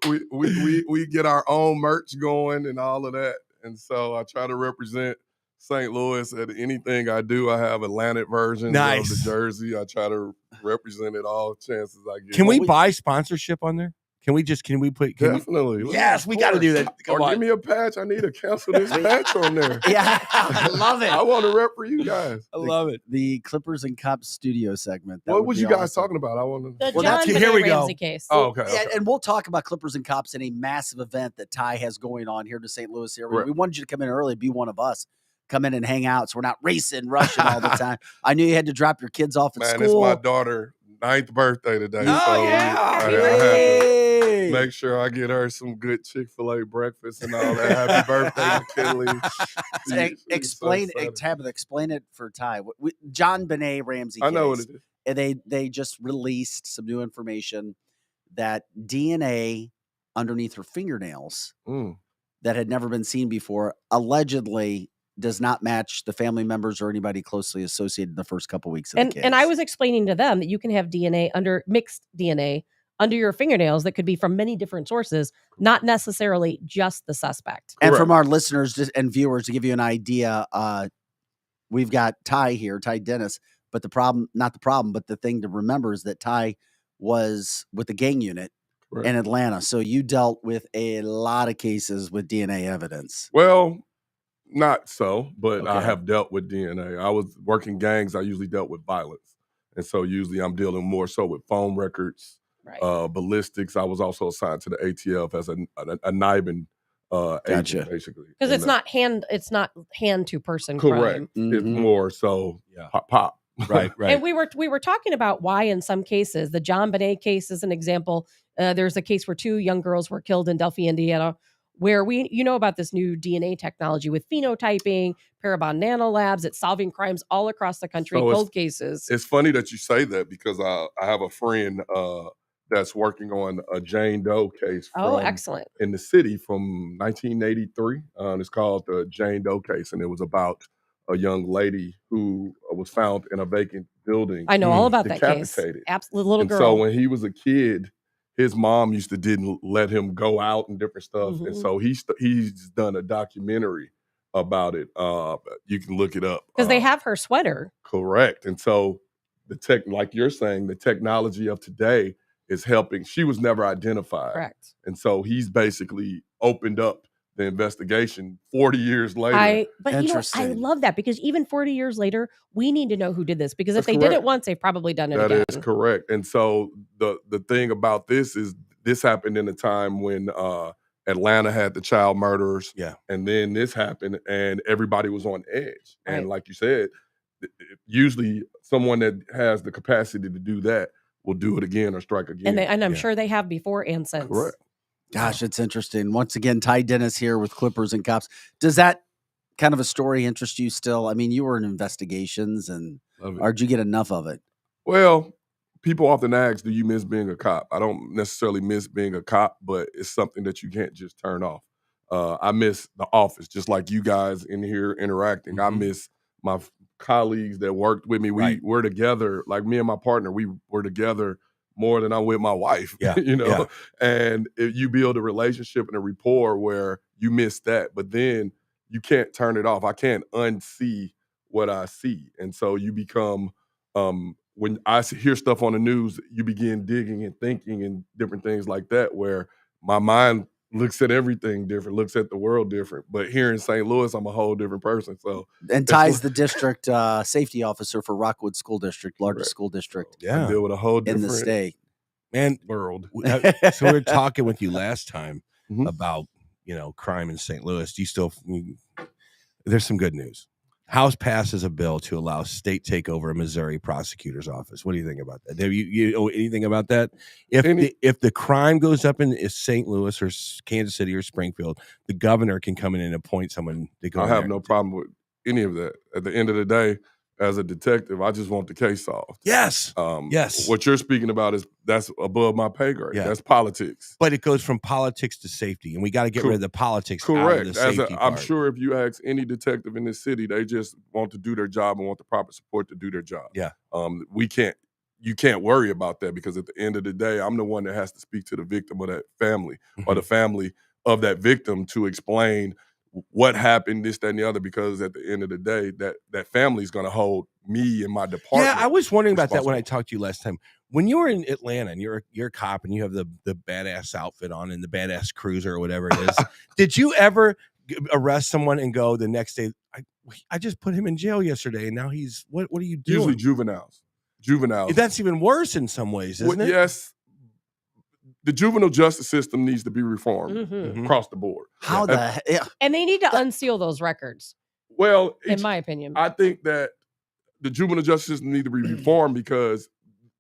we get our own merch going and all of that. And so I try to represent St. Louis. At anything I do, I have Atlantic versions of Nice. the jersey. I try to represent it all chances I get. Can we buy sponsorship on there? Can we put? Definitely. Yes, we got to do that. Come Or on. give me a patch. I need to cancel this patch on there. Yeah, I love it. I want to rep for you guys. I love it. The Clippers and Cops studio segment. That What would was be you guys awesome. talking about? I want to. The Well, that's- John here we go. Ramsey case. Oh, okay. Yeah, okay. and we'll talk about Clippers and Cops in a massive event that Ty has going on here to St. Louis area. Right. We wanted you to come in early, be one of us, come in and hang out, so we're not racing, rushing all the time. I knew you had to drop your kids off at Man, school. it's my daughter's 9th birthday today. Oh, so yeah. I Hey. had to make sure I get her some good Chick-fil-A breakfast and all that. Happy birthday, McKinley. Explain it, Tabitha. Explain it for Ty. John Benet Ramsey. I know what case. it is. And they just released some new information that DNA underneath her fingernails Mm. that had never been seen before allegedly does not match the family members or anybody closely associated in the first couple weeks of the case. And I was explaining to them that you can have mixed DNA under your fingernails that could be from many different sources, not necessarily just the suspect. And Correct. from our listeners and viewers, to give you an idea, we've got Ty here, Ty Dennis. But the thing to remember is that Ty was with the gang unit Right. in Atlanta. So you dealt with a lot of cases with DNA evidence. Well, not so, but I Okay. have dealt with DNA. I was working gangs. I usually dealt with violence. And so usually I'm dealing more so with phone records, Right. ballistics. I was also assigned to the ATF as a NIBIN Gotcha. agent, basically. Because And, it's not hand to person correct. crime. It's Mhm. more so Yeah. pop. Right. And we were talking about why in some cases, the John Benet case is an example. There's a case where 2 young girls were killed in Delphi, Indiana, where you know about this new DNA technology with phenotyping, Parabon nanolabs. It's solving crimes all across the country, So cold cases. It's funny that you say that because I have a friend that's working on a Jane Doe case Oh, from excellent. in the city from 1983. It's called the Jane Doe case, and it was about a young lady who was found in a vacant building. I know all about that case. decapitated. Absolute little And girl. so when he was a kid, his mom didn't let him go out and different stuff, and Mhm. so he's done a documentary about it. You can look it up Because they have her sweater. Correct. And so like you're saying, the technology of today is helping. She was never identified. Correct. And so he's basically opened up the investigation 40 years later. But I Interesting. love that because even 40 years later, we need to know who did this because if That's they did it correct. once, they've probably done it That again. is correct. And so the thing about this is this happened in a time when Atlanta had the child murderers. Yeah. And then this happened and everybody was on edge. Right. And like you said, usually someone that has the capacity to do that will do it again or strike again. And I'm Yeah. sure they have before and since. Correct. Gosh, it's interesting. Once again, Ty Dennis here with Clippers and Cops. Does that kind of a story interest you still? I mean, you were in investigations, and Love it. or did you get enough of it? Well, people often ask, do you miss being a cop? I don't necessarily miss being a cop, but it's something that you can't just turn off. I miss the office, just like you guys in here interacting. I Mhm. miss my colleagues that worked with me. Right. We're together, like me and my partner, we were together more than I'm with my wife, Yeah, you know? yeah. And if you build a relationship and a rapport where you miss that, but then you can't turn it off. I can't unsee what I see. And so you become, when I hear stuff on the news, you begin digging and thinking and different things like that, where my mind looks at everything different, looks at the world different. But here in St. Louis, I'm a whole different person. So And Ty's the district safety officer for Rockwood School District, largest Correct. school district I Yeah. deal with a whole in different the state. Man, world. so we were talking with you last time Mhm. about, crime in St. Louis. There's some good news. House passes a bill to allow state takeover of Missouri prosecutor's office. What do you think about that? Have you know anything about that? If the crime goes up in St. Louis or Kansas City or Springfield, the governor can come in and appoint someone to go I in have there. no problem with any of that. At the end of the day, as a detective, I just want the case solved. Yes. Yes. What you're speaking about that's above my pay grade. Yeah. That's politics. But it goes from politics to safety, and we got to get rid of the politics out of Correct. the safety I'm part. sure if you ask any detective in this city, they just want to do their job and want the proper support to do their job. Yeah. You can't worry about that because at the end of the day, I'm the one that has to speak to the victim of that family or the family of that victim to explain what happened, this, that, and the other, because at the end of the day, that family is going to hold me and my department. Yeah, I was wondering about that when I responsible. talked to you last time. When you were in Atlanta and you're a cop and you have the badass outfit on and the badass cruiser or whatever it is, did you ever arrest someone and go the next day, I just put him in jail yesterday and now he's what are you doing? Usually juveniles. That's even worse in some ways, isn't it? Yes. The juvenile justice system needs to be reformed Mhm. across the board. How the yeah. And they need to unseal those records, Well, in my opinion. I think that the juvenile justice system needs to be reformed because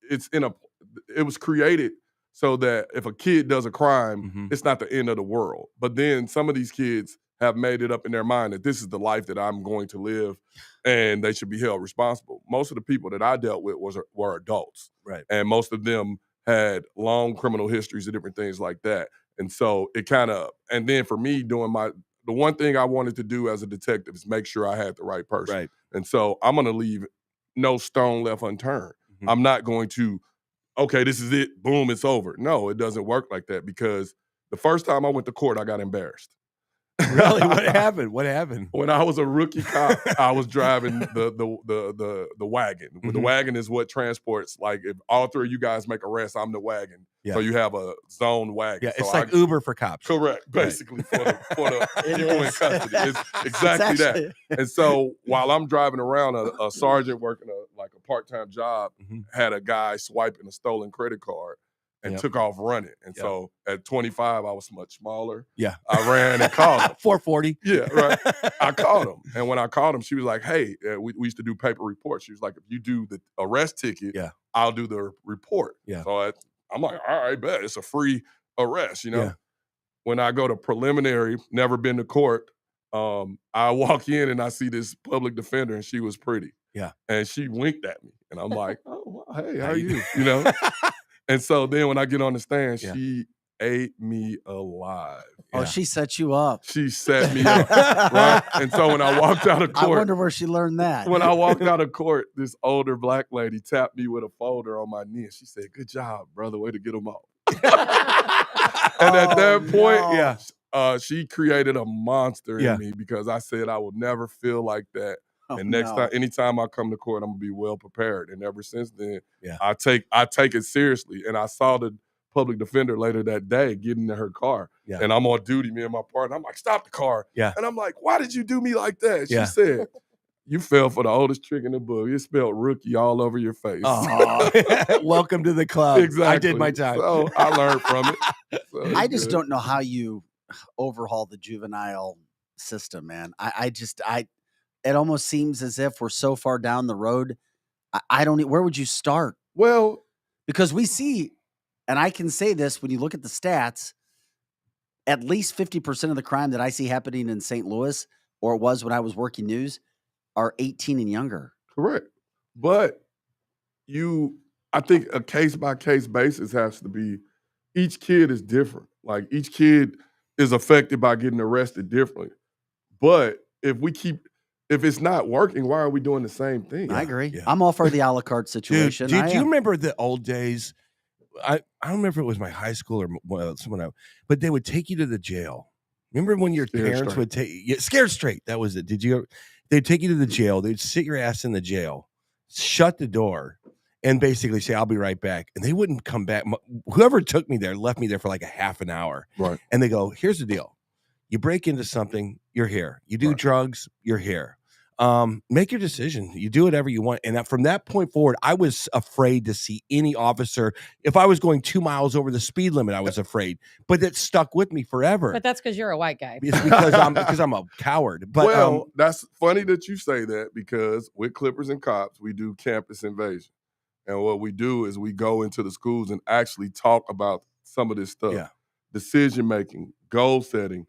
it was created so that if a kid does a crime, it's not the end of the world. But then some of these kids have made it up in their mind that this is the life that I'm going to live, and they should be held responsible. Most of the people that I dealt with were adults, right? And most of them had long criminal histories and different things like that. And so it and then for me doing the one thing I wanted to do as a detective is make sure I had the right person. Right. And so I'm going to leave no stone left unturned. I'm not going to, okay, this is it, boom, it's over. No, it doesn't work like that, because the first time I went to court, I got embarrassed. Really? What happened? What happened? When I was a rookie cop, I was driving the wagon. The wagon is what transports, like, if all three of you guys make arrests, I'm the wagon. Yeah. So you have a zone wagon. Yeah, so it's like Uber for cops. Correct, basically, for the people in custody. It's exactly It's actually- that. And so while I'm driving around, a sergeant working a part-time job had a guy swiping a stolen credit card and took off running. And so at 25, I was much smaller. Yeah. I ran and called him. 440. Yeah, right. I called him. And when I called him, she was like, hey, we used to do paper reports. She was like, if you do the arrest ticket, I'll do the report. Yeah. So I'm like, all right, bet. It's a free arrest, Yeah. When I go to preliminary, never been to court, I walk in and I see this public defender, and she was pretty. Yeah. And she winked at me. And I'm like, oh, hey, how are you? And so then when I get on the stand, she ate me alive. Oh, she set you up. She set me up, right? And so when I walked out of court, I wonder where she learned that. when I walked out of court, this older black lady tapped me with a folder on my knee, and she said, good job, brother, way to get them off. And at that point, she created a monster in me, because I said I will never feel like that. And anytime I come to court, I'm gonna be well prepared. And ever since then, I take it seriously. And I saw the public defender later that day getting in her car, and I'm on duty, me and my partner. I'm like, stop the car. Yeah. And I'm like, why did you do me like that? She said, you fell for the oldest trick in the book. It spelled rookie all over your face. Welcome to the club. Exactly. I did my time. So I learned from it. So I just don't know how you overhaul the juvenile system, man. It almost seems as if we're so far down the road. I don't. Where would you start? Well, because we see, and I can say this when you look at the stats, at least 50% of the crime that I see happening in St. Louis, or it was when I was working news, are 18 and younger. Correct. But I think a case-by-case basis has to be, each kid is different. Like, each kid is affected by getting arrested differently. But if it's not working, why are we doing the same thing? I agree. Yeah. I'm all for the a la carte situation. Dude, do you remember the old days? I don't remember if it was my high school or someone else, but they would take you to the jail. Remember when your parents would take you scared straight? That was it. They'd take you to the jail. They'd sit your ass in the jail, shut the door, and basically say, I'll be right back. And they wouldn't come back. Whoever took me there left me there for like a half an hour. Right. And they go, here's the deal. You break into something, you're here. You do drugs, you're here. Make your decision. You do whatever you want. And from that point forward, I was afraid to see any officer. If I was going 2 miles over the speed limit, I was afraid. But it stuck with me forever. But that's because you're a white guy. It's because I'm a coward. But that's funny that you say that, because with Clippers and Cops, we do campus invasion. And what we do is we go into the schools and actually talk about some of this stuff. Yeah. Decision making, goal setting,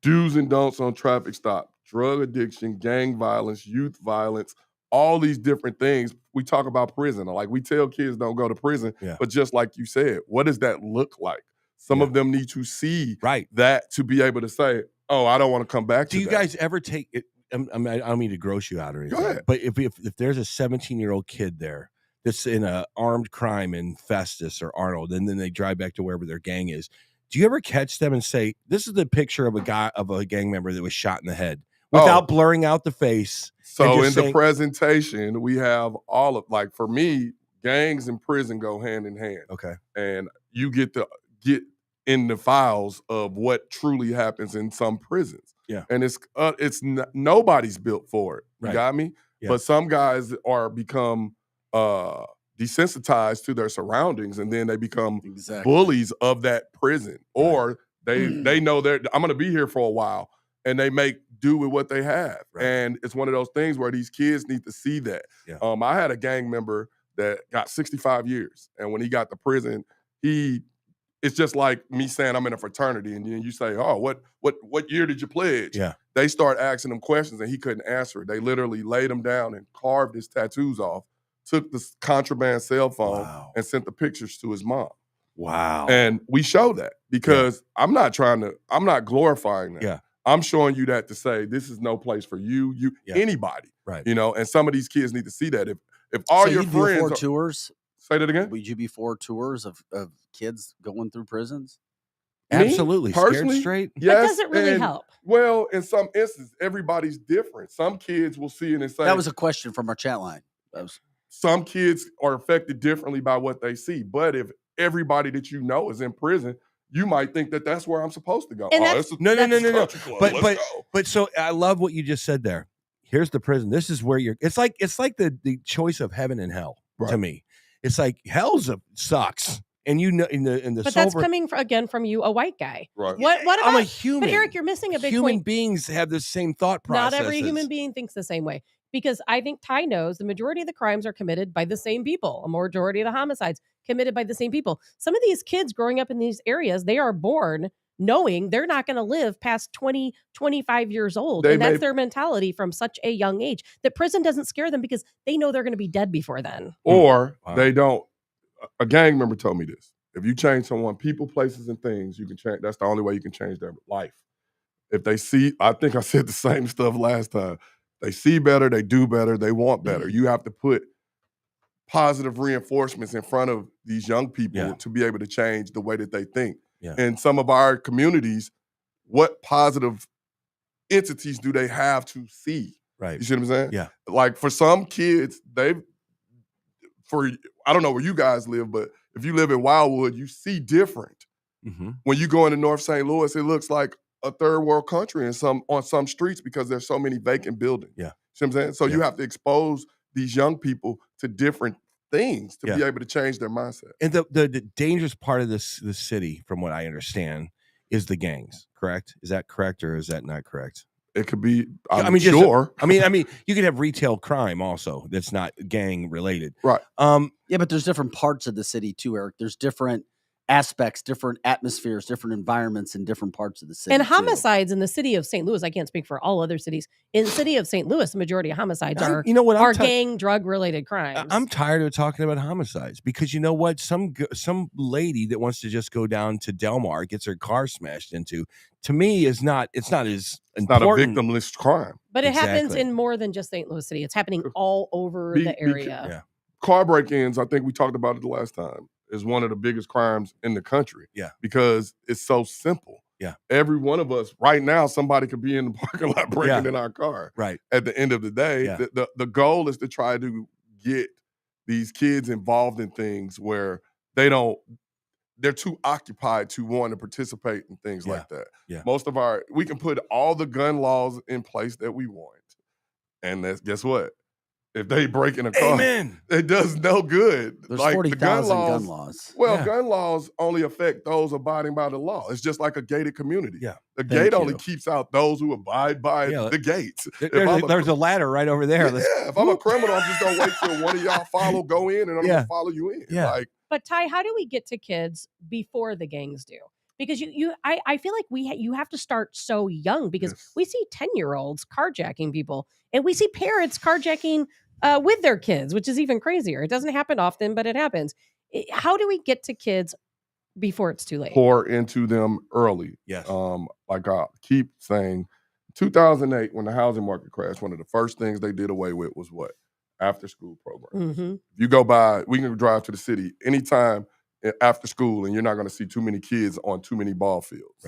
do's and don'ts on traffic stop, drug addiction, gang violence, youth violence, all these different things. We talk about prison. Like, we tell kids don't go to prison, but just like you said, what does that look like? Some of them need to see that to be able to say, oh, I don't want to come back to that. Do you guys ever take it? I don't mean to gross you out or anything. Go ahead. But if there's a 17-year-old kid there that's in a armed crime in Festus or Arnold, and then they drive back to wherever their gang is, Do you ever catch them and say, "This is the picture of a gang member that was shot in the head," without blurring out the face? So in the presentation, we have all of, like, for me, gangs and prison go hand in hand. Okay. And you get to get in the files of what truly happens in some prisons. Yeah. And nobody's built for it. You Right. got me? Yeah. But some guys are become desensitized to their surroundings, and then they become bullies of that prison. Or they know I'm gonna be here for a while, and they make do with what they have. Right. And it's one of those things where these kids need to see that. Yeah. I had a gang member that got 65 years. And when he got to prison, it's just like me saying I'm in a fraternity, and then you say, "Oh, what year did you pledge?" Yeah. They start asking him questions, and he couldn't answer it. They literally laid him down and carved his tattoos off, took the contraband cell phone, and sent the pictures to his mom. Wow. And we show that because I'm not glorifying that. Yeah. I'm showing you that to say this is no place for you, anybody. Right. You know, and some of these kids need to see that. If all your friends are tours, say that again. Would you be for tours of kids going through prisons? Absolutely. Personally, Scared straight. Yes, That doesn't really help. Well, in some instances, everybody's different. Some kids will see it and say That was a question from our chat line. Some kids are affected differently by what they see. But if everybody that you know is in prison, you might think that that's where I'm supposed to go. And No. But so I love what you just said there. Here's the prison. This is where it's like the choice of heaven and hell to me. It's like hell's sucks. And you know, in the but that's coming again from you, a white guy. Right. What about, I'm a human. But Eric, you're missing a big human point. beings have the same thought process. Not every human being thinks the same way. Because I think Ty knows the majority of the crimes are committed by the same people. A majority of the homicides committed by the same people. Some of these kids growing up in these areas, they are born knowing they're not going to live past 20, 25 years old. And that's their mentality from such a young age. That prison doesn't scare them because they know they're going to be dead before then. Or they don't. A gang member told me this. If you change someone, people, places, and things, you can change. That's the only way you can change their life. If they see, I think I said the same stuff last time. They see better, they do better, they want better. You have to put positive reinforcements in front of these young people to be able to change the way that they think. Yeah. In some of our communities, what positive entities do they have to see? Right. You see what I'm saying? Yeah. Like for some kids, I don't know where you guys live, but if you live in Wildwood, you see different. Mm-hmm. When you go into North St. Louis, it looks like a third world country on some streets because there's so many vacant buildings. Yeah. See what I'm saying? So you have to expose these young people to different things to be able to change their mindset. And the dangerous part of this city, from what I understand, is the gangs, correct? Is that correct or is that not correct? It could be, sure. I mean, you could have retail crime also that's not gang related. Right. Yeah, but there's different parts of the city too, Eric. There's different aspects, different atmospheres, different environments in different parts of the city. And homicides in the city of St. Louis, I can't speak for all other cities. In the city of St. Louis, the majority of homicides are gang, drug-related crimes. I'm tired of talking about homicides because you know what? Some lady that wants to just go down to Del Mar, gets her car smashed into, to me, it's not as important. It's not a victimless crime. But it happens in more than just St. Louis City. It's happening all over the area. Car break-ins, I think we talked about it the last time, is one of the biggest crimes in the country. Yeah. Because it's so simple. Yeah. Every one of us, right now, somebody could be in the parking lot breaking in our car. Right. At the end of the day, the goal is to try to get these kids involved in things where they're too occupied to want to participate in things like that. Yeah. We can put all the gun laws in place that we want. And guess what? If they break in a car, it does no good. There's like 40,000 gun laws. Well, gun laws only affect those abiding by the law. It's just like a gated community. Yeah. The gate only keeps out those who abide by the gates. There's a ladder right over there. Yeah, if I'm a criminal, I'm just going to wait till one of y'all go in and I'm going to follow you in. Yeah. But Ty, how do we get to kids before the gangs do? Because I feel like you have to start so young because we see 10-year-olds carjacking people and we see parents carjacking with their kids, which is even crazier. It doesn't happen often, but it happens. How do we get to kids before it's too late? Pour into them early. Yes. Like I keep saying, 2008, when the housing market crashed, one of the first things they did away with was what? After school programs. Mm-hmm. If you go by, we can drive to the city anytime after school, and you're not going to see too many kids on too many ball fields.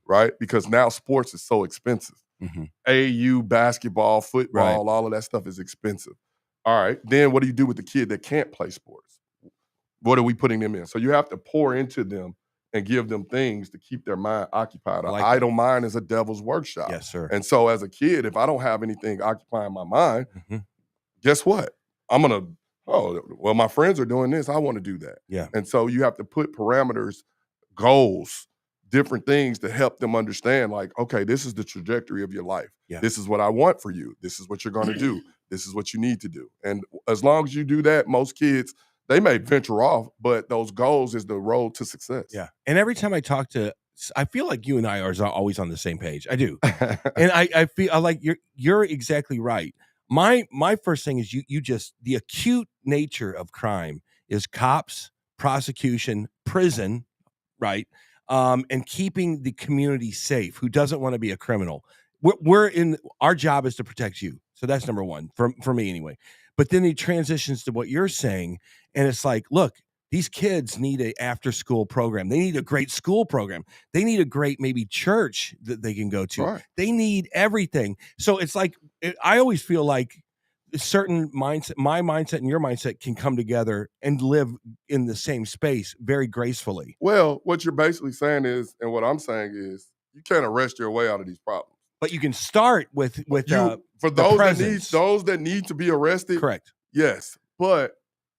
Right. Because now sports is so expensive. Mhm. AU, basketball, football, Right. all of that stuff is expensive. All right. Then what do you do with the kid that can't play sports? What are we putting them in? So you have to pour into them and give them things to keep their mind occupied. I An like idle mind is a devil's workshop. Yes, sir. And so as a kid, if I don't have anything occupying my mind, Mhm. guess what? I'm going to, well, my friends are doing this. I want to do that. Yeah. And so you have to put parameters, goals, different things to help them understand, like, okay, this is the trajectory of your life. Yeah. This is what I want for you. This is what you're going to do. This is what you need to do. And as long as you do that, most kids, they may venture off, but those goals is the road to success. Yeah. And every time I talk to, I feel like you and I are always on the same page. I do. And I feel like you're exactly right. My first thing is you just, the acute nature of crime is cops, prosecution, prison, right? And keeping the community safe, who doesn't want to be a criminal. We're in, our job is to protect you. So that's number one for me anyway. But then it transitions to what you're saying. And it's like, look, these kids need a after school program. They need a great school program. They need a great maybe church that they can go to. Right. They need everything. So it's like, I always feel like a certain mindset, my mindset and your mindset can come together and live in the same space very gracefully. Well, what you're basically saying is, and what I'm saying is, you can't arrest your way out of these problems. But you can start with For the those that need to be arrested. Correct. Yes. But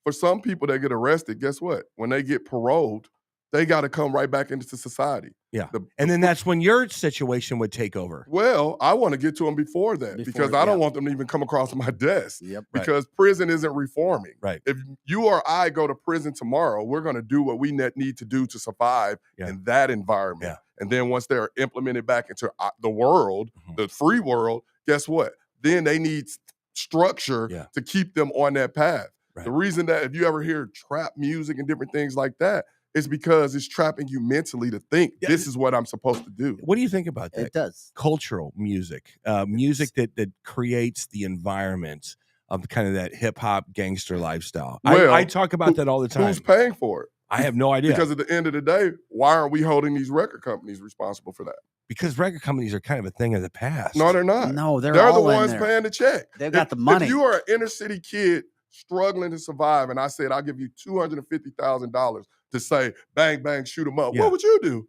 for some people that get arrested, guess what? When they get paroled, they got to come right back into society. Yeah. And then that's when your situation would take over. Well, I want to get to them before that because I don't want them to even come across my desk. Yep. Because prison isn't reforming. Right. If you or I go to prison tomorrow, we're going to do what we need to do to survive in that environment. Yeah. And then once they're implemented back into the world, the free world, guess what? Then they need structure to keep them on that path. Right. The reason that if you ever hear trap music and different things like that, it's because it's trapping you mentally to think this is what I'm supposed to do. What do you think about that? It does. Cultural music, music that creates the environment of kind of that hip hop gangster lifestyle. Well, I talk about that all the time. Who's paying for it? I have no idea. Because at the end of the day, why aren't we holding these record companies responsible for that? Because record companies are kind of a thing of the past. No, they're not. No, they're the all ones in there. paying the check. They've got the money. If you are an inner city kid struggling to survive, and I said I'll give you $250,000 to say bang bang shoot them up, what would you do?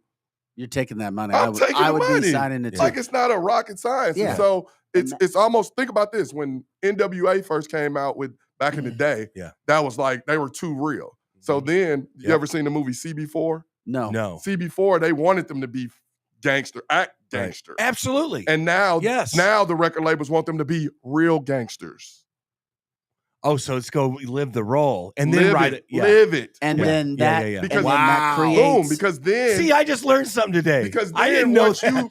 You're taking that money. I'm taking I would the money. be signing it. Like it's not a rocket science. Yeah. And so it's almost, think about this, when NWA first came out with back in the day, that was like they were too real. So then you ever seen the movie CB4? No. CB4, they wanted them to be gangster, act gangster. Right. Absolutely. And now the record labels want them to be real gangsters. Oh, so let's go live the role and then write it. Live it. And then that, Because that creates. Boom, because then. See, I just learned something today. Because then I didn't know that.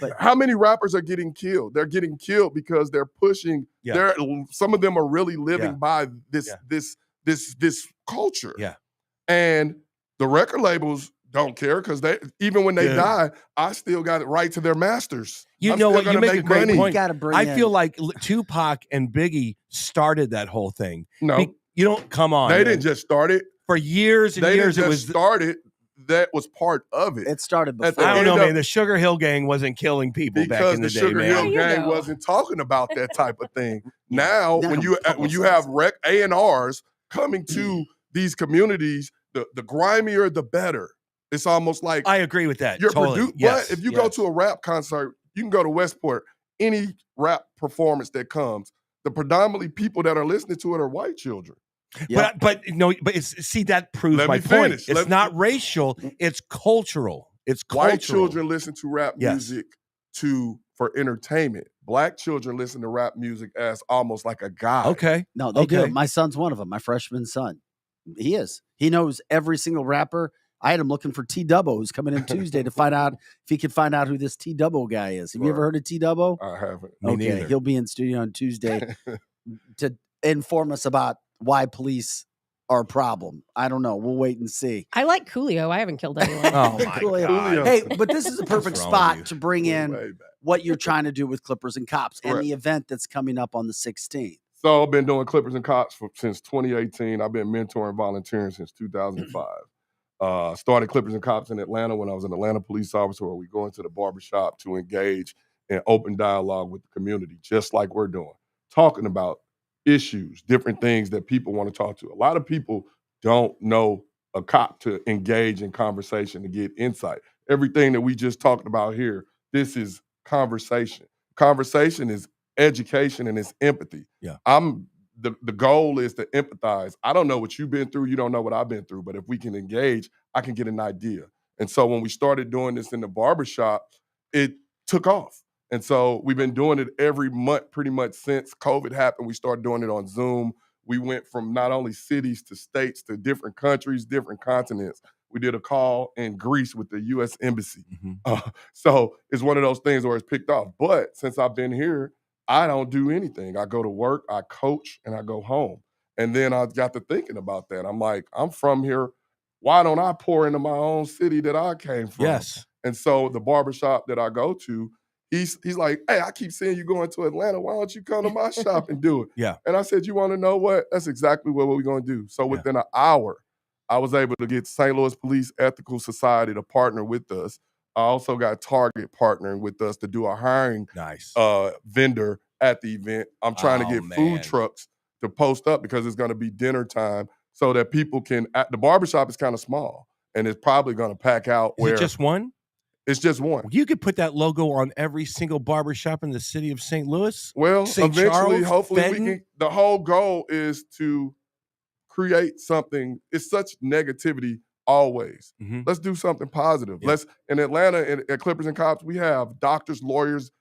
But how many rappers are getting killed? They're getting killed because they're pushing. Some of them are really living by this culture. Yeah. And the record labels don't care because they, even when they die, I still got it right to their masters. You know what? You make a great point. Gotta bring I feel like Tupac and Biggie started that whole thing. No. You don't, come on. They didn't just start it. For years and years, it was started. That was part of it. It started before. I don't know, man. The Sugar Hill Gang wasn't killing people back in the day, Sugar man. Hill Gang wasn't talking about that type of thing. Now, when you have A&Rs coming to these communities, the grimier, the better. It's almost like I agree with that. You're totally. But if you go to a rap concert, you can go to Westport. Any rap performance that comes, the predominantly people that are listening to it are white children. Yep. But see, that proves my point. It's not racial, it's cultural. It's cultural. White children listen to rap music for entertainment. Black children listen to rap music as almost like a guide. Okay. No, they do. My son's one of them, my freshman son. He is. He knows every single rapper. I had him looking for T-Dubbo, who's coming in Tuesday to find out if he could find out who this T-Dubbo guy is. Have you ever heard of T-Dubbo? I haven't. Okay, he'll be in studio on Tuesday to inform us about why police are a problem. I don't know. We'll wait and see. I like Coolio. I haven't killed anyone. Oh my God. Hey, but this is a perfect spot to bring in what you're trying to do with Clippers and Cops and the event that's coming up on the 16th. So I've been doing Clippers and Cops since 2018. I've been mentoring and volunteering since 2005. Started Clippers and Cops in Atlanta when I was an Atlanta police officer, where we go into the barbershop to engage in open dialogue with the community, just like we're doing, talking about issues, different things that people want to talk to. A lot of people don't know a cop to engage in conversation to get insight. Everything that we just talked about here, this is conversation. Conversation is education and it's empathy. Yeah. The goal is to empathize. I don't know what you've been through. You don't know what I've been through. But if we can engage, I can get an idea. And so when we started doing this in the barbershop, it took off. And so we've been doing it every month pretty much since COVID happened. We started doing it on Zoom. We went from not only cities to states to different countries, different continents. We did a call in Greece with the U.S. Embassy. So it's one of those things where it's picked off. But since I've been here, I don't do anything. I go to work, I coach, and I go home. And then I got to thinking about that. I'm like, I'm from here. Why don't I pour into my own city that I came from? Yes. And so the barbershop that I go to, he's like, hey, I keep seeing you going to Atlanta. Why don't you come to my shop and do it? Yeah. And I said, you want to know what? That's exactly what we're going to do. So within an hour, I was able to get St. Louis Police Ethical Society to partner with us. I also got Target partnering with us to do a hiring vendor at the event. I'm trying to get food trucks to post up because it's going to be dinner time so that people can, the barbershop is kind of small and it's probably going to pack out. Is it just one? It's just one. You could put that logo on every single barbershop in the city of St. Louis. Well, St. eventually, Charles, hopefully Fenton. we can, the whole goal is to create something. It's such negativity always. Let's do something positive. Let's, in Atlanta, at Clippers and Cops, we have doctors, lawyers,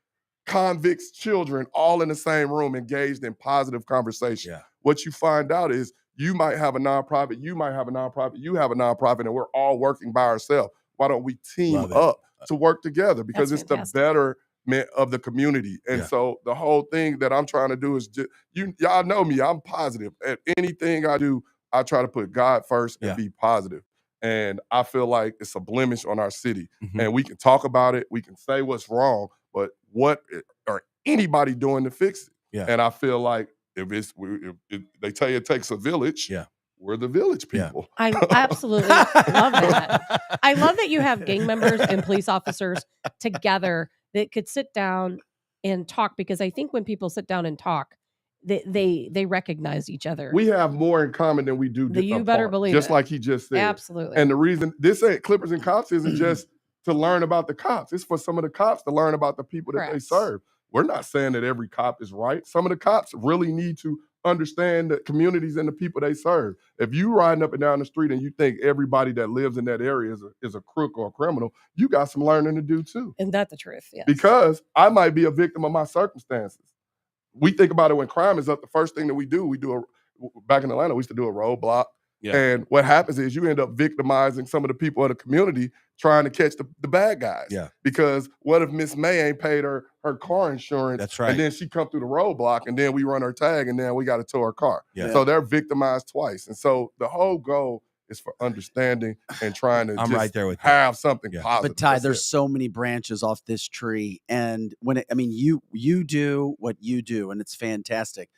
convicts, children, all in the same room engaged in positive conversation. Yeah. What you find out is you might have a nonprofit, you might have a nonprofit, you have a nonprofit, and we're all working by ourselves. Why don't we team up to work together? Because it's the betterment of the community. And so the whole thing that I'm trying to do is just, y'all know me, I'm positive. At anything I do, I try to put God first and be positive. And I feel like it's a blemish on our city. And we can talk about it, we can say what's wrong, but what are anybody doing to fix it? Yeah. And I feel like if they tell you it takes a village, we're the village people. I absolutely love that. I love that you have gang members and police officers together that could sit down and talk, because I think when people sit down and talk, they recognize each other. We have more in common than we do. You better believe just it. like he just said. Absolutely. And the reason this ain't Clippers and Cops isn't just to learn about the cops. It's for some of the cops to learn about the people that they serve. We're not saying that every cop is right. Some of the cops really need to understand the communities and the people they serve. If you riding up and down the street and you think everybody that lives in that area is a crook or a criminal, you got some learning to do too. Isn't that the truth? Yes. Because I might be a victim of my circumstances. We think about it when crime is up. The first thing that we do back in Atlanta, we used to do a roadblock. Yeah. And what happens is you end up victimizing some of the people of the community trying to catch the bad guys. Yeah. Because what if Miss May ain't paid her car insurance? That's right. And then she come through the roadblock and then we run her tag and then we got to tow her car. Yeah. So they're victimized twice. And so the whole goal is for understanding and trying to right there with have something positive. But Ty, there's so many branches off this tree. And you do what you do and it's fantastic.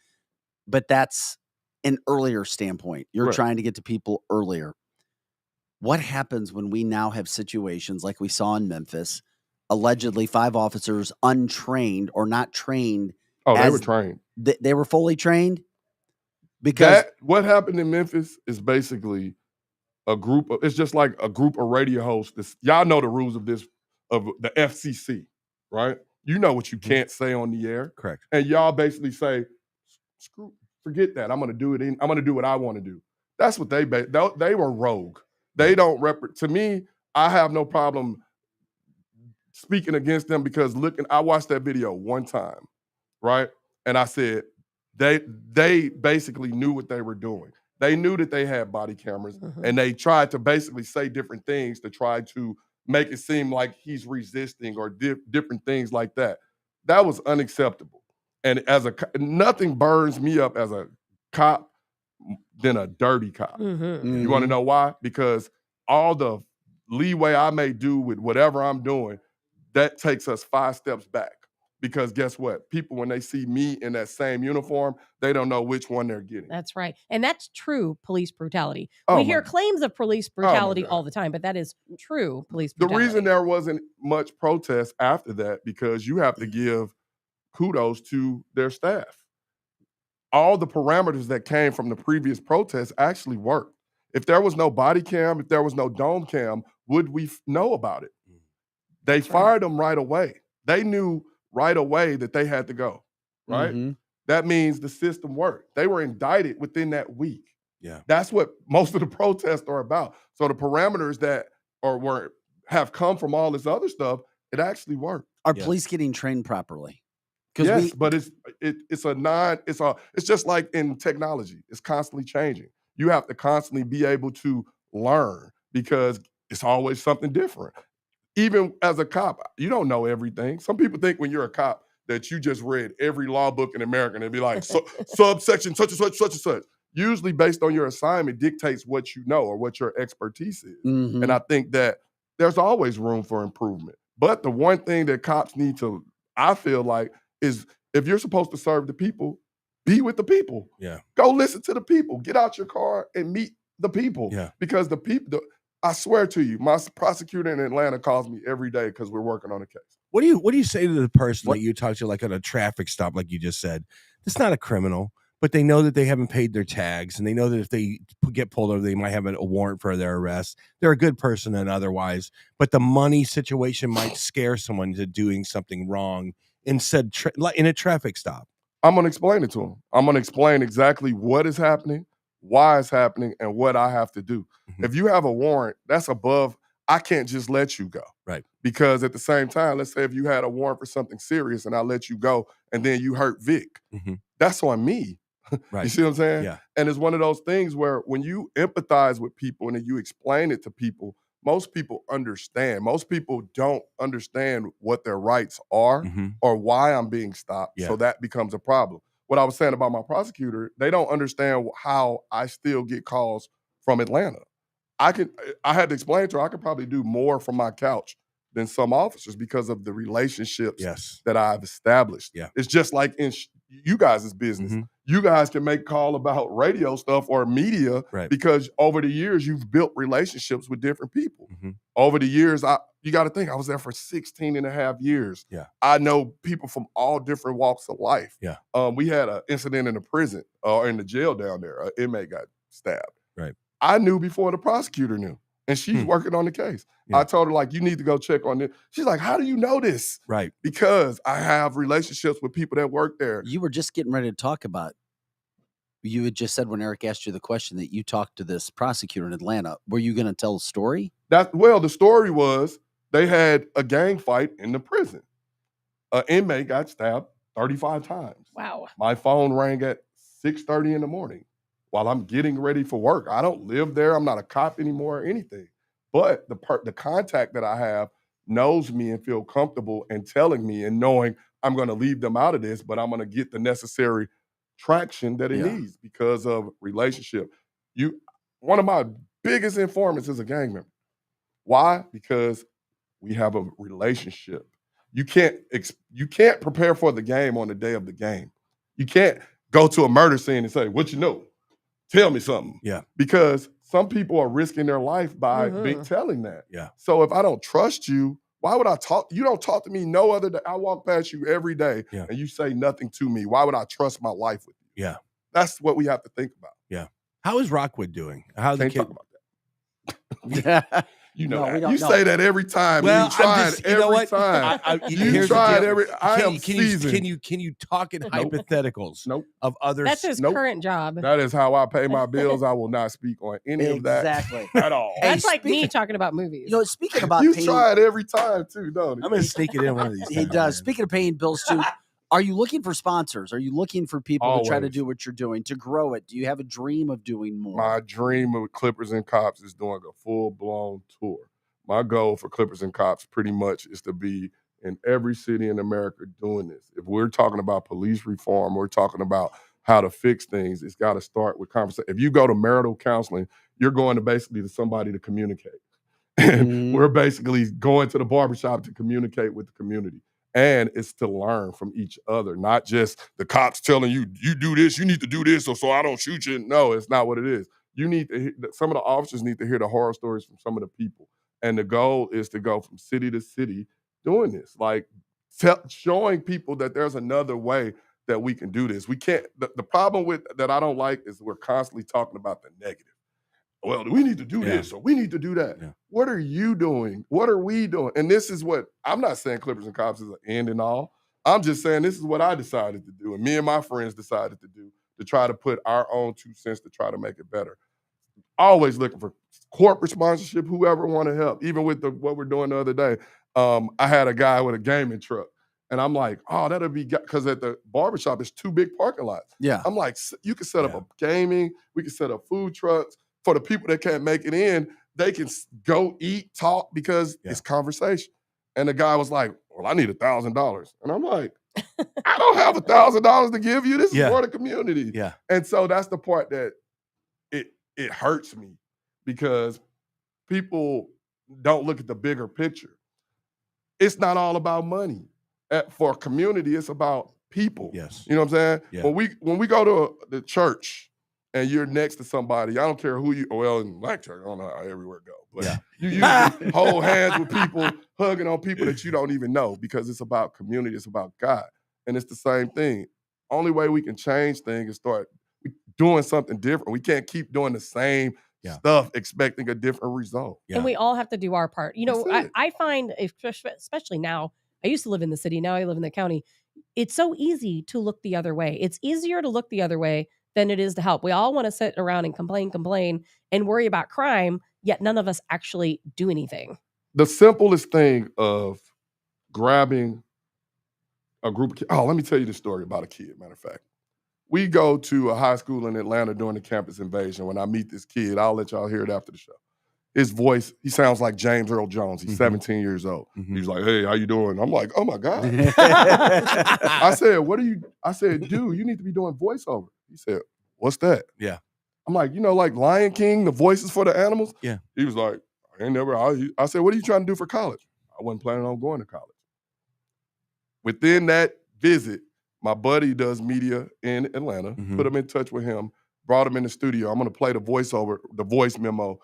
But that's an earlier standpoint. You're trying to get to people earlier. What happens when we now have situations like we saw in Memphis, allegedly 5 officers untrained or not trained? Oh, they were trained. They were fully trained? Because what happened in Memphis is basically it's just like a group of radio hosts. Y'all know the rules of the FCC, right? You know what you can't say on the air. Correct. And y'all basically say, forget that. I'm going to do it. I'm going to do what I want to do. That's what they were rogue. They don't to me, I have no problem speaking against them because I watched that video one time, right? And I said, they basically knew what they were doing. They knew that they had body cameras and they tried to basically say different things to try to make it seem like he's resisting or different things like that. That was unacceptable. And nothing burns me up as a cop than a dirty cop. You want to know why? Because all the leeway I may do with whatever I'm doing, that takes us 5 steps back. because guess what? People, when they see me in that same uniform, they don't know which one they're getting. That's right. And that's true police brutality. Oh We my hear God. claims of police my brutality God. all the time, but that is true police The brutality. reason there wasn't much protest after that, because you have to give kudos to their staff. All the parameters that came from the previous protests actually worked. If there was no body cam, if there was no dome cam, would we know about it? They fired them right away. They knew right away that they had to go, right? Mm-hmm. That means the system worked. They were indicted within that week. Yeah. That's what most of the protests are about. So the parameters that have come from all this other stuff, it actually worked. Are Yeah. police getting trained properly? Yes, but it's just like in technology. It's constantly changing. You have to constantly be able to learn because it's always something different. Even as a cop, you don't know everything. Some people think when you're a cop that you just read every law book in America and it'd be like subsection such and such, such and such. Usually based on your assignment dictates what you know or what your expertise is. Mhm. And I think that there's always room for improvement. But the one thing that cops need to, I feel like, is if you're supposed to serve the people, be with the people. Yeah. Go listen to the people. Get out your car and meet the people. Yeah. Because the people, I swear to you, my prosecutor in Atlanta calls me every day because we're working on a case. What do you say to the person What- that you talk to, like at a traffic stop, like you just said? It's not a criminal, but they know that they haven't paid their tags, and they know that if they get pulled over, they might have a warrant for their arrest. They're a good person and otherwise, but the money situation might scare someone to doing something wrong. Instead, in a traffic stop, I'm going to explain it to them. I'm going to explain exactly what is happening, why it's happening, and what I have to do. Mhm. If you have a warrant, that's above, I can't just let you go. Right. Because at the same time, let's say if you had a warrant for something serious and I let you go and then you hurt Vic, Mhm. that's on me. Right. You see what I'm saying? Yeah. And it's one of those things where when you empathize with people and then you explain it to people, most people understand. Most people don't understand what their rights are Mhm. or why I'm being stopped. Yeah. So that becomes a problem. What I was saying about my prosecutor, they don't understand how I still get calls from Atlanta. I had to explain to her I could probably do more from my couch than some officers because of the relationships Yes. that I've established. Yeah. It's just like in you guys' business. Mhm. You guys can make call about radio stuff or media Right. because over the years you've built relationships with different people. Mhm. Over the years, you got to think, I was there for 16 and a half years. Yeah. I know people from all different walks of life. Yeah. We had an incident in the prison or in the jail down there. An inmate got stabbed. Right. I knew before the prosecutor knew. And she's working on the case. Yeah. I told her, like, you need to go check on this. She's like, how do you know this? Right. Because I have relationships with people that work there. You were just getting ready to talk about. You had just said when Eric asked you the question that you talked to this prosecutor in Atlanta. Were you going to tell a story? The story was they had a gang fight in the prison. An inmate got stabbed 35 times. Wow. My phone rang at 6:30 in the morning while I'm getting ready for work. I don't live there. I'm not a cop anymore or anything. But the contact that I have knows me and feel comfortable in telling me and knowing I'm going to leave them out of this, but I'm going to get the necessary traction that it Yeah. needs because of relationship. One of my biggest informants is a gang member. Why? Because we have a relationship. You can't prepare for the game on the day of the game. You can't go to a murder scene and say, "What you know? Tell me something." Yeah. Because some people are risking their life by Mhm. telling that. Yeah. So if I don't trust you, why would I talk? You don't talk to me no other day. I walk past you every day Yeah. and you say nothing to me. Why would I trust my life with you? Yeah. That's what we have to think about. How is Rockwood doing? How the Can't kid? talk about that. You know No, we that. don't You know. say that every time. Well, you tried I'm just, you know every what? time. You here's the tried deal. every. I am Can seasoned. you talk in hypotheticals Nope. of others? That's his Nope. current job. That is how I pay my bills. I will not speak on any of that Exactly. at all. Hey, That's like me speaking- talking about movies. You know, speaking about You paying, try it every time too, don't I'm you? gonna sneak it in one of these. he times, does. man. Speaking of paying bills too, are you looking for sponsors? Are you looking for people to try to Always. do what you're doing, to grow it? Do you have a dream of doing more? My dream with Clippers and Cops is doing a full-blown tour. My goal for Clippers and Cops pretty much is to be in every city in America doing this. If we're talking about police reform, we're talking about how to fix things, it's got to start with conversation. If you go to marital counseling, you're going to basically to somebody to communicate. And Mhm. we're basically going to the barbershop to communicate with the community. And it's to learn from each other, not just the cops telling you, you do this, you need to do this, so I don't shoot you. No, it's not what it is. You need to, some of the officers need to hear the horror stories from some of the people. And the goal is to go from city to city doing this, like showing people that there's another way that we can do this. We can't, the problem with that I don't like is we're constantly talking about the negative. Well, we need to do this or we need to do that. Yeah. What are you doing? What are we doing? And this is what, I'm not saying Clippers and Cops is an end and all. I'm just saying this is what I decided to do and me and my friends decided to do to try to put our own 2 cents to try to make it better. Always looking for corporate sponsorship, whoever want to help. Even with what we're doing the other day, I had a guy with a gaming truck. And I'm like, oh, that'll be, because at the barbershop, it's 2 big parking lots. Yeah. I'm like, you can set up a gaming, we can set up food trucks. For the people that can't make it in, they can go eat, talk, because it's conversation. And the guy was like, well, I need $1,000. And I'm like, I don't have $1,000 to give you. This is for the community. Yeah. And so that's the part that it hurts me because people don't look at the bigger picture. It's not all about money. For a community, it's about people. Yes. You know what I'm saying? Yeah. When we go to the church and you're next to somebody, I don't care who you, well, in black church, I don't know how everywhere go, but you usually hold hands with people, hugging on people that you don't even know because it's about community, it's about God. And it's the same thing. Only way we can change things is start doing something different. We can't keep doing the same stuff expecting a different result. And we all have to do our part. You know, That's it. I find, especially now, I used to live in the city, now I live in the county. It's so easy to look the other way. It's easier to look the other way than it is to help. We all want to sit around and complain, and worry about crime, yet none of us actually do anything. The simplest thing of grabbing a group of kids. Oh, let me tell you the story about a kid, matter of fact. We go to a high school in Atlanta during the campus invasion. When I meet this kid, I'll let y'all hear it after the show. His voice, he sounds like James Earl Jones. He's 17 years old. He's like, hey, how you doing? I'm like, oh my God. I said, dude, you need to be doing voiceover. He said, what's that? Yeah. I'm like, you know, like Lion King, the voices for the animals? Yeah. He was like, I said, what are you trying to do for college? I wasn't planning on going to college. Within that visit, my buddy does media in Atlanta, put him in touch with him, brought him in the studio. I'm going to play the voiceover, the voice memo.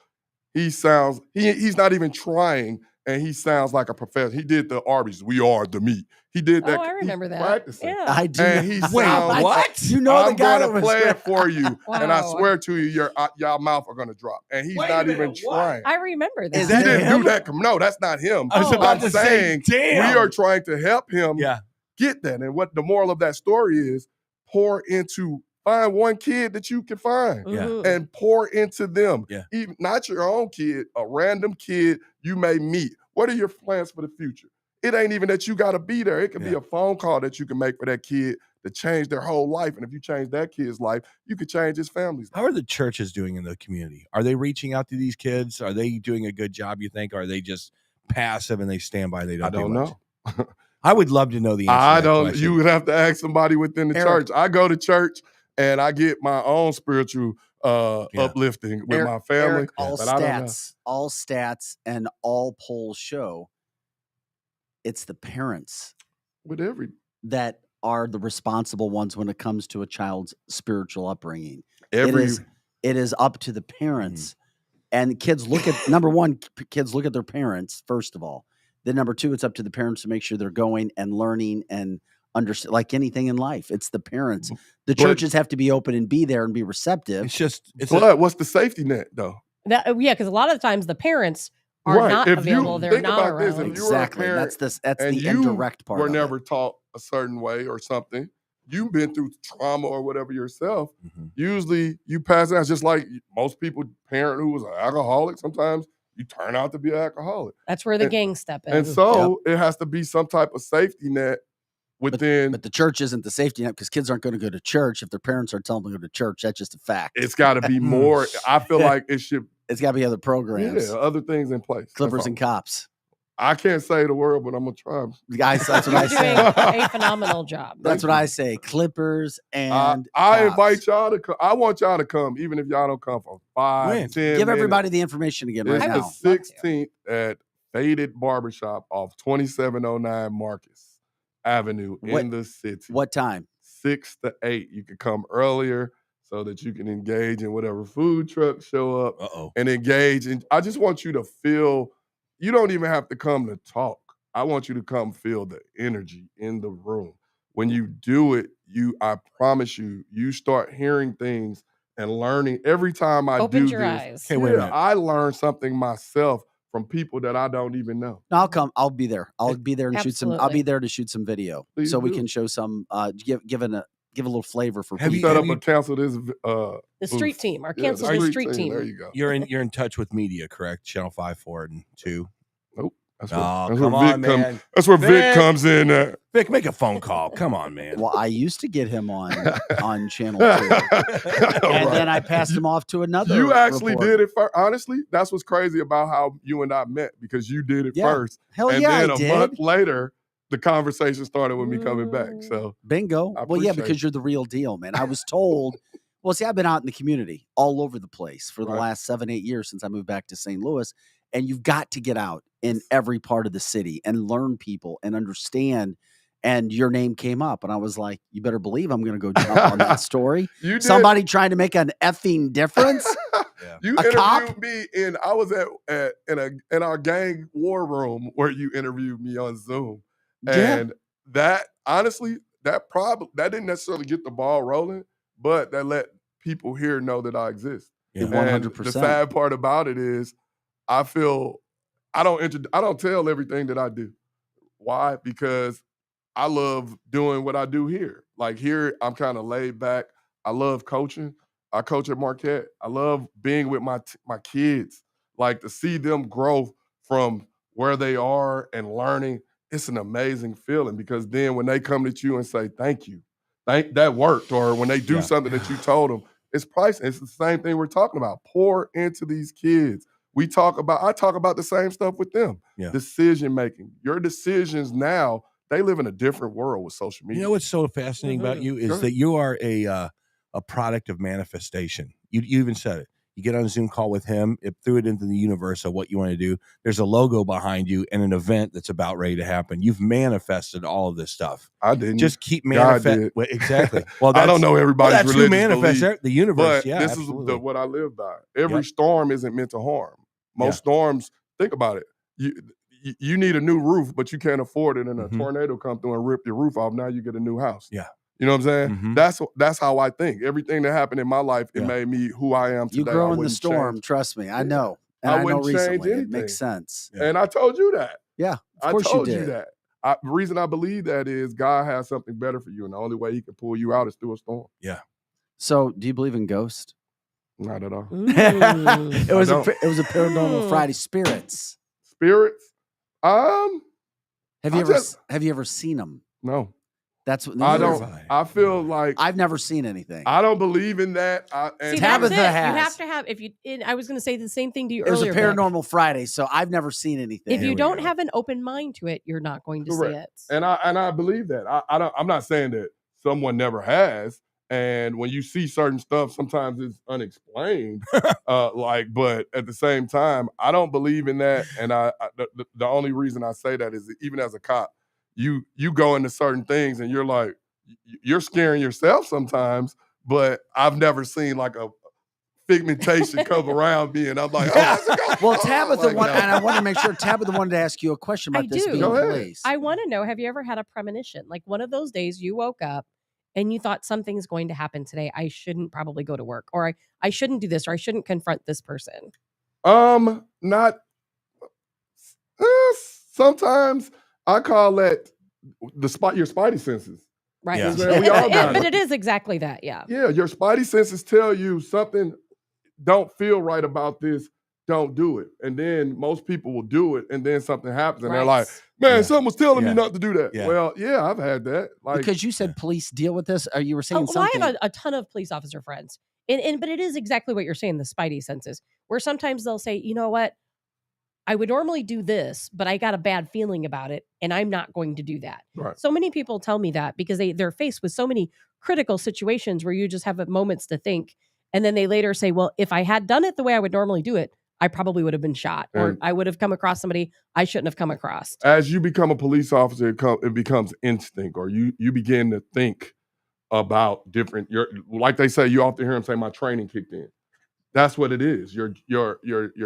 He's not even trying, and he sounds like a professor. He did the Arby's, we are the meat. He did that. Oh, I remember that. Practicing. Yeah. I do. And he Wait, sounds, what? You know the guy I'm that going was to play it for you, and I Wow. swear to you, y'all mouth are going to drop. And he's not even trying. I remember that. Is He that didn't him? do that. No, that's not him. I was Oh. about I'm to say, saying damn. we are trying to help him Yeah. get that. And what the moral of that story is, find one kid that you can find Mhm. and pour into them. Yeah. Even not your own kid, a random kid you may meet. What are your plans for the future? It ain't even that you got to be there. It could be a phone call that you can make for that kid to change their whole life. And if you change that kid's life, you could change his family's life. How are the churches doing in the community? Are they reaching out to these kids? Are they doing a good job, you think? Or are they just passive and they stand by? They don't. I don't do much? know. I would love to know the answer. I to that don't. question. You would have to ask somebody within the Eric. church. I go to church and I get my own spiritual uplifting with my family. Eric, all but I don't know. stats, and all polls show it's the parents With every that are the responsible ones when it comes to a child's spiritual upbringing. every It is up to the parents. And kids look at number one, kids look at their parents, first of all. Then number two, it's up to the parents to make sure they're going and learning and understand, like anything in life. It's the parents. The churches have to be open and be there and be receptive. It's just what's the safety net though? Because a lot of the times the parents are not If available. you They're think not about around. this, if you were a Exactly. parent That's and the you indirect part. were of never it. taught a certain way or something, you've been through trauma or whatever yourself. Mhm. Usually you pass it out, just like most people parent who was an alcoholic. Sometimes you turn out to be an alcoholic. That's where the gangs step in. And so it has to be some type of safety net within. But the church isn't the safety net because kids aren't going to go to church if their parents are telling them to go to church. That's just a fact. It's got to be more. I feel like it should. It's got to be other programs. Yeah, other things in place. That's Clippers all. and cops. I can't say the word, but I'm gonna try. Guys, that's what I You're doing say. a phenomenal job. That's what I say. Clippers and I cops. invite y'all to come. I want y'all to come, even if y'all don't come for 5, When? 10 Give minutes. everybody the information again right It's now. the 16th at Faded Barbershop off 2709 Marcus. Avenue in the city. What time? 6 to 8. You can come earlier so that you can engage in whatever food trucks show up and engage. And I just want you to feel, you don't even have to come to talk. I want you to come feel the energy in the room. When you do it, I promise you, you start hearing things and learning. Every time I Opened do your this, eyes. Hey, wait a minute. I learn something myself from people that I don't even know. No, I'll come. I'll be there. I'll be there and shoot some. I'll be Absolutely. there to shoot some video, Please so we do. can show some. Give a little flavor for Have you- people. Set have up you- a cancel this. The street team, our Yeah, cancel the the street team. There you go. You're in touch with media, correct? Channel 5, 4, and 2. Nope. That's Oh, that's come where Vic on, man. That's where Vic. Vic comes in at. Vic, make a phone call. Come on, man. Well, I used to get him on Channel 2, and then I passed him off to another. You actually reporter. did it first. Honestly, that's what's crazy about how you and I met, because you did it Yeah. first. Hell and yeah, then I a did. month later, the conversation started with me coming back. So Bingo. I Well, yeah, appreciate because it. you're the real deal, man. I was told. Well, see, I've been out in the community all over the place for the Right. last 7-8 years since I moved back to St. Louis, and you've got to get out in every part of the city and learn people and understand. And your name came up, and I was like, "You better believe I'm going to go jump on that story." you did. Somebody trying to make an effing difference. Yeah. You A interviewed cop? me, and I was in our gang war room where you interviewed me on Zoom, Yeah. and that honestly, that didn't necessarily get the ball rolling, but that let people here know that I exist. Yeah. And 100%. the sad part about it is, I feel I don't tell everything that I do. Why? Because I love doing what I do here. Like here, I'm kind of laid back. I love coaching. I coach at Marquette. I love being with my kids. Like to see them grow from where they are and learning. It's an amazing feeling, because then when they come to you and say thank you, that worked, or when they do something that you told them, it's priceless. It's the same thing we're talking about. Pour into these kids. I talk about the same stuff with them. Yeah. Decision making. Your decisions now, they live in a different world with social media. You know what's so fascinating about you is that you are a product of manifestation. You even said it. You get on a Zoom call with him, it threw it into the universe of what you want to do. There's a logo behind you and an event that's about ready to happen. You've manifested all of this stuff. I didn't. Just keep God manifesting. did. Well, exactly. Well, I don't know everybody's that's who religious manifests belief, the universe. but Yeah, this absolutely. is what I live by. Every storm isn't meant to harm. Most Yeah. storms, think about it. You need a new roof, but you can't afford it, and a Mhm. tornado come through and rip your roof off. Now you get a new house. Yeah. You know what I'm saying? Mhm. That's how I think. Everything that happened in my life, it Yeah. made me who I am today. You grow I in the wouldn't storm. change. Trust me, I Yeah. know. And I I know wouldn't change recently it anything. makes sense. Yeah. And I told you that. Yeah, of I course told you you did. that. The reason I believe that is God has something better for you, and the only way He can pull you out is through a storm. So, do you believe in ghosts? Not at all. Ooh. It was don't. it was a paranormal Hmm. Friday. Spirits. Spirits? Have you I ever just- have you ever seen them? No. That's what I neither don't. have I feel like I've never seen anything. I don't believe in that. See, Tabitha that's it. has. You have to have, if you, I was going to say the same thing to you It was a earlier. Vic. paranormal Friday, so I've never seen anything. If Here you we don't go. have an open mind to it, you're not going to Correct. see it. And I believe that. I'm not saying that someone never has. And when you see certain stuff, sometimes it's unexplained. But at the same time, I don't believe in that. And the only reason I say that is that even as a cop, you go into certain things and you're like, you're scaring yourself sometimes. But I've never seen like a pigmentation come around me, and I'm like, Well, Tabitha like, and no. I want to make sure Tabitha wanted to ask you a question about I this do. being Go ahead. police. I want to know, have you ever had a premonition? Like one of those days you woke up and you thought something's going to happen today. I shouldn't probably go to work, or I shouldn't do this, or I shouldn't confront this person. Not. Sometimes I call that your spidey senses. Right. Yeah. Man, we all got But it. it is exactly that. Yeah. Yeah, your spidey senses tell you something don't feel right about this. Don't do it. And then most people will do it, and then something happens, and they're like, "Man, Yeah. someone was telling Yeah. me not to do that." Yeah. Well, yeah, I've had that. Like, because you said police deal with this, or you were saying Oh, well, I something. have a ton of police officer friends. But it is exactly what you're saying, the spidey senses, where sometimes they'll say, you know what? I would normally do this, but I got a bad feeling about it, and I'm not going to do that. Right. So many people tell me that because they're faced with so many critical situations where you just have moments to think. And then they later say, well, if I had done it the way I would normally do it, I probably would have been shot, or And- I would have come across somebody I shouldn't have come across. As you become a police officer, it becomes instinct, or you begin to think about different. Like they say, you often hear them say, "My training kicked in." That's what it is. Your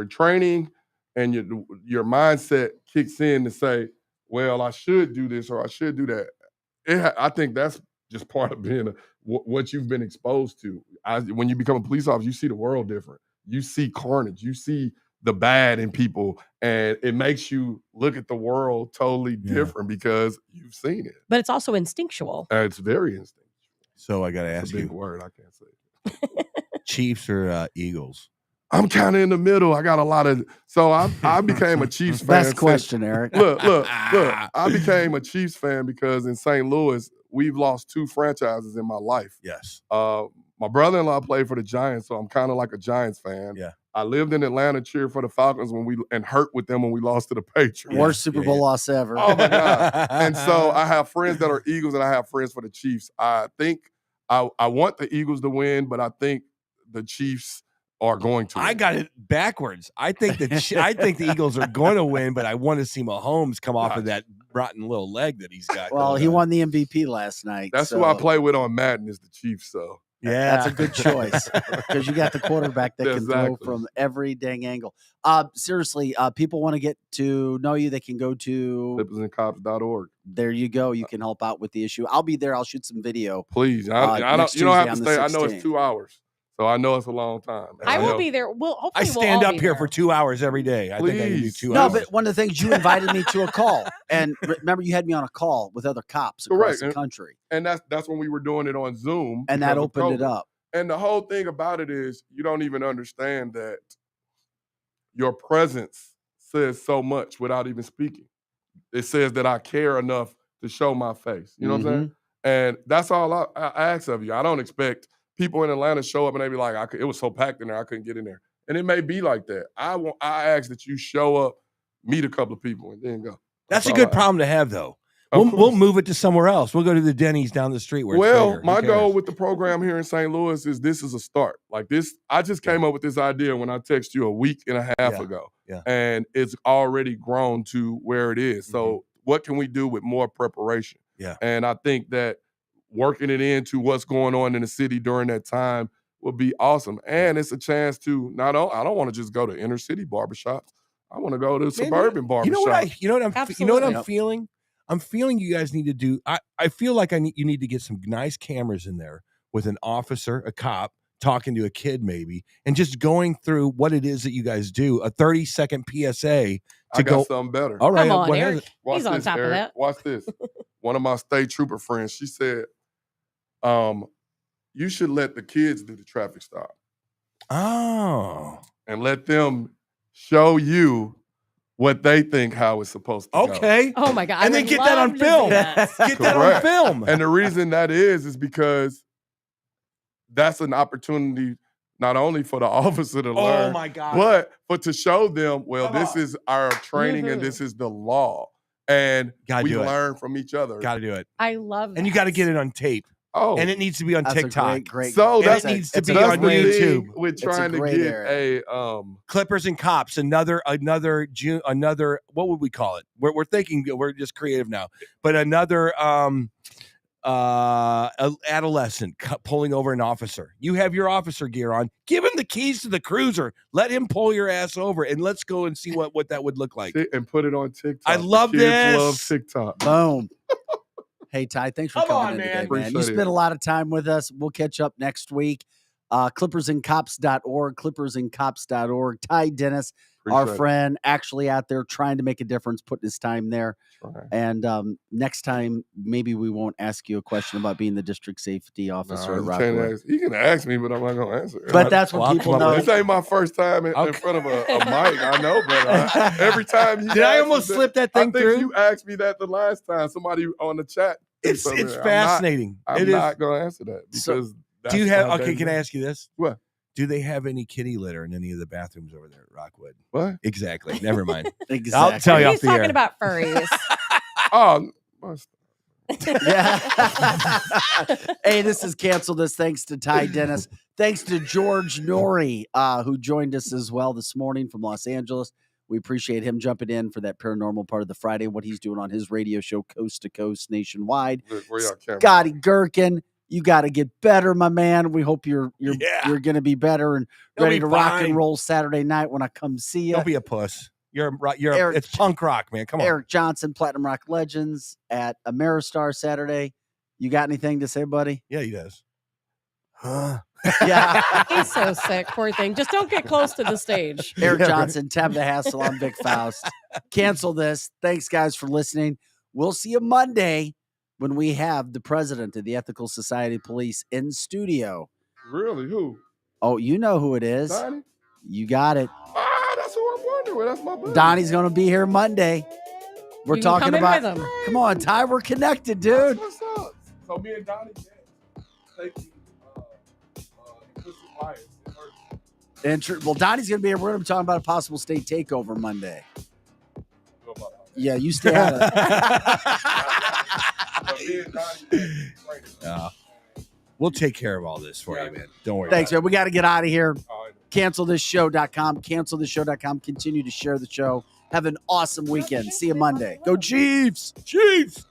training and your mindset kicks in to say, "Well, I should do this or I should do that." I think that's just part of being what you've been exposed to. When you become a police officer, you see the world different. You see carnage. You see the bad in people, and it makes you look at the world totally different because you've seen it. But it's also instinctual. It's very instinctual. So I got to It's ask a big you, word. I can't say it. Chiefs or Eagles? I'm kind of in the middle. I got a lot of. So I became a Chiefs fan. Best question, Eric. Look. I became a Chiefs fan because in St. Louis, we've lost 2 franchises in my life. Yes. My brother-in-law played for the Giants, so I'm kind of like a Giants fan. Yeah. I lived in Atlanta, cheered for the Falcons and hurt with them when we lost to the Patriots. Worst Super Bowl loss ever. Oh my God. And so I have friends that are Eagles and I have friends for the Chiefs. I think I want the Eagles to win, but I think the Chiefs are going to win. I got it backwards. I think the Eagles are going to win, but I want to see Mahomes come off of that rotten little leg that he's got. Well, he won the MVP last night. That's who I play with on Madden is the Chiefs, so. Yeah, that's a good choice because you got the quarterback that can throw from every dang angle. Seriously, people want to get to know you. They can go to clippersandcops.org. There you go. You can help out with the issue. I'll be there. I'll shoot some video. Please. I don't. You don't have to stay. I know it's 2 hours. So I know it's a long time. I will be there. Hopefully I stand up here for 2 hours every day. I think I can do 2 hours. No, but one of the things you invited me to a call, and remember you had me on a call with other cops across the country. And that's when we were doing it on Zoom. And that opened it up. And the whole thing about it is you don't even understand that your presence says so much without even speaking. It says that I care enough to show my face. You know what I'm saying? And that's all I ask of you. I don't expect people in Atlanta show up and they be like, it was so packed in there, I couldn't get in there. And it may be like that. I ask that you show up, meet a couple of people, and then go. That's a good problem to have, though. We'll move it to somewhere else. We'll go to the Denny's down the street. Where my goal with the program here in St. Louis is this is a start. Like this, I just came up with this idea when I texted you a week and a half ago. Yeah. And it's already grown to where it is. So what can we do with more preparation? Yeah. And I think that working it into what's going on in the city during that time would be awesome. And it's a chance to I don't want to just go to inner city barbershops. I want to go to suburban barbershops. You know what I'm feeling? I'm feeling you guys need to do. I feel like you need to get some nice cameras in there with an officer, a cop, talking to a kid maybe, and just going through what it is that you guys do. A 30-second PSA to go. Something better. All right, come on, Eric. Watch He's this, on top Eric. of that. Watch this. One of my state trooper friends, she said, you should let the kids do the traffic stop. Oh. And let them show you what they think how it's supposed to go. Okay. Oh my God. And then get that on film. Get that on film. And the reason that is because that's an opportunity not only for the officer to learn, my God, but to show them, this is our training and this is the law. And we learn from each other. Got to do it. I love that. And you got to get it on tape. Oh, and it needs to be on TikTok. So that needs to be on YouTube. We're trying to get a Clippers and Cops. Another. What would we call it? We're thinking. We're just creative now. But another adolescent pulling over an officer. You have your officer gear on. Give him the keys to the cruiser. Let him pull your ass over, and let's go and see what that would look like. And put it on TikTok. I love this. Love TikTok. Boom. Hey, Ty, thanks for coming in today, man. You Appreciate spent a lot of time with us. We'll catch up next week. Clippersandcops.org, clippersandcops.org. Ty Dennis, our friend, actually out there trying to make a difference, putting his time there. Right. And next time, maybe we won't ask you a question about being the district safety officer at Rockwood. You can ask me, but I'm not going to answer it. But that's what people know. This ain't my first time in front of a mic. I know, but every time did I almost slip that thing through? I think you asked me that the last time. Somebody on the chat. It's fascinating. I'm not going to answer that because. Do you have? Okay, can I ask you this? What? Do they have any kitty litter in any of the bathrooms over there at Rockwood? What? Exactly. Never mind. Exactly. I'll tell you He's off the talking air. about furries. Oh, Yeah. Hey, this is Cancel This. Thanks to Ty Dennis. Thanks to George Noory, who joined us as well this morning from Los Angeles. We appreciate him jumping in for that paranormal part of the Friday, what he's doing on his radio show, Coast to Coast Nationwide. Scotty Gherkin, you got to get better, my man. We hope you're going to be better and ready to rock and roll Saturday night when I come see you. Don't be a puss. Eric, it's punk rock, man. Come on. Eric Johnson, Platinum Rock Legends at Ameristar Saturday. You got anything to say, buddy? Yeah, he does. Huh? Yeah. He's so sick, poor thing. Just don't get close to the stage. Eric Johnson, Tab the Hassle. I'm Vic Faust. Cancel This. Thanks, guys, for listening. We'll see you Monday when we have the president of the Ethical Society Police in studio. Really? Who? Oh, you know who it is. Donnie? You got it. That's who I'm wondering. That's my buddy. Donnie's going to be here Monday. We're You can talking come in about. with him. Come on, Ty. We're connected, dude. What's up? So me and Donnie taking implicit bias. Well, Donnie's going to be here. We're going to be talking about a possible state takeover Monday. Yeah, you stay out of it. We'll take care of all this for you, man. Don't worry. Thanks, about man. We got to get out of here. All right. CancelThisShow.com. CancelThisShow.com. Continue to share the show. Have an awesome weekend. See you Monday. Go Chiefs! Chiefs!